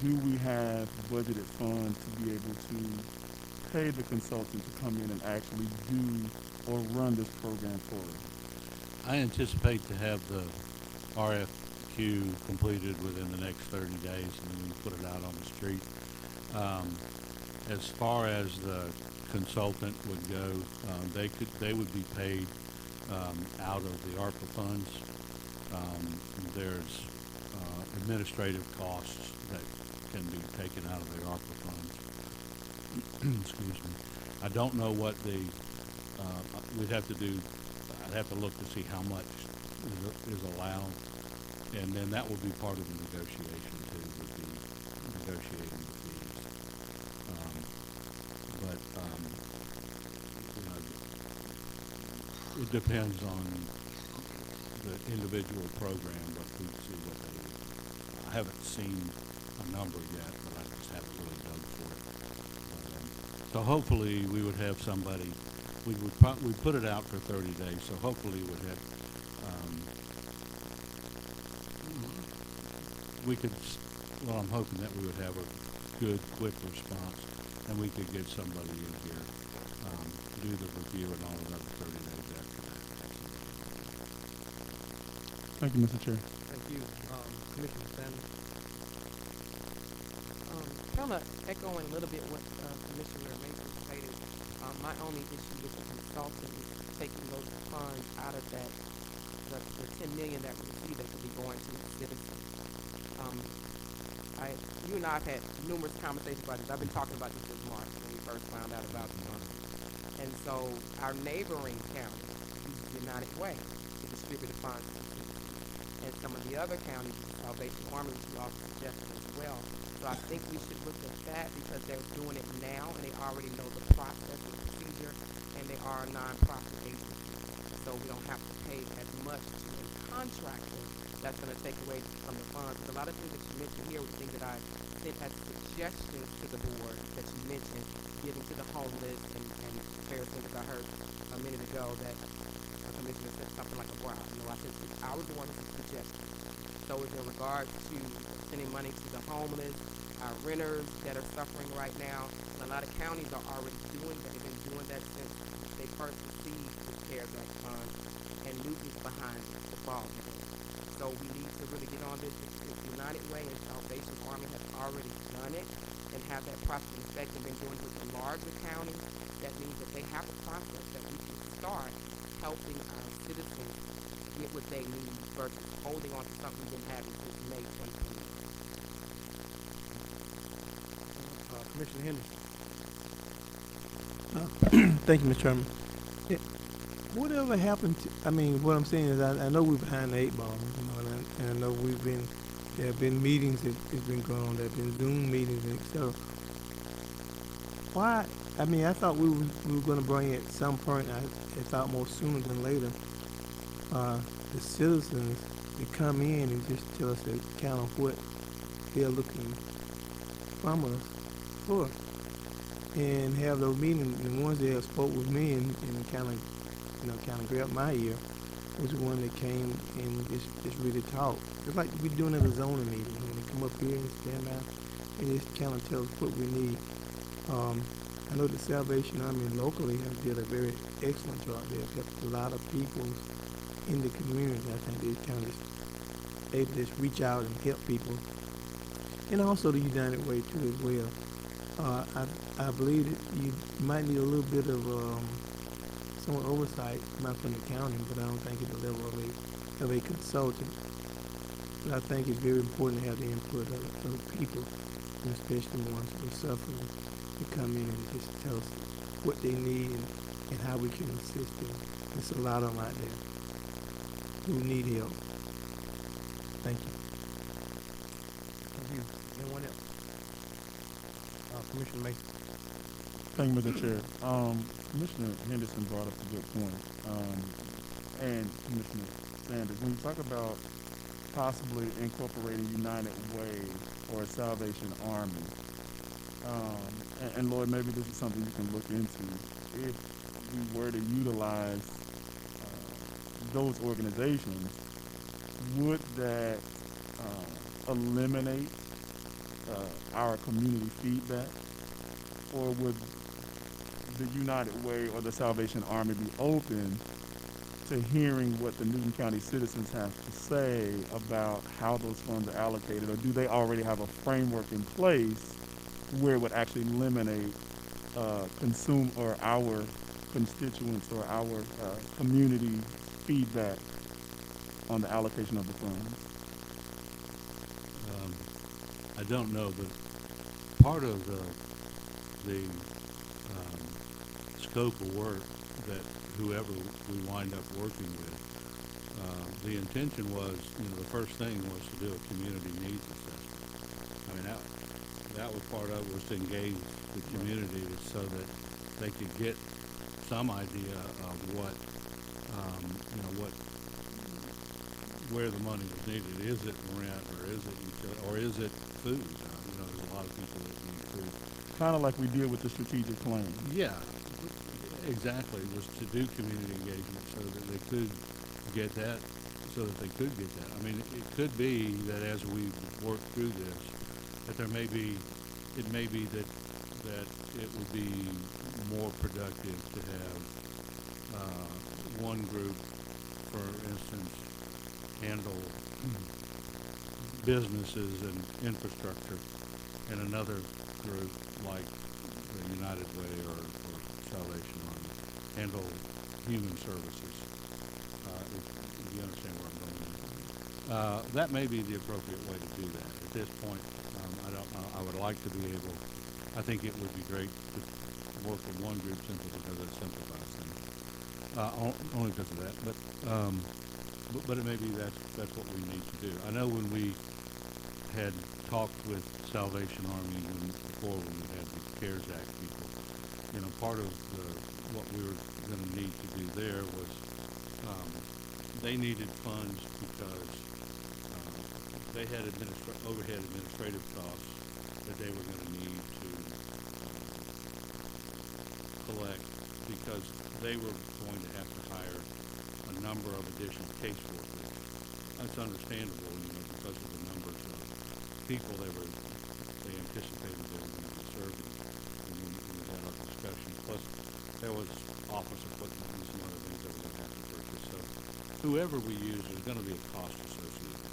S2: do we have budgeted funds to be able to pay the consultant to come in and actually do or run this program for us?
S16: I anticipate to have the RFQ completed within the next 30 days, and then we put it out on the street. As far as the consultant would go, they would be paid out of the ARPA funds. There's administrative costs that can be taken out of the ARPA funds. Excuse me. I don't know what the we'd have to do. I'd have to look to see how much is allowed, and then that will be part of the negotiation too. Would be negotiating the fees. You know, it depends on the individual program, but we see what they. I haven't seen a number yet, but I just haven't really dug for it. So hopefully we would have somebody. We put it out for 30 days, so hopefully we would have. Well, I'm hoping that we would have a good, quick response, and we could get somebody in here do the review and all of that 30 days after that.
S2: Thank you, Mr. Chair.
S1: Thank you, Commissioner Sanders.
S11: Kind of echoing a little bit what Commissioner Mason stated, my only issue with the consultant is taking those funds out of that, the 10 million that we receive that could be going to citizens. You and I have had numerous conversations about this. I've been talking about this since March when we first found out about the funds. And so our neighboring counties use United Way to distribute the funds to citizens. And some of the other counties, Salvation Army, which we also suggested as well. So I think we should look at that because they're doing it now and they already know the process and procedure, and they are a non-profit agency. So we don't have to pay as much to a contractor that's going to take away from the funds. There's a lot of things that you mentioned here, things that I sent as suggestions to the board that you mentioned, giving to the homeless and various things that I heard a minute ago that a commissioner said something like a brow. You know, I was the one who suggested. So in regard to sending money to the homeless, our renters that are suffering right now, and a lot of counties are already doing that. They've been doing that since they first received the CARES Act funds, and Newton's behind the ball. So we need to really get on this. United Way and Salvation Army have already done it and have that process in effect and been doing it with the larger counties. That means that they have a process that we can start helping our citizens get what they need versus holding on to something we've been having since May 2020.
S1: Commissioner Henderson.
S3: Thank you, Mr. Chairman. Yeah. Whatever happened to, what I'm saying is I know we're behind the 8 ball, you know, and I know there have been meetings that has been going on, there have been Zoom meetings, and et cetera. Why, I thought we were going to bring at some point, I thought more sooner than later, the citizens to come in and just tell us the kind of what they're looking from us for. And have those meetings, the ones that have spoke with me and kind of grabbed my ear was the one that came and just really talked. It's like we're doing at a zoning meeting. When they come up here and stand out and just kind of tell us what we need. I know the Salvation Army locally has did a very excellent job. They've helped a lot of people in the community. I think they kind of just able to just reach out and help people. And also the United Way too as well. I believe that you might need a little bit of some oversight, not from the county, but I don't think at the level of a consultant. But I think it's very important to have the input of people, and especially the ones who are suffering, to come in and just tell us what they need and how we can assist them. There's a lot of them out there who need help. Thank you.
S1: Thank you. Anyone else? Commissioner Mason.
S2: Thank you, Mr. Chair. Commissioner Henderson brought up a good point. And Commissioner Sanders, when you talk about possibly incorporating United Way or Salvation Army, and Lord, maybe this is something you can look into. If we were to utilize those organizations, would that eliminate our community feedback, or would the United Way or the Salvation Army be open to hearing what the Newton County citizens have to say about how those funds are allocated, or do they already have a framework in place where it would actually eliminate or our constituents or our community feedback on the allocation of the funds?
S16: I don't know, but part of the scope of work that whoever we wind up working with, the intention was, the first thing was to do a community needs assessment. I mean, that was part of it, was to engage the community so that they could get some idea of what, where the money was needed. Is it rent, or is it or is it food? There's a lot of people that need food.
S2: Kind of like we did with the strategic plan.
S16: Yeah, exactly. Was to do community engagement so that they could get that. I mean, it could be that as we work through this, that it may be that it would be more productive to have one group, for instance, handle businesses and infrastructure, and another group like the United Way or Salvation Army handle human services. If you understand where I'm going. That may be the appropriate way to do that. At this point, I don't know. I would like to be able. I think it would be great to work with one group simply because it simplifies things. Only because of that, but it may be that's what we need to do. I know when we had talked with Salvation Army before when we had the CARES Act people, part of what we were going to need to do there was they needed funds because they had overhead administrative costs that they were going to need to collect because they were going to have to hire a number of additional caseworkers. That's understandable, because of the numbers of people they anticipated they were going to be serving. And we had our discussion. Plus, there was office equipment and some other things that we're going to have to purchase. So, whoever we use, there's going to be a cost associated with it.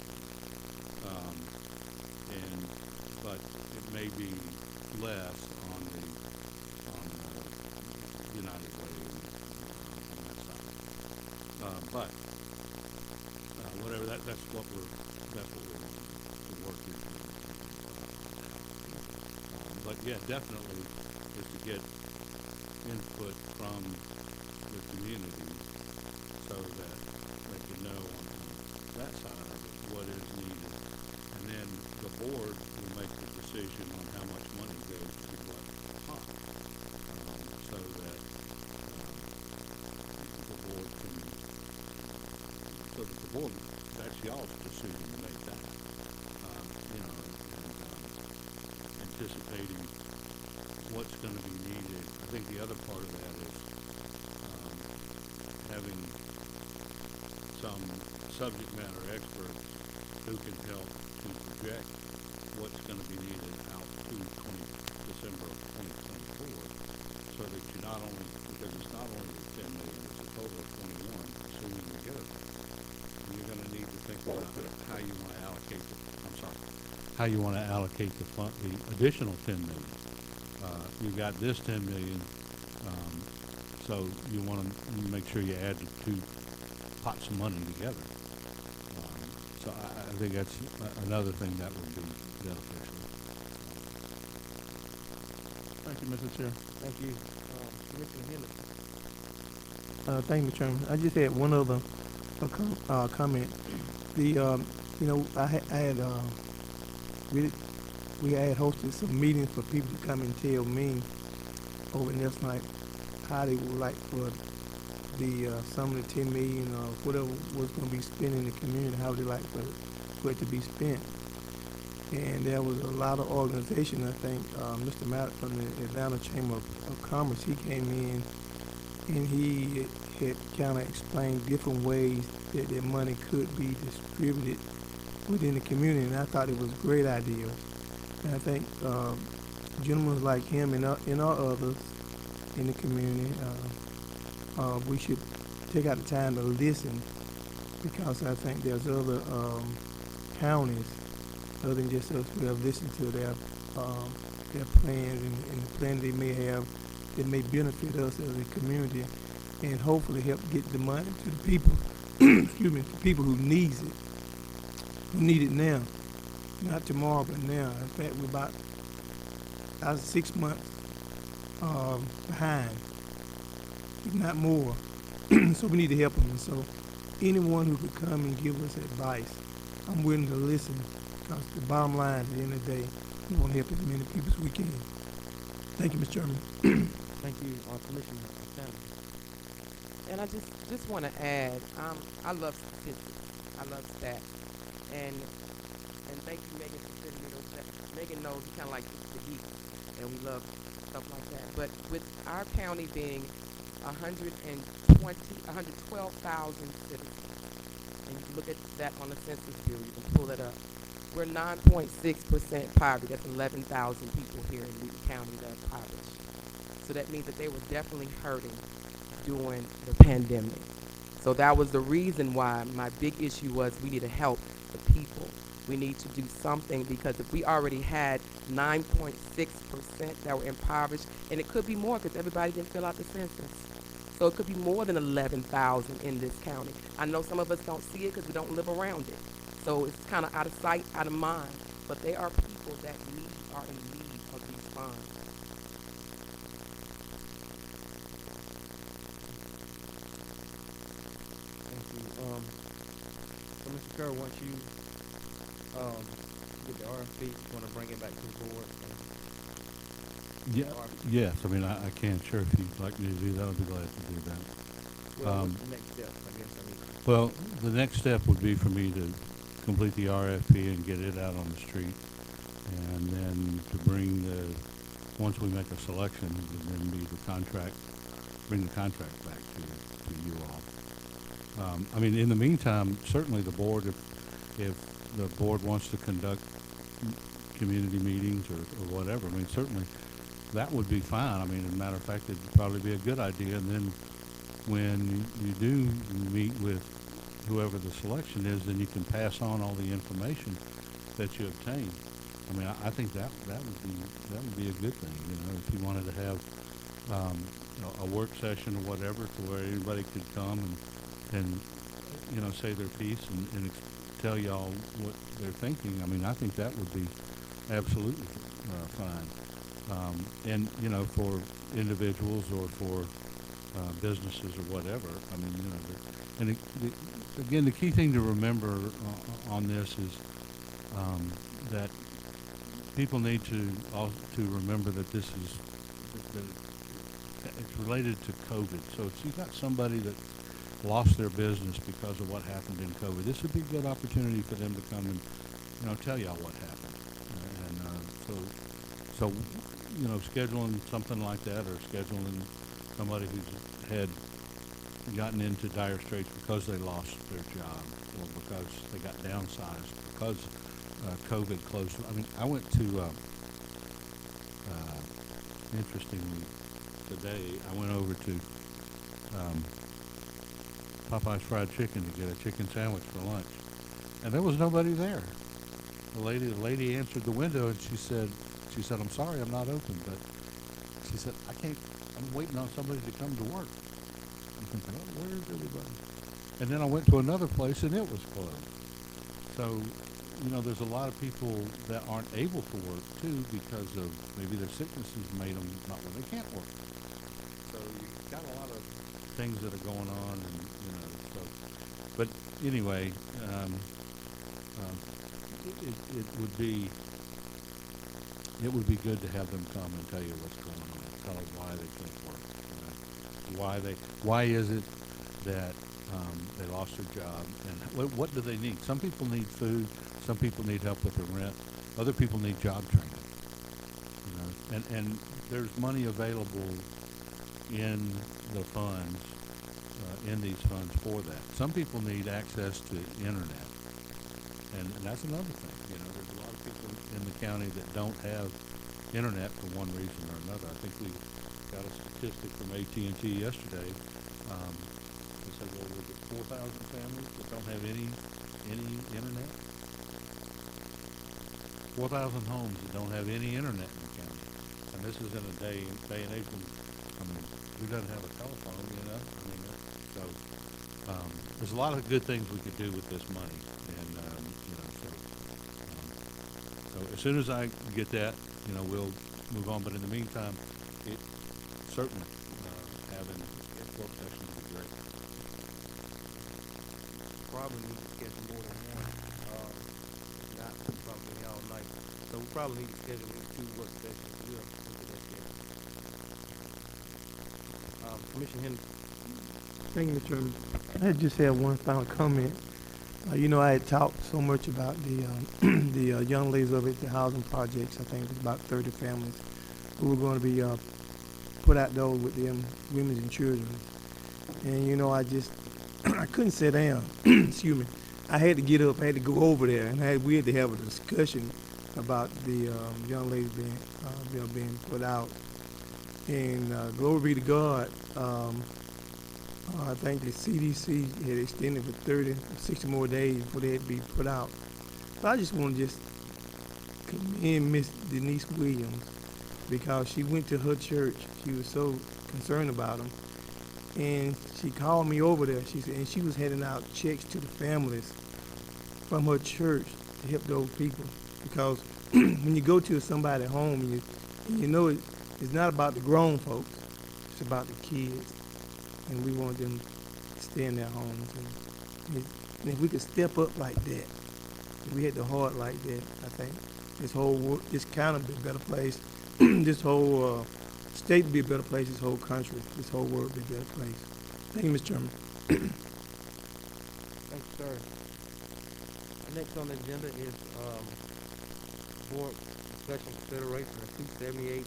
S16: But it may be less on the United Way on that side. But whatever, that's what we're working on. But yeah, definitely is to get input from the community so that they can know on that side of it what is needed. And then the board will make the decision on how much money goes to what pot. So that the board, that's y'all's decision to make that. Anticipating what's going to be needed. I think the other part of that is having some subject matter experts who can help to project what's going to be needed out to December of 2024, so that you not only, because it's not only the 10 million, it's a total of 21, assuming we get it. And you're going to need to think about how you want to allocate how you want to allocate the fund, the additional 10 million. You've got this 10 million, so you want to make sure you add the two pots of money together. So I think that's another thing that would be beneficial.
S2: Thank you, Mr. Chair.
S1: Thank you. Commissioner Henderson.
S3: Thank you, Mr. Chairman. I just had one other comment. We had hosted some meetings for people to come and tell me over, and that's like how they would like for the some of the 10 million or whatever was going to be spent in the community, how they like for it to be spent. And there was a lot of organization. I think Mr. Matt from the Atlanta Chamber of Commerce, he came in and he had kind of explained different ways that their money could be distributed within the community, and I thought it was a great idea. And I think gentlemen like him and others in the community, we should take out the time to listen, because I think there's other counties other than just us who have listened to their plans and the plan they may have that may benefit us as a community and hopefully help get the money to the people, excuse me, the people who needs it, who need it now, not tomorrow, but now. In fact, we're about 6 months behind, if not more. So we need to help them. And so anyone who could come and give us advice, I'm willing to listen, because the bottom line, at the end of the day, we want to help as many people as we can. Thank you, Mr. Chairman.
S17: Thank you, Commissioner Sanders. And I just want to add, I love statistics. I love stats. And thank you, Megan, for sending me those stats. Megan knows we kind of like the geek, and we love stuff like that. But with our county being 112,000 citizens, and you look at that on the Census Bureau, you can pull that up. We're 9.6% poverty. That's 11,000 people here in Newton County that are poverty. So that means that they were definitely hurting during the pandemic. So that was the reason why my big issue was we need to help the people. We need to do something, because if we already had 9.6% that were impoverished, and it could be more because everybody didn't fill out the census. So it could be more than 11,000 in this county. I know some of us don't see it because we don't live around it. So it's kind of out of sight, out of mind. But they are people that are in need of these funds.
S1: Thank you. So Mr. Kerr, once you get the RFP, you want to bring it back to the board?
S16: Yes, I mean, I can, sure, if you'd like me to do that, I'd be glad to do that.
S1: Well, what's the next step, I guess?
S16: Well, the next step would be for me to complete the RFP and get it out on the street, and then to bring once we make a selection, then bring the contract back to you all. I mean, in the meantime, certainly the board, if the board wants to conduct community meetings or whatever, I mean, certainly that would be fine. I mean, as a matter of fact, it'd probably be a good idea. And then when you do meet with whoever the selection is, then you can pass on all the information that you obtain. I mean, I think that would be a good thing. You know, if you wanted to have a work session or whatever, to where anybody could come and you know, say their piece and tell y'all what they're thinking. I mean, I think that would be absolutely fine. And you know, for individuals or for businesses or whatever. I mean, you know, and again, the key thing to remember on this is that people need to remember that this is it's related to COVID. So if you've got somebody that lost their business because of what happened in COVID, this would be a good opportunity for them to come and, you know, tell y'all what happened. And so you know, scheduling something like that, or scheduling somebody who's had gotten into dire straits because they lost their job or because they got downsized because COVID closed. I mean, I went to interestingly today, I went over to Popeye's Fried Chicken to get a chicken sandwich for lunch, and there was nobody there. The lady answered the window, and she said, "I'm sorry, I'm not open." But she said, I'm waiting on somebody to come to work. I'm thinking, oh, where is everybody? And then I went to another place, and it was closed. So, you know, there's a lot of people that aren't able to work, too, because of maybe their sicknesses made them not where they can't work. So you've got a lot of things that are going on, and, you know, so. But anyway, it would be it would be good to have them come and tell you what's going on, tell us why they can't work, you know, why is it that they lost their job, and what do they need? Some people need food, some people need help with their rent, other people need job training, you know, and there's money available in the funds, in these funds for that. Some people need access to internet, and that's another thing. You know, there's a lot of people in the county that don't have internet for one reason or another. I think we got a statistic from AT&T yesterday. It said, well, was it 4,000 families that don't have any internet? 4,000 homes that don't have any internet in the county. And this is in a day and age when, I mean, who doesn't have a telephone, you know? I mean, so there's a lot of good things we could do with this money. And, you know, so as soon as I get that, you know, we'll move on. But in the meantime, it certainly having a work session would be great.
S1: Probably need to schedule more than one, if not probably all night. So we probably need to schedule 2 work sessions. We'll look at that there. Commissioner Henderson.
S3: Thank you, Mr. Chairman. I just have one final comment. You know, I had talked so much about the the young ladies over at the housing projects. I think it was about 30 families who were going to be put out there with them women and children. And you know, I just I couldn't sit down. Excuse me. I had to get up. I had to go over there, and we had to have a discussion about the young ladies being put out. And glory be to God. I think the CDC had extended for 30 or 60 more days before they had to be put out. But I just want to commend Miss Denise Williams, because she went to her church. She was so concerned about them. And she called me over there. She said, and she was handing out checks to the families from her church to help those people. Because when you go to somebody's home, and you know it's not about the grown folks, it's about the kids. And we want them to stay in their homes. And if we could step up like that, if we had the heart like that, I think this whole world, this county would be a better place. This whole state would be a better place. This whole country, this whole world would be a better place. Thank you, Mr. Chairman.
S1: Thank you, sir. Next on the agenda is board discussion consideration of 278.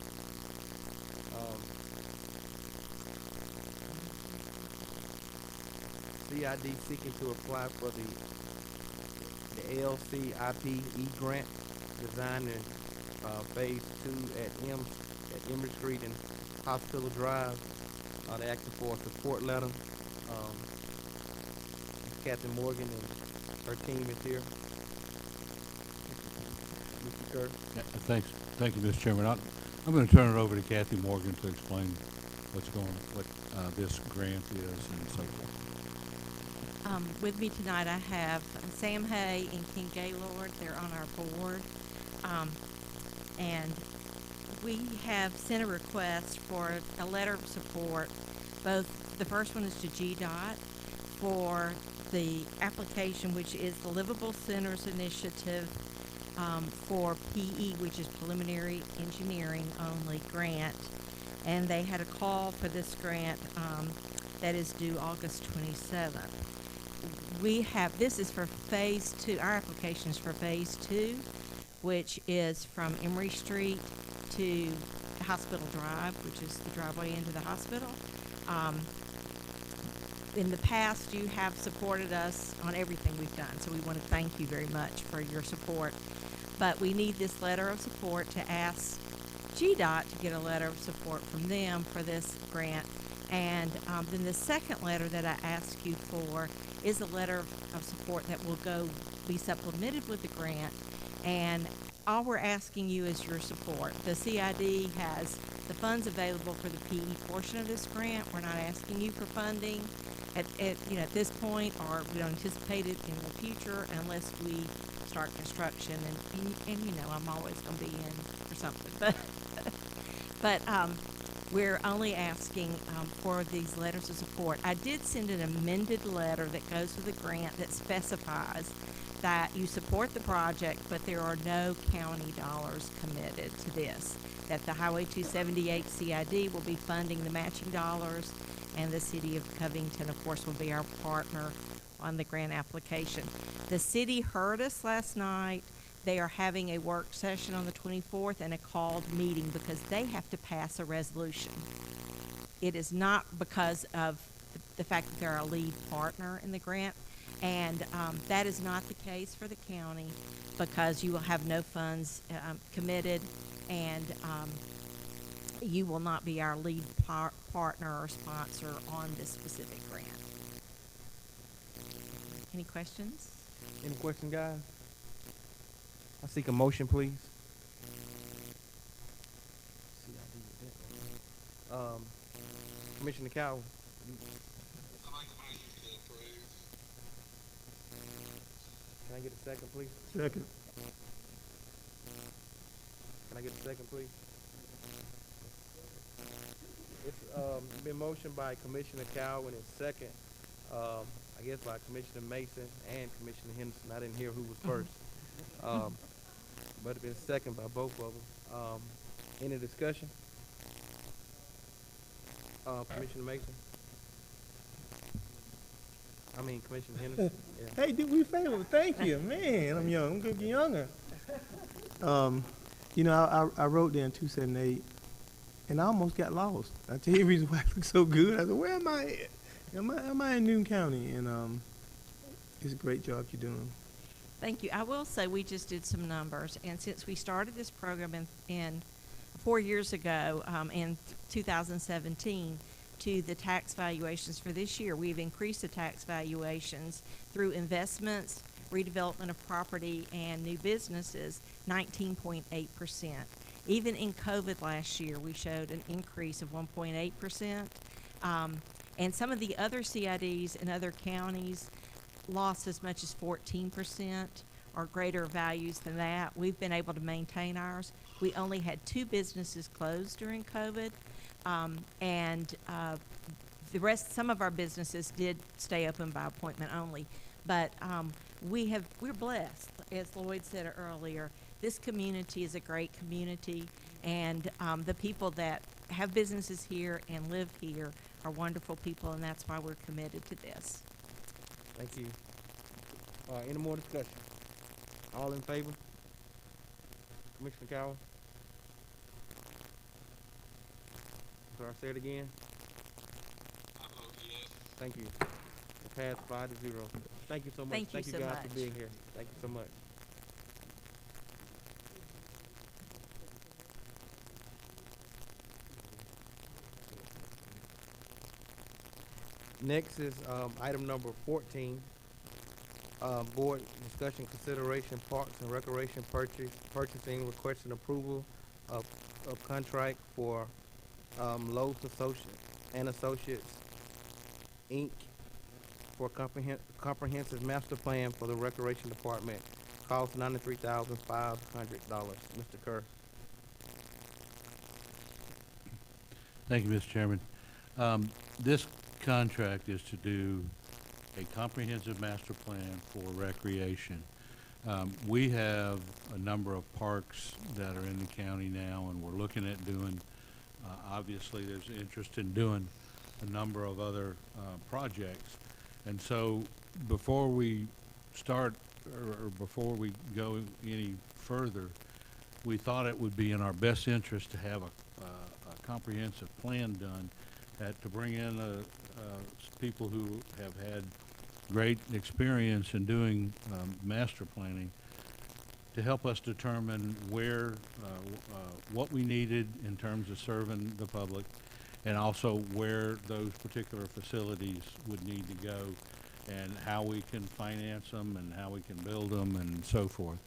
S1: CID seeking to apply for the LCIPE grant design in phase 2 at Emory Street and Hospital Drive. They're asking for a support letter. Captain Morgan and her team is here. Mr. Kerr.
S16: Yeah, thank you, Mr. Chairman. I'm going to turn it over to Kathy Morgan to explain what this grant is and so forth.
S7: With me tonight, I have Sam Hay and King Gaylord. They're on our board. And we have sent a request for a letter of support. The first one is to GDOT for the application, which is the Livable Centers Initiative for PE, which is Preliminary Engineering Only grant. And they had a call for this grant that is due August 27th. This is for phase 2. Our application is for phase 2, which is from Emory Street to Hospital Drive, which is the driveway into the hospital. In the past, you have supported us on everything we've done, so we want to thank you very much for your support. But we need this letter of support to ask GDOT to get a letter of support from them for this grant. And then the second letter that I ask you for is a letter of support that will be supplemented with the grant. And all we're asking you is your support. The CID has the funds available for the PE portion of this grant. We're not asking you for funding at this point, or we don't anticipate it in the future unless we start construction. And you know, I'm always going to be in for something. But we're only asking for these letters of support. I did send an amended letter that goes with the grant that specifies
S11: that you support the project, but there are no county dollars committed to this. That the Highway 278 CID will be funding the matching dollars, and the city of Covington, of course, will be our partner on the grant application. The city heard us last night. They are having a work session on the 24th and a called meeting because they have to pass a resolution. It is not because of the fact that they're a lead partner in the grant, and that is not the case for the county because you will have no funds committed, and you will not be our lead partner or sponsor on this specific grant. Any questions?
S1: Any questions, guys? I seek a motion, please. Commissioner Cowell. Can I get a second, please?
S3: Second.
S1: Can I get a second, please? It's been motioned by Commissioner Cowell and it's second, I guess by Commissioner Mason and Commissioner Henderson. I didn't hear who was first. But it's been second by both of them. Any discussion? Commissioner Mason? I mean, Commissioner Henderson? Yeah.
S3: Hey, did we fail? Thank you, man. I'm young. I'm gonna get younger. You know, I wrote there in 278, and I almost got lost. I tell you the reason why it looks so good. I said, where am I at? Am I in Newton County? And it's a great job you're doing.
S11: Thank you. I will say we just did some numbers, and since we started this program in 4 years ago, in 2017, to the tax valuations for this year, we've increased the tax valuations through investments, redevelopment of property, and new businesses, 19.8%. Even in COVID last year, we showed an increase of 1.8%. And some of the other CIDs in other counties lost as much as 14% or greater values than that. We've been able to maintain ours. We only had 2 businesses closed during COVID, and the rest, some of our businesses did stay open by appointment only. But we're blessed, as Lloyd said earlier. This community is a great community, and the people that have businesses here and live here are wonderful people, and that's why we're committed to this.
S1: Thank you. Any more discussion? All in favor? Commissioner Cowell? Sorry, say it again. Thank you. It passed 5-0. Thank you so much.
S11: Thank you so
S1: guys
S11: much.
S1: for being here. Thank you so much. Next is item number 14. Board discussion consideration Parks and Recreation purchasing requesting approval of contract for Lowe's Associates Inc. for comprehensive master plan for the Recreation Department. Cost $93,500. Mr. Kerr.
S16: Thank you, Mr. Chairman. This contract is to do a comprehensive master plan for recreation. We have a number of parks that are in the county now, and we're looking at doing, obviously there's interest in doing a number of other projects. And so before we start, or before we go any further, we thought it would be in our best interest to have a comprehensive plan done, to bring in people who have had great experience in doing master planning to help us determine where, what we needed in terms of serving the public, and also where those particular facilities would need to go, and how we can finance them, and how we can build them, and so forth.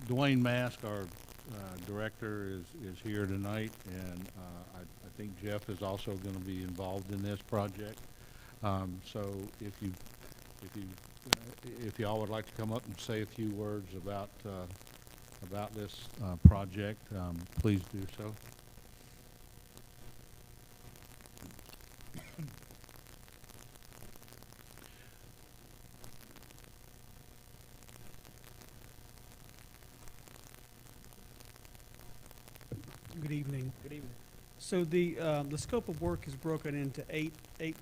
S16: Dwayne Mask, our director, is here tonight, and I think Jeff is also going to be involved in this project. So if y'all would like to come up and say a few words about this project, please do so.
S18: Good evening.
S9: Good evening.
S18: So the scope of work is broken into eight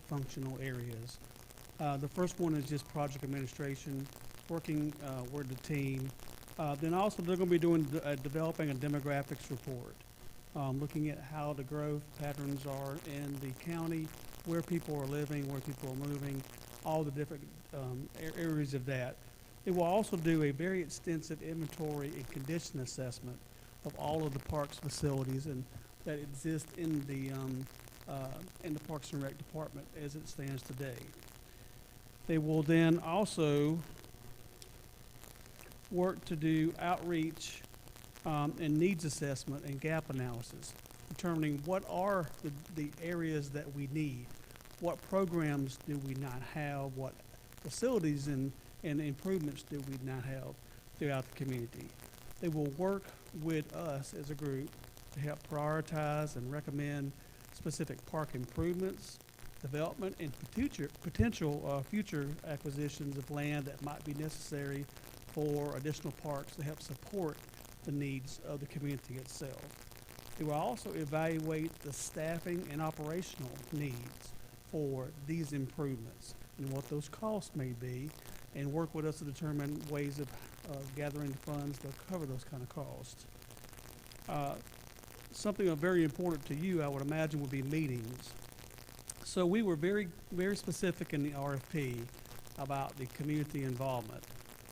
S18: functional areas. The first one is just project administration, working with the team. Then also they're going to be doing developing a demographics report, looking at how the growth patterns are in the county, where people are living, where people are moving, all the different areas of that. It will also do a very extensive inventory and condition assessment of all of the parks facilities and that exist in the Parks and Rec department as it stands today. They will then also work to do outreach and needs assessment and gap analysis, determining what are the areas that we need, what programs do we not have, what facilities and improvements do we not have throughout the community. They will work with us as a group to help prioritize and recommend specific park improvements, development, and potential future acquisitions of land that might be necessary for additional parks to help support the needs of the community itself. They will also evaluate the staffing and operational needs for these improvements and what those costs may be, and work with us to determine ways of gathering the funds to cover those kind of costs. Something very important to you, I would imagine, would be meetings. So we were very, very specific in the RFP about the community involvement.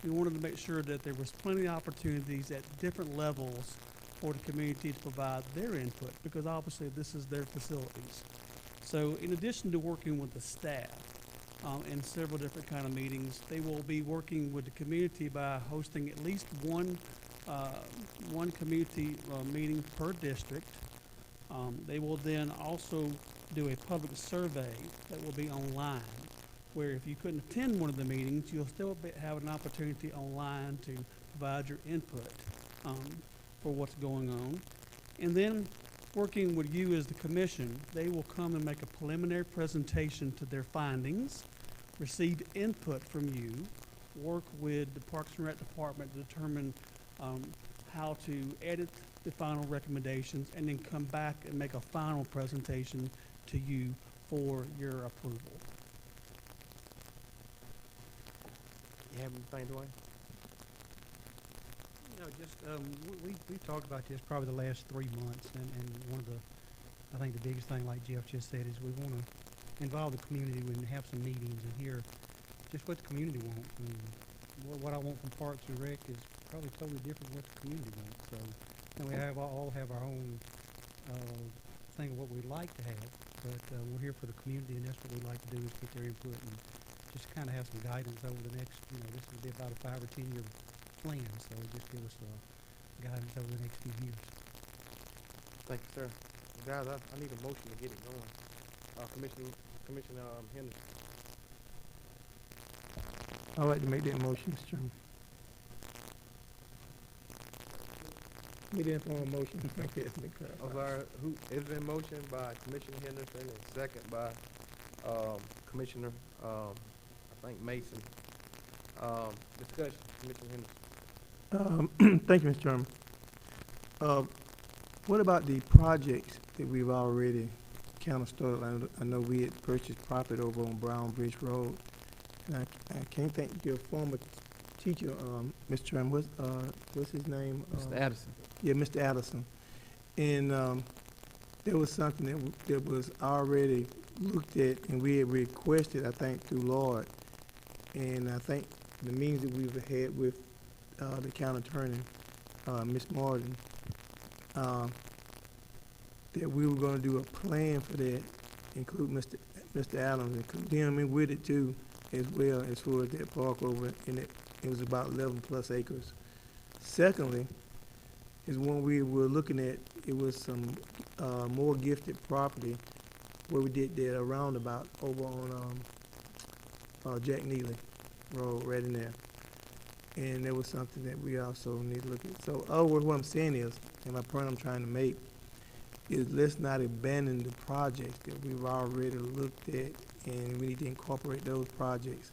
S18: We wanted to make sure that there was plenty of opportunities at different levels for the community to provide their input, because obviously this is their facilities. So in addition to working with the staff in several different kind of meetings, they will be working with the community by hosting at least one community meeting per district. They will then also do a public survey that will be online, where if you couldn't attend one of the meetings, you'll still have an opportunity online to provide your input for what's going on. And then working with you as the commission, they will come and make a preliminary presentation to their findings, receive input from you, work with the Parks and Rec department to determine how to edit the final recommendations, and then come back and make a final presentation to you for your approval.
S1: You have anything, Dwayne?
S18: No, just we've talked about this probably the last 3 months, and one of the, I think the biggest thing, like Jeff just said, is we want to involve the community and have some meetings and hear just what the community wants. And what I want from Parks and Rec is probably totally different from what the community wants. So, and we all have our own thing of what we'd like to have, but we're here for the community, and that's what we'd like to do, is get their input and just kind of have some guidance over the next, this will be about a 5 or 10 year plan, so just give us guidance over the next few years.
S1: Thank you, sir. Guys, I need a motion to get it going. Commissioner Henderson.
S3: I'd like to make that motion, Mr. Chairman. Make that form of motion. Okay, let me clarify.
S1: I'm sorry, it's been motioned by Commissioner Henderson and second by Commissioner, I think Mason. Discussion, Commissioner Henderson.
S3: Thank you, Mr. Chairman. What about the projects that we've already kind of started? I know we had purchased property over on Brown Bridge Road, and I can't think of your former teacher, Mr. Chairman, what's his name?
S1: Mr. Addison.
S3: Yeah, Mr. Addison. And there was something that was already looked at, and we had requested, I think, through Lord, and I think the meetings that we've had with the county attorney, Ms. Martin, that we were going to do a plan for that, include Mr. Adams, and condemn him with it too, as well, as far as that park over in it. It was about 11 plus acres. Secondly, is one we were looking at. It was some more gifted property where we did that roundabout over on Jack Neely Road, right in there. And there was something that we also need to look at. So, what I'm saying is, and my point I'm trying to make, is let's not abandon the projects that we've already looked at, and we need to incorporate those projects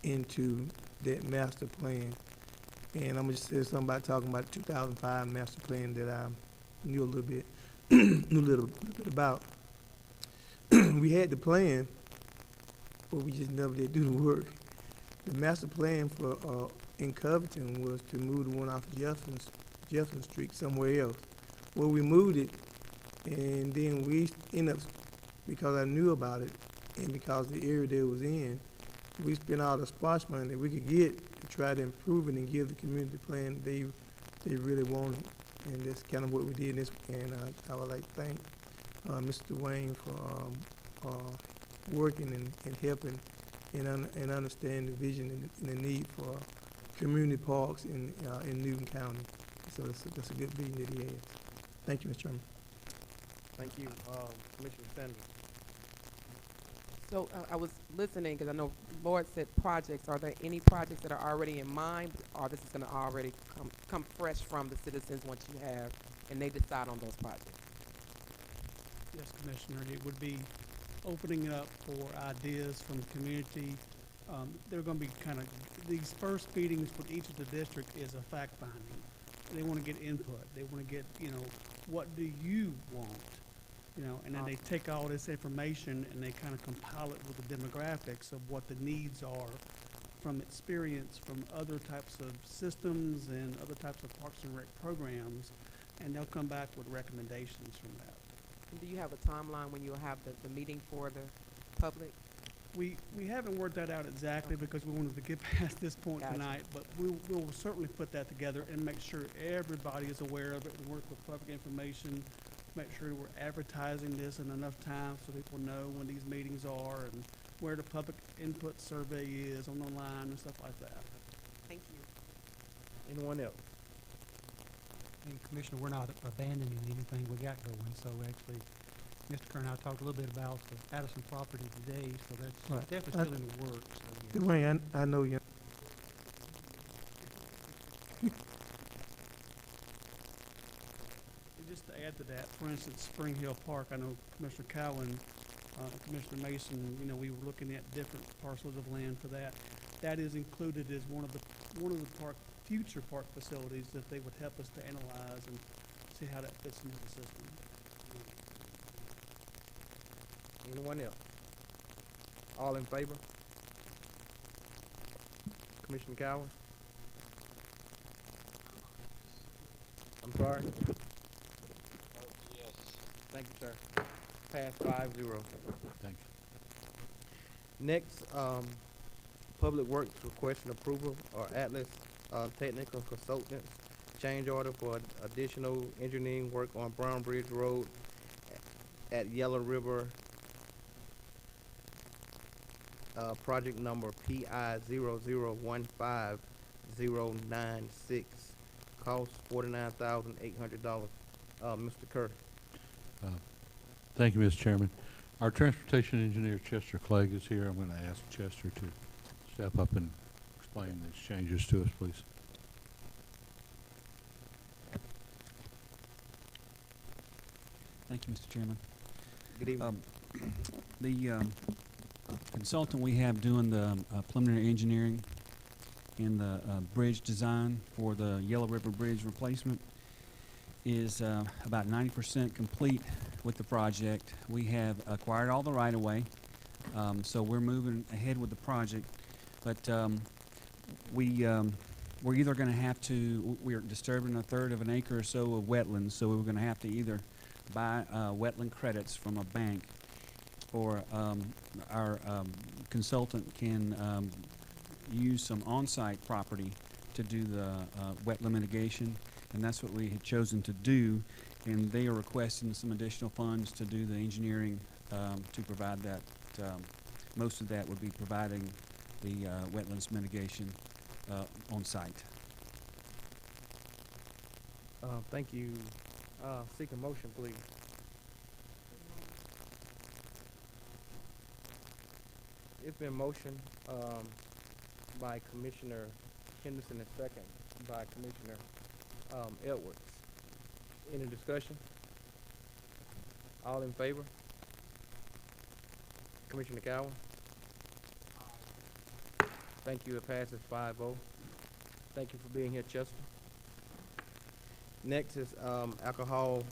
S3: into that master plan. And I'm gonna just say something about talking about the 2005 master plan that I knew a little bit. knew a little bit about. We had the plan, but we just never did do the work. The master plan for, in Covington was to move the one off Jefferson Street somewhere else. Well, we moved it, and then we ended up, because I knew about it, and because the area that it was in, we spent all the splash money that we could get to try to improve it and give the community the plan they really wanted. And that's kind of what we did in this, and I would like to thank Mr. Wayne for working and helping and understand the vision and the need for community parks in Newton County. So that's a good vision that he has. Thank you, Mr. Chairman.
S1: Thank you, Commissioner Sanders.
S17: So I was listening because I know Lord said projects. Are there any projects that are already in mind, or this is going to already come fresh from the citizens once you have, and they decide on those projects?
S18: Yes, Commissioner, it would be opening up for ideas from the community. They're going to be kind of, these first meetings with each of the district is a fact finding. They want to get input. They want to get, what do you want? And then they take all this information and they kind of compile it with the demographics of what the needs are from experience from other types of systems and other types of Parks and Rec programs, and they'll come back with recommendations from that.
S17: And do you have a timeline when you'll have the meeting for the public?
S18: We haven't worked that out exactly because we wanted to get past this point tonight, but we'll certainly put that together and make sure everybody is aware of it and work with public information, make sure we're advertising this in enough time so people know when these meetings are and where the public input survey is on the line and stuff like that.
S17: Thank you.
S1: Anyone else?
S19: And Commissioner, we're not abandoning anything we got going, so actually, Mr. Kern and I talked a little bit about the Addison property today, so that's
S3: Right.
S19: definitely still in the works. So, yeah.
S3: Dwayne, I know you.
S18: And just to add to that, for instance, Spring Hill Park, I know Commissioner Cowan, Commissioner Mason, we were looking at different parcels of land for that. That is included as one of the future park facilities that they would help us to analyze and see how that fits into the system.
S1: Anyone else? All in favor? Commissioner Cowan? I'm sorry? Yes. Thank you, sir. Pass 5-0.
S8: Thank you.
S1: Next, Public Works requesting approval or Atlas Technical Consultants change order for additional engineering work on Brown Bridge Road at Yellow River, project number PI 0015096, cost $49,800. Mr. Kerr.
S20: Thank you, Mr. Chairman. Our transportation engineer, Chester Clegg, is here. I'm going to ask Chester to step up and explain these changes to us, please.
S21: Thank you, Mr. Chairman.
S1: Good evening.
S21: The consultant we have doing the preliminary engineering and the bridge design for the Yellow River Bridge replacement is about 90% complete with the project. We have acquired all the right-of-way, so we're moving ahead with the project. But we're either going to have to, we're disturbing 1/3 of an acre or so of wetlands, so we're going to have to either buy wetland credits from a bank, or our consultant can use some on-site property to do the wetland mitigation, and that's what we had chosen to do. And they are requesting some additional funds to do the engineering to provide that. Most of that would be providing the wetlands mitigation on site.
S1: Thank you. Seek a motion, please. It's been motioned by Commissioner Henderson and second by Commissioner Edwards. Any discussion? All in favor? Commissioner Cowan? Thank you. It passes 5-0. Thank you for being here, Chester. Next is alcohol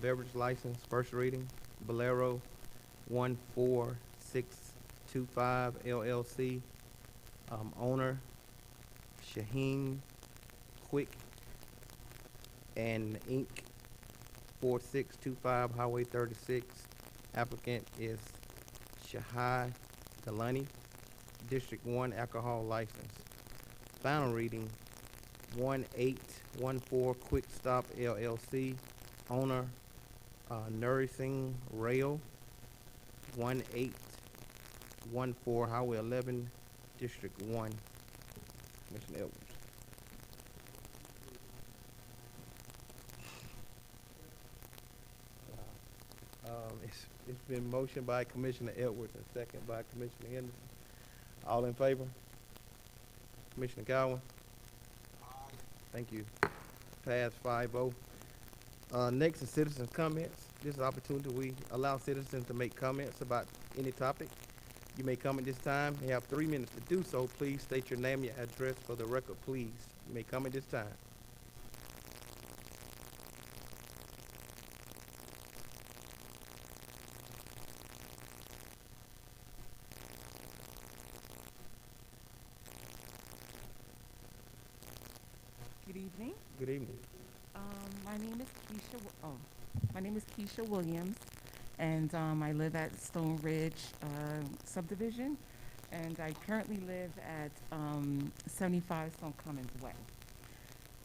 S1: beverage license, first reading. Bolero 14625 LLC. Owner Shaheen Quick and Inc. 4625 Highway 36. Applicant is Shahai Galani. District 1 alcohol license. Final reading 1814 Quick Stop LLC. Owner Nourishing Rail 1814 Highway 11, District 1. Commissioner Edwards. It's been motioned by Commissioner Edwards and second by Commissioner Henderson. All in favor? Commissioner Gowan? Thank you. Pass 5-0. Next is citizens' comments. This is an opportunity we allow citizens to make comments about any topic. You may comment this time. You have 3 minutes to do so. Please state your name, your address for the record, please. You may comment this time.
S17: Good evening.
S1: Good evening.
S17: My name is Keisha. My name is Keisha Williams, and I live at Stone Ridge subdivision, and I currently live at 75 Stone Commons Way.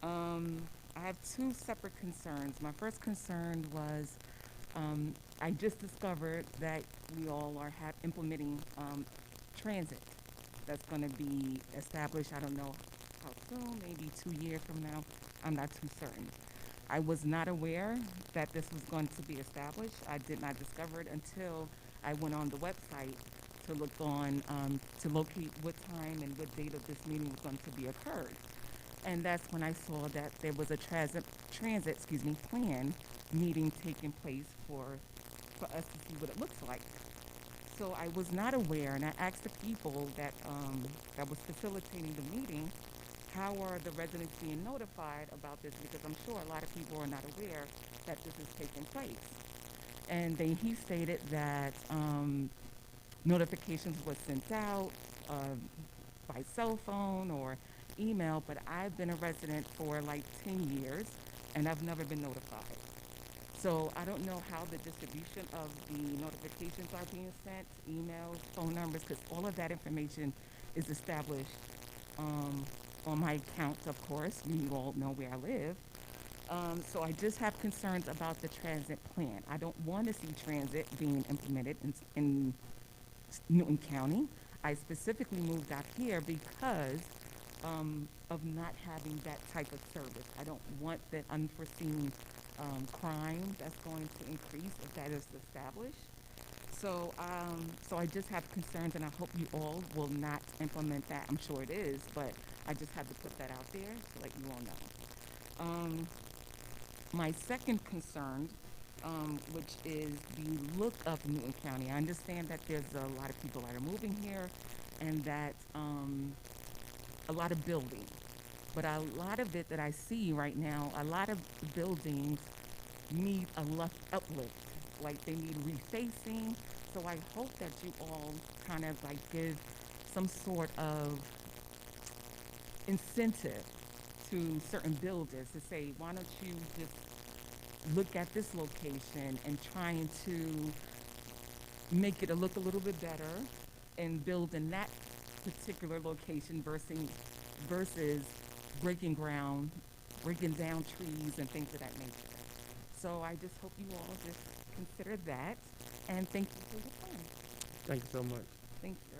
S17: I have two separate concerns. My first concern was I just discovered that we all are implementing transit that's going to be established. I don't know how soon, maybe 2 years from now. I'm not too certain. I was not aware that this was going to be established. I did not discover it until I went on the website to look on, to locate what time and what date of this meeting was going to be occurred. And that's when I saw that there was a transit plan meeting taking place for us to see what it looks like. So I was not aware, and I asked the people that was facilitating the meeting, how are the residents being notified about this? Because I'm sure a lot of people are not aware that this is taking place. And then he stated that notifications were sent out by cell phone or email, but I've been a resident for like 10 years, and I've never been notified. So I don't know how the distribution of the notifications are being sent, emails, phone numbers, because all of that information is established on my account, of course. You all know where I live. So I just have concerns about the transit plan. I don't want to see transit being implemented in Newton County. I specifically moved out here because of not having that type of service. I don't want that unforeseen crime that's going to increase if that is established. So, so I just have concerns, and I hope you all will not implement that. I'm sure it is, but I just had to put that out there to let you all know. My second concern, which is the look of Newton County. I understand that there's a lot of people that are moving here, and that a lot of buildings. But a lot of it that I see right now, a lot of buildings need a uplift, like they need refacing. So I hope that you all kind of like give some sort of incentive to certain builders to say, why don't you just look at this location and trying to make it look a little bit better and build in that particular location versus breaking ground, breaking down trees and things of that nature. So I just hope you all just consider that, and thank you for your time.
S1: Thank you so much.
S17: Thank you.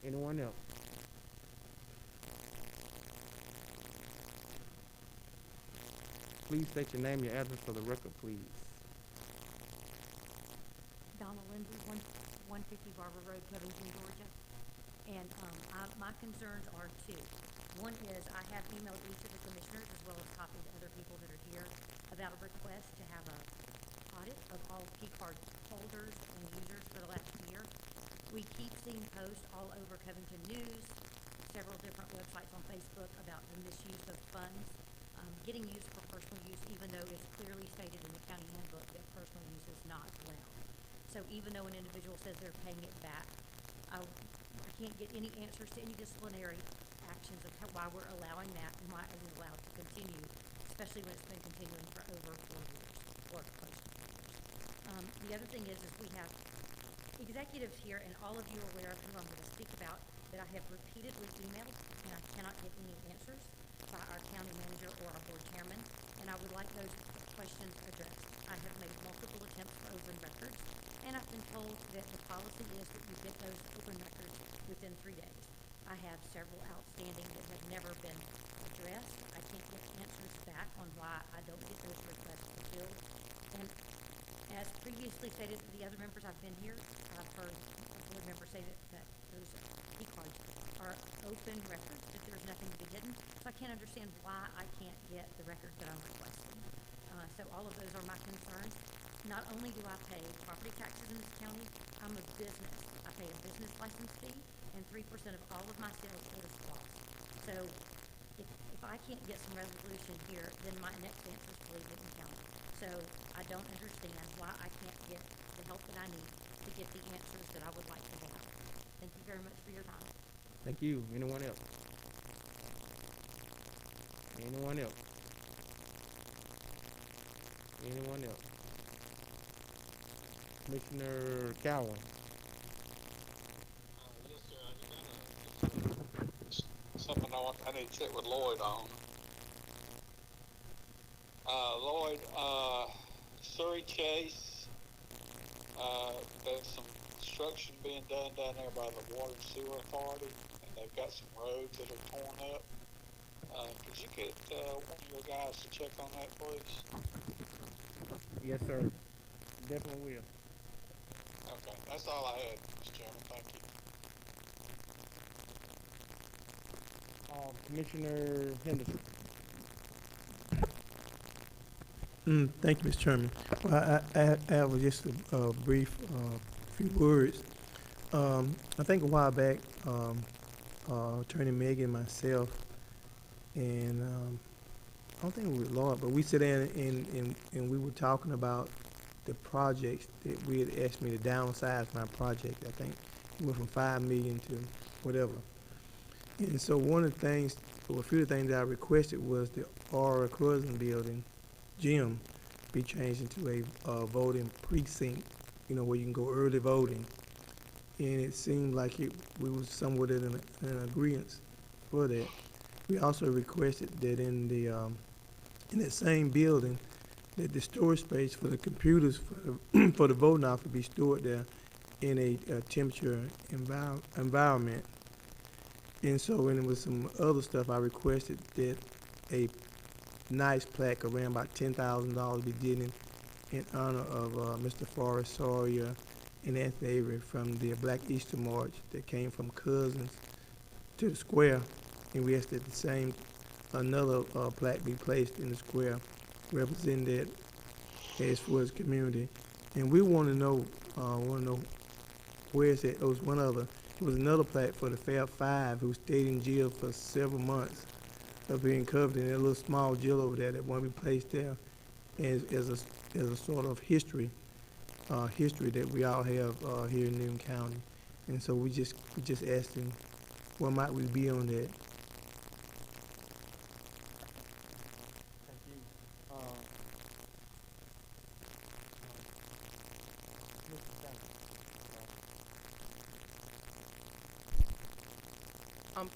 S1: Anyone else? Please state your name, your address for the record, please.
S5: Donna Lindsay, 150 Barber Road, Covington, Georgia. And my concerns are two. One is I have emailed each of the commissioners as well as copied to other people that are here about a request to have a audit of all key card holders and users for the last year. We keep seeing posts all over Covington News, several different websites on Facebook about the misuse of funds getting used for personal use, even though it's clearly stated in the county handbook that personal use is not allowed. So even though an individual says they're paying it back, I can't get any answers to any disciplinary actions of why we're allowing that and why it is allowed to continue, especially when it's been continuing for over 4 years or close to 4 years. The other thing is we have executives here, and all of you are aware of who I'm going to speak about, that I have repeatedly emailed, and I cannot get any answers by our county manager or our board chairman, and I would like those questions addressed. I have made multiple attempts for open records, and I've been told that the policy is that you get those open records within 3 days. I have several outstanding that have never been addressed. I can't get answers back on why I don't get those requests fulfilled. And as previously stated to the other members I've been here, I've heard a board member say that those e-cards are open records, that there's nothing to be hidden. So I can't understand why I can't get the records that I'm requesting. So all of those are my concerns. Not only do I pay property taxes in this county, I'm a business. I pay a business license fee, and 3% of all of my sales go to SPLOST. So if I can't get some resolution here, then my next answer is to leave it in county. So I don't understand why I can't get the help that I need to get the answers that I would like to have. Thank you very much for your time.
S1: Thank you. Anyone else? Anyone else? Anyone else? Commissioner Cowan.
S12: Yes, sir. I got something I need to check with Lloyd on. Lloyd, Surrey Chase, there's some construction being done down there by the Water and Sewer Authority, and they've got some roads that are torn up. Could you get one of your guys to check on that, please?
S1: Yes, sir. Definitely will.
S12: Okay, that's all I had, Mr. Chairman. Thank you.
S1: Commissioner Henderson.
S3: Thank you, Mr. Chairman. Well, I have just a brief few words. I think a while back, Attorney Megan and myself, and I don't think it was Lloyd, but we sat down and we were talking about the projects that we had asked me to downsize my project. I think it went from 5 million to whatever. And so one of the things, or a few of the things I requested was the Aura Crossing building, gym, be changed into a voting precinct, you know, where you can go early voting. And it seemed like we was somewhat in an agreement for that. We also requested that in that same building, that the storage space for the computers for the voting office be stored there in a temperature environment. And so when there was some other stuff, I requested that a nice plaque around about $10,000 be given in honor of Mr. Forrest Sawyer and Anthony Avery from the Black Easter March that came from Cousins to the square. And we asked that another plaque be placed in the square representing that as for his community. And we want to know where is it? There was one other. There was another plaque for the Fab Five who stayed in jail for several months of being covered in that little small jail over there that want to be placed there as a sort of history that we all have here in Newton County. And so we just asking, what might we be on that?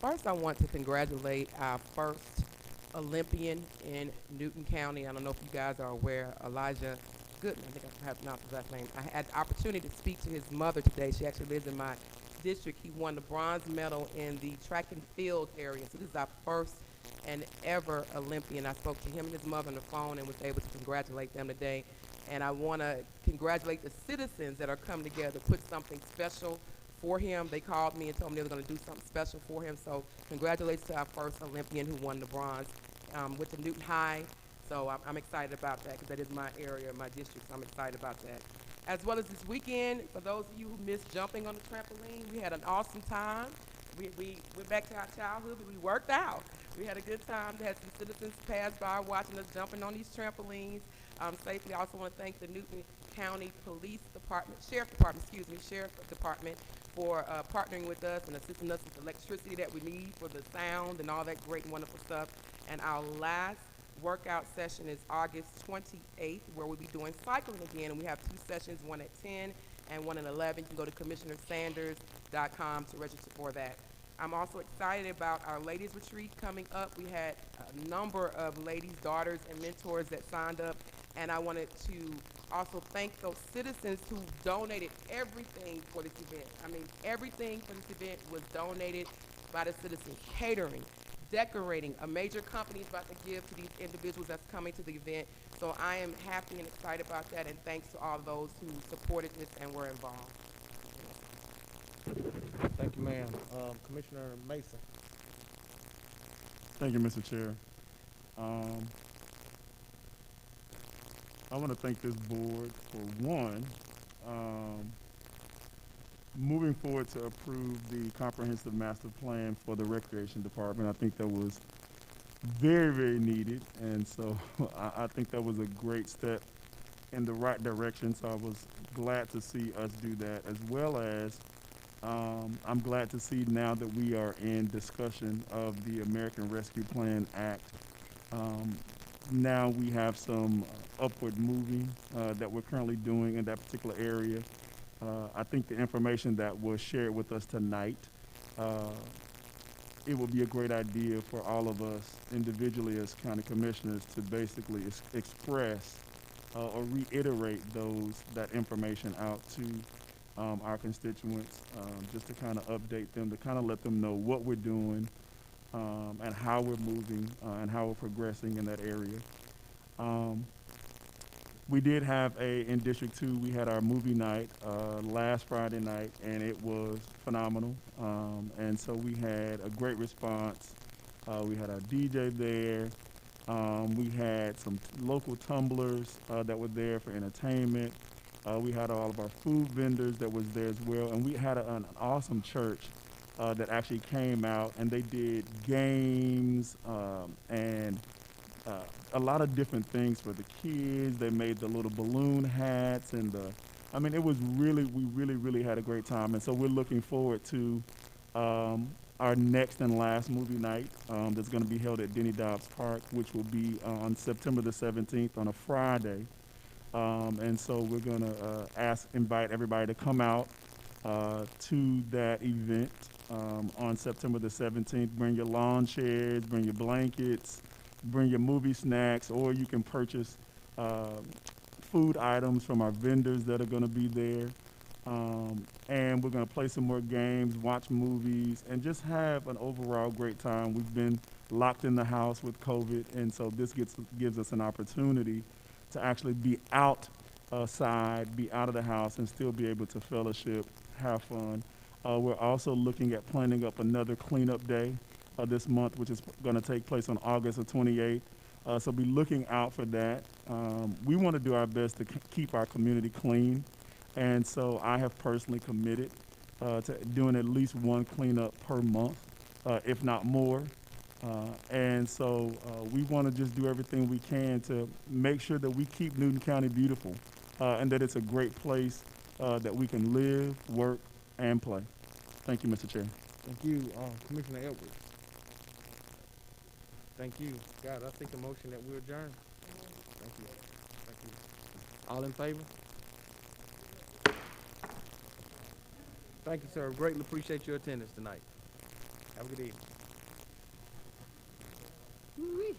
S17: First, I want to congratulate our first Olympian in Newton County. I don't know if you guys are aware, Elijah Goodman. I think I have pronounced his last name. I had the opportunity to speak to his mother today. She actually lives in my district. He won the bronze medal in the track and field area. So this is our first and ever Olympian. I spoke to him and his mother on the phone and was able to congratulate them today. And I want to congratulate the citizens that are coming together to put something special for him. They called me and told me they were going to do something special for him. So congratulations to our first Olympian who won the bronze with the Newton High. So I'm excited about that because that is my area, my district. So I'm excited about that. As well as this weekend, for those of you who missed jumping on the trampoline, we had an awesome time. We went back to our childhood, but we worked out. We had a good time. We had some citizens pass by watching us jumping on these trampolines safely. I also want to thank the Newton County Sheriff Department for partnering with us and assisting us with the electricity that we need for the sound and all that great and wonderful stuff. And our last workout session is August 28th, where we'll be doing cycling again. And we have 2 sessions, one at 10 and one at 11. You can go to commissionersanders.com to register for that. I'm also excited about our ladies retreat coming up. We had a number of ladies, daughters, and mentors that signed up. And I wanted to also thank those citizens who donated everything for this event. I mean, everything for this event was donated by the citizens. Catering, decorating, a major company is about to give to these individuals that's coming to the event. So I am happy and excited about that, and thanks to all those who supported this and were involved.
S1: Thank you, ma'am. Commissioner Mason.
S2: Thank you, Mr. Chair. I want to thank this board for one, moving forward to approve the comprehensive master plan for the recreation department. I think that was very, very needed, and so I think that was a great step in the right direction. So I was glad to see us do that, as well as I'm glad to see now that we are in discussion of the American Rescue Plan Act. Now we have some upward moving that we're currently doing in that particular area. I think the information that was shared with us tonight, it would be a great idea for all of us individually as county commissioners to basically express or reiterate that information out to our constituents, just to kind of update them, to kind of let them know what we're doing and how we're moving and how we're progressing in that area. We did have in District 2, we had our movie night last Friday night, and it was phenomenal. And so we had a great response. We had our DJ there. We had some local tumblers that were there for entertainment. We had all of our food vendors that was there as well. And we had an awesome church that actually came out, and they did games and a lot of different things for the kids. They made the little balloon hats, and I mean, it was we really had a great time. And so we're looking forward to our next and last movie night that's going to be held at Denny Dobbs Park, which will be on September the 17th on a Friday. And so we're going to invite everybody to come out to that event on September the 17th. Bring your lawn chairs, bring your blankets, bring your movie snacks, or you can purchase food items from our vendors that are going to be there. And we're going to play some more games, watch movies, and just have an overall great time. We've been locked in the house with COVID, and so this gives us an opportunity to actually be outside, be out of the house, and still be able to fellowship, have fun. We're also looking at planning up another cleanup day this month, which is going to take place on August the 28th. So be looking out for that. We want to do our best to keep our community clean. And so I have personally committed to doing at least one cleanup per month, if not more. And so we want to just do everything we can to make sure that we keep Newton County beautiful and that it's a great place that we can live, work, and play. Thank you, Mr. Chair.
S1: Thank you, Commissioner Edwards. Thank you. God, I think a motion that we adjourn. Thank you. Thank you. All in favor? Thank you, sir. Greatly appreciate your attendance tonight. Have a good evening. Woo-wee.